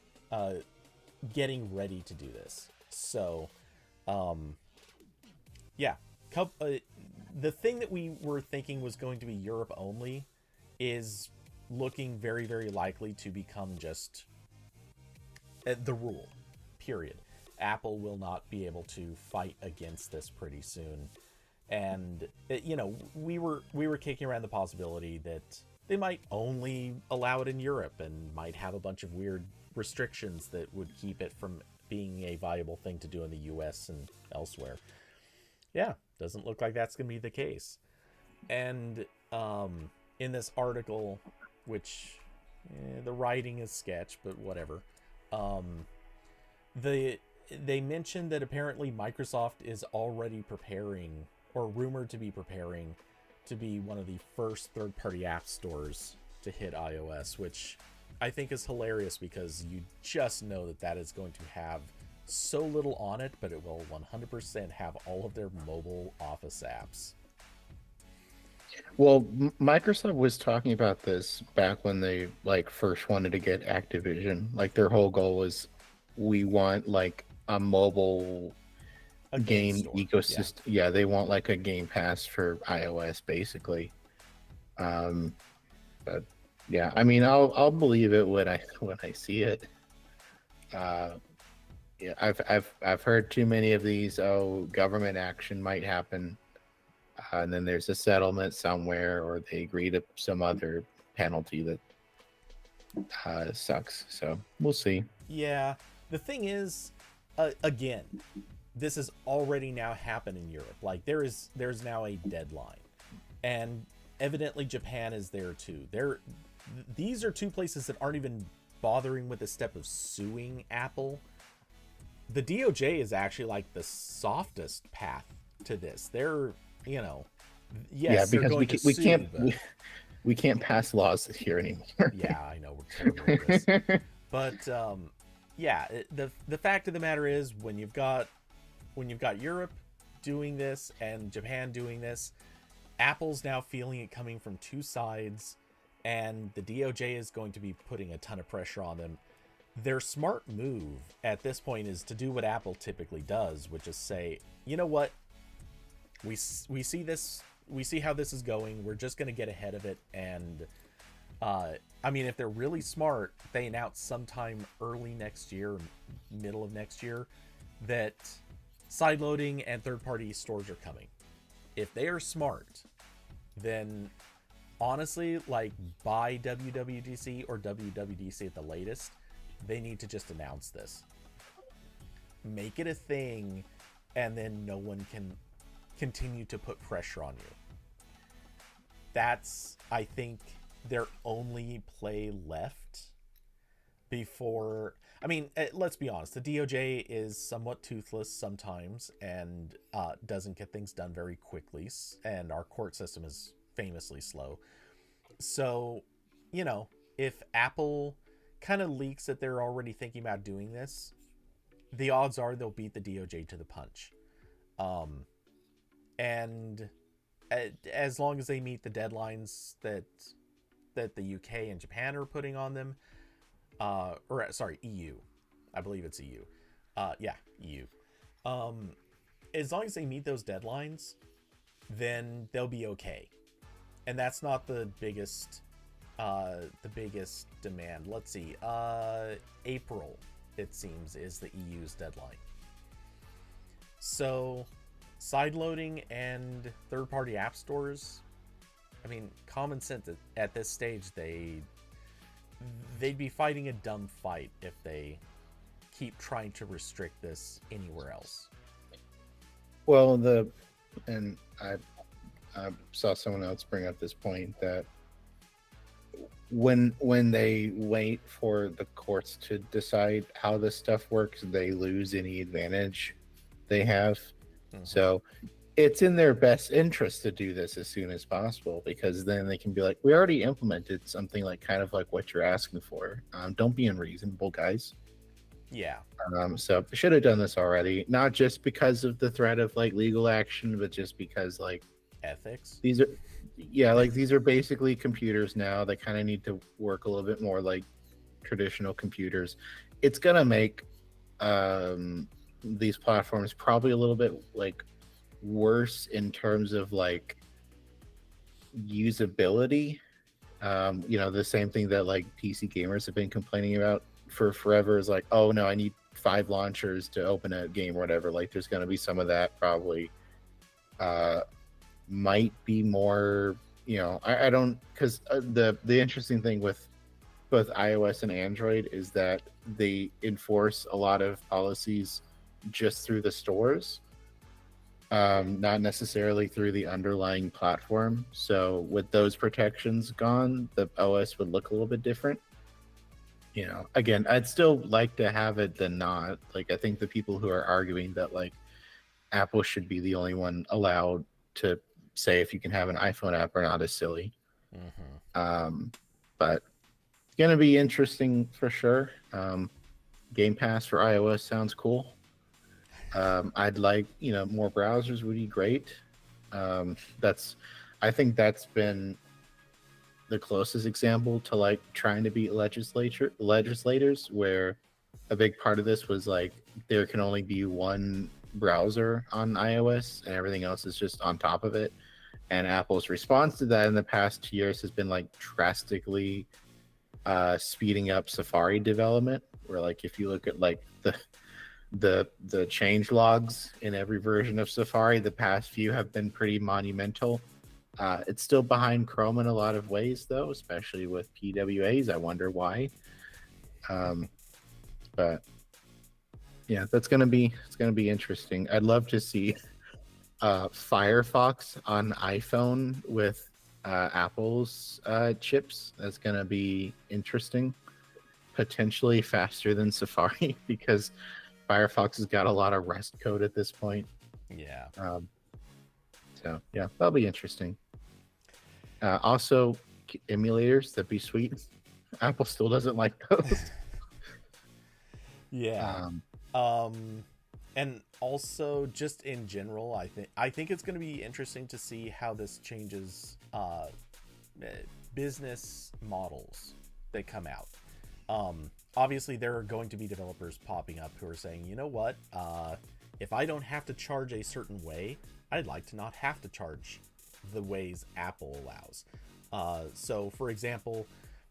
getting ready to do this. So, yeah. The thing that we were thinking was going to be Europe only is looking very, very likely to become just the rule, period. Apple will not be able to fight against this pretty soon. And, we were kicking around the possibility that they might only allow it in Europe and might have a bunch of weird restrictions that would keep it from being a viable thing to do in the US and elsewhere. Yeah, doesn't look like that's going to be the case. And in this article, which the writing is sketch, but whatever, they mentioned that apparently Microsoft is already preparing, or rumored to be preparing, to be one of the first third-party app stores to hit iOS, which I think is hilarious because you just know that is going to have so little on it, but it will 100% have all of their mobile Office apps. Well, Microsoft was talking about this back when they first wanted to get Activision. Like their whole goal was, we want a mobile game ecosystem. Yeah, they want a Game Pass for iOS, basically. But yeah, I mean, I'll believe it when I see it. Yeah, I've heard too many of these. Oh, government action might happen, and then there's a settlement somewhere, or they agree to some other penalty that sucks. So we'll see. Yeah, the thing is, again, this has already now happened in Europe. There's now a deadline, and evidently Japan is there too. These are two places that aren't even bothering with the step of suing Apple. The DOJ is actually the softest path to this. They're, yes, yeah, because they're going we to can't. sue, we can't pass laws here anymore. Yeah, I know we're terrible at this. But yeah, the fact of the matter is when you've got Europe doing this and Japan doing this, Apple's now feeling it coming from two sides, and the DOJ is going to be putting a ton of pressure on them. Their smart move at this point is to do what Apple typically does, which is say, you know what, we see this, we see how this is going. We're just going to get ahead of it, and I mean, if they're really smart, they announce sometime early next year, middle of next year, that sideloading and third-party stores are coming. If they are smart, then honestly, like by WWDC or WWDC at the latest, they need to just announce this. Make it a thing, and then no one can continue to put pressure on you. That's, I think, their only play left before. I mean, let's be honest, the DOJ is somewhat toothless sometimes and doesn't get things done very quickly, and our court system is famously slow. So, you know, if Apple kind of leaks that they're already thinking about doing this, the odds are they'll beat the DOJ to the punch. And as long as they meet the deadlines that the UK and Japan are putting on them, or sorry, EU, I believe it's EU. Yeah, EU. As long as they meet those deadlines, then they'll be okay. And that's not the biggest demand. Let's see. April, it seems, is the EU's deadline. So, sideloading and third-party app stores, I mean, common sense at this stage, they'd be fighting a dumb fight if they keep trying to restrict this anywhere else. Well, I saw someone else bring up this point that when they wait for the courts to decide how this stuff works, they lose any advantage they have. Mm-hmm. So it's in their best interest to do this as soon as possible, because then they can be like, we already implemented something like kind of like what you're asking for. Don't be unreasonable, guys. Yeah. So should have done this already, not just because of the threat of like legal action, but just because like ethics. These are basically computers now. They kind of need to work a little bit more like traditional computers. It's gonna make these platforms probably a little bit like worse in terms of like usability. The same thing that like PC gamers have been complaining about for forever is like, oh no, I need 5 launchers to open a game or whatever. Like there's going to be some of that probably. Might be more, I don't, because the interesting thing with both iOS and Android is that they enforce a lot of policies just through the stores, not necessarily through the underlying platform. So with those protections gone, the OS would look a little bit different. Again, I'd still like to have it than not. Like, I think the people who are arguing that like Apple should be the only one allowed to say if you can have an iPhone app or not is silly. Mm-hmm. But it's going to be interesting for sure. Game Pass for iOS sounds cool. I'd like, more browsers would be great. I think that's been the closest example to like trying to beat legislators, where a big part of this was like there can only be one browser on iOS and everything else is just on top of it. And Apple's response to that in the past 2 years has been like drastically speeding up Safari development, where like if you look at like the change logs in every version of Safari, the past few have been pretty monumental. It's still behind Chrome in a lot of ways though, especially with PWAs. I wonder why. But yeah, it's gonna be interesting. I'd love to see Firefox on iPhone with Apple's chips. That's gonna be interesting. Potentially faster than Safari because Firefox has got a lot of REST code at this point. Yeah. So yeah, that'll be interesting. Also, emulators. That'd be sweet. Apple still doesn't like those. Yeah. Um, And also just in general, I think it's going to be interesting to see how this changes business models that come out. Obviously, there are going to be developers popping up who are saying, you know what, if I don't have to charge a certain way, I'd like to not have to charge the ways Apple allows. So, for example,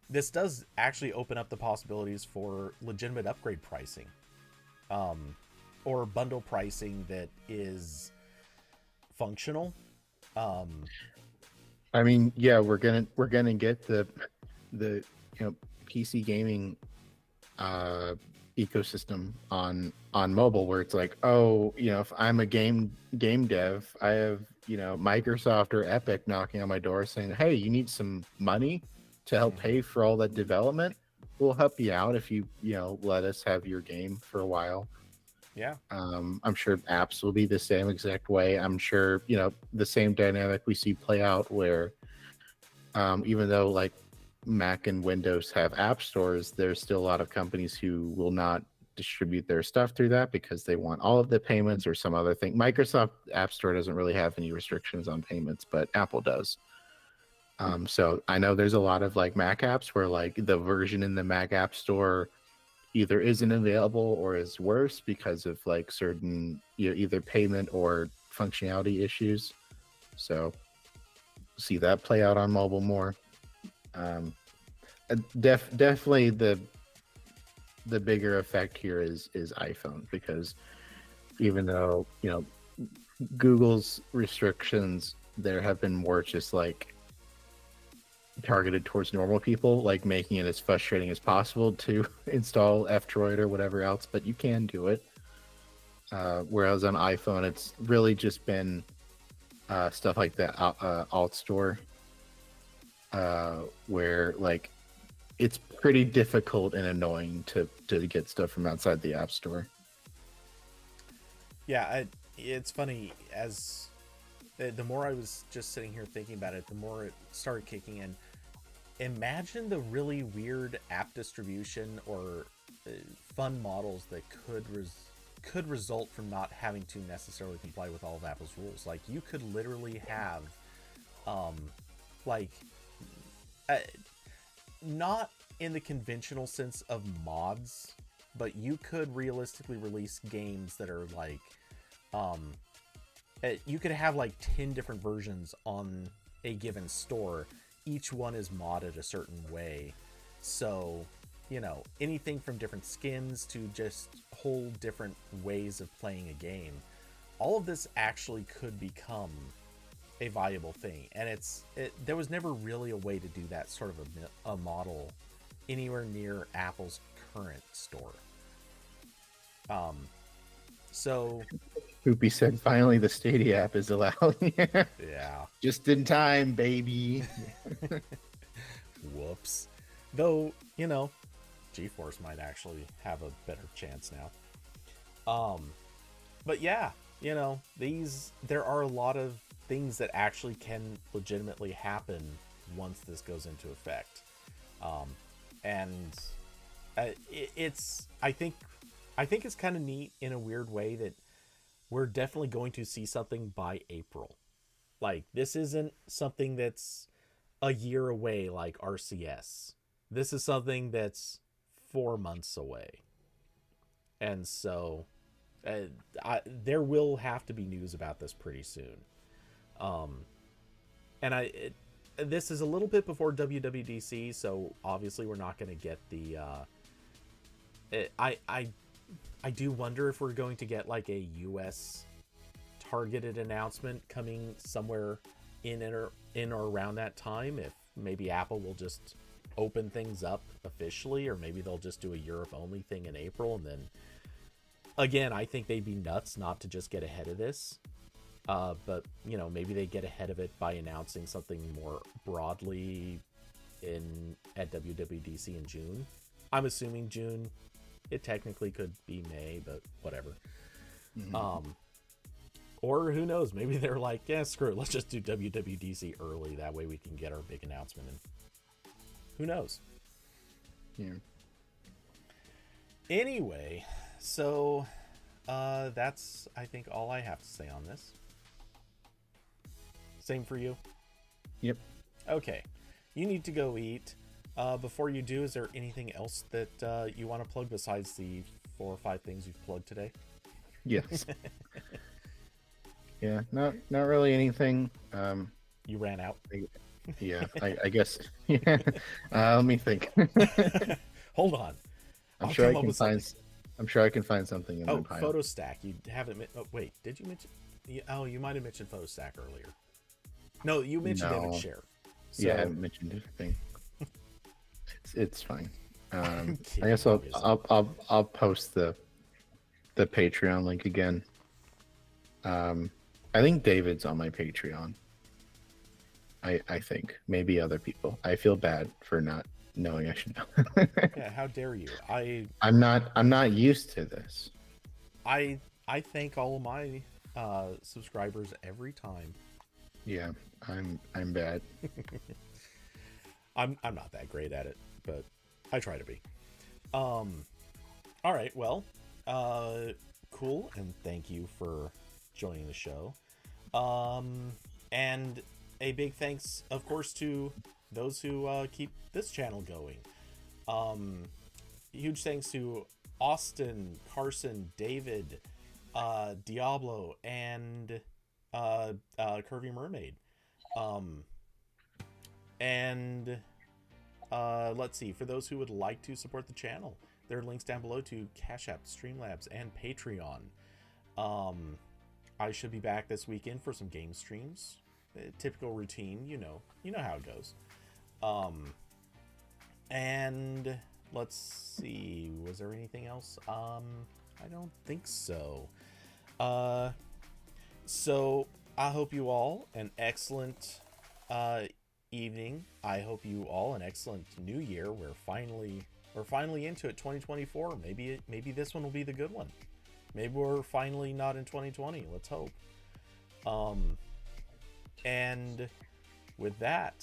this does actually open up the possibilities for legitimate upgrade pricing, or bundle pricing that is functional. I mean, yeah, we're gonna get the PC gaming ecosystem on mobile, where it's like, oh, if I'm a game dev, I have Microsoft or Epic knocking on my door saying, hey, you need some money to help pay for all that development. We'll help you out if you let us have your game for a while. Yeah. I'm sure apps will be the same exact way. I'm sure the same dynamic we see play out where even though like Mac and Windows have app stores, there's still a lot of companies who will not distribute their stuff through that because they want all of the payments or some other thing. Microsoft App Store doesn't really have any restrictions on payments, but Apple does. So I know there's a lot of like Mac apps where like the version in the Mac App Store either isn't available or is worse because of like certain either payment or functionality issues. So see that play out on mobile more. Definitely the bigger effect here is iPhone, because even though Google's restrictions there have been more just like targeted towards normal people, like making it as frustrating as possible to install F-Droid or whatever else, but you can do it. Whereas on iPhone, it's really just been stuff like the alt store, where like it's pretty difficult and annoying to get stuff from outside the App Store. Yeah, it's funny, as the more I was just sitting here thinking about it, the more it started kicking in. Imagine the really weird app distribution or fun models that could result from not having to necessarily comply with all of Apple's rules. Like, you could literally have like not in the conventional sense of mods, but you could realistically release games that are like you could have like 10 different versions on a given store. Each one is modded a certain way. So, anything from different skins to just whole different ways of playing a game. All of this actually could become a viable thing. And there was never really a way to do that sort of a model anywhere near Apple's current store. So Poopy said, finally the Stadia app is allowed. yeah. Just in time, baby. Whoops. Though, GeForce might actually have a better chance now. But yeah, there are a lot of things that actually can legitimately happen once this goes into effect. And I think it's kind of neat in a weird way that we're definitely going to see something by April. Like, this isn't something that's a year away like RCS. This is something that's 4 months away. And so there will have to be news about this pretty soon. And this is a little bit before WWDC, so obviously we're not going to get the I do wonder if we're going to get like a US targeted announcement coming somewhere in or around that time. If maybe Apple will just open things up officially, or maybe they'll just do a Europe only thing in April. And then again, I think they'd be nuts not to just get ahead of this. But maybe they get ahead of it by announcing something more broadly at WWDC in June. I'm assuming June. It technically could be May, but whatever. Mm-hmm. Or who knows? Maybe they're like, yeah, screw it. Let's just do WWDC early. That way we can get our big announcement in. Who knows? Yeah. Anyway, so that's, I think, all I have to say on this. Same for you? Yep. Okay. You need to go eat. Before you do, is there anything else that you want to plug besides the 4 or 5 things you've plugged today? Yes. Yeah, not really anything. You ran out. Yeah, I guess. Yeah. Let me think. Hold on. I'm I'll sure I come up can with find. something. I'm sure I can find something in my Oh, pile. photo stack. You haven't. Oh, wait. Did you mention? Oh, you might have mentioned photo stack earlier. No, you mentioned No. image share. So, Yeah, I haven't mentioned anything. It's fine. I'm I kidding, guess obviously. I'll post the Patreon link again. I think David's on my Patreon. I think maybe other people. I feel bad for not knowing. I should know. Yeah, how dare you? I'm not used to this. I thank all of my subscribers every time. Yeah, I'm bad. I'm not that great at it, but I try to be. All right, well, cool, and thank you for joining the show. And a big thanks, of course, to those who keep this channel going. Huge thanks to Austin, Carson, David, Diablo, and Curvy Mermaid. And let's see, for those who would like to support the channel, there are links down below to Cash App, Streamlabs, and Patreon. I should be back this weekend for some game streams. Typical routine, you know how it goes. And let's see, was there anything else? I don't think so. So I hope you all an excellent evening. I hope you all an excellent new year. We're finally into it, 2024. Maybe this one will be the good one. Maybe we're finally not in 2020. Let's hope. And with that,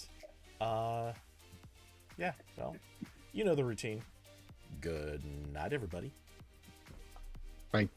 yeah, well, you know the routine. Good night, everybody. Bye.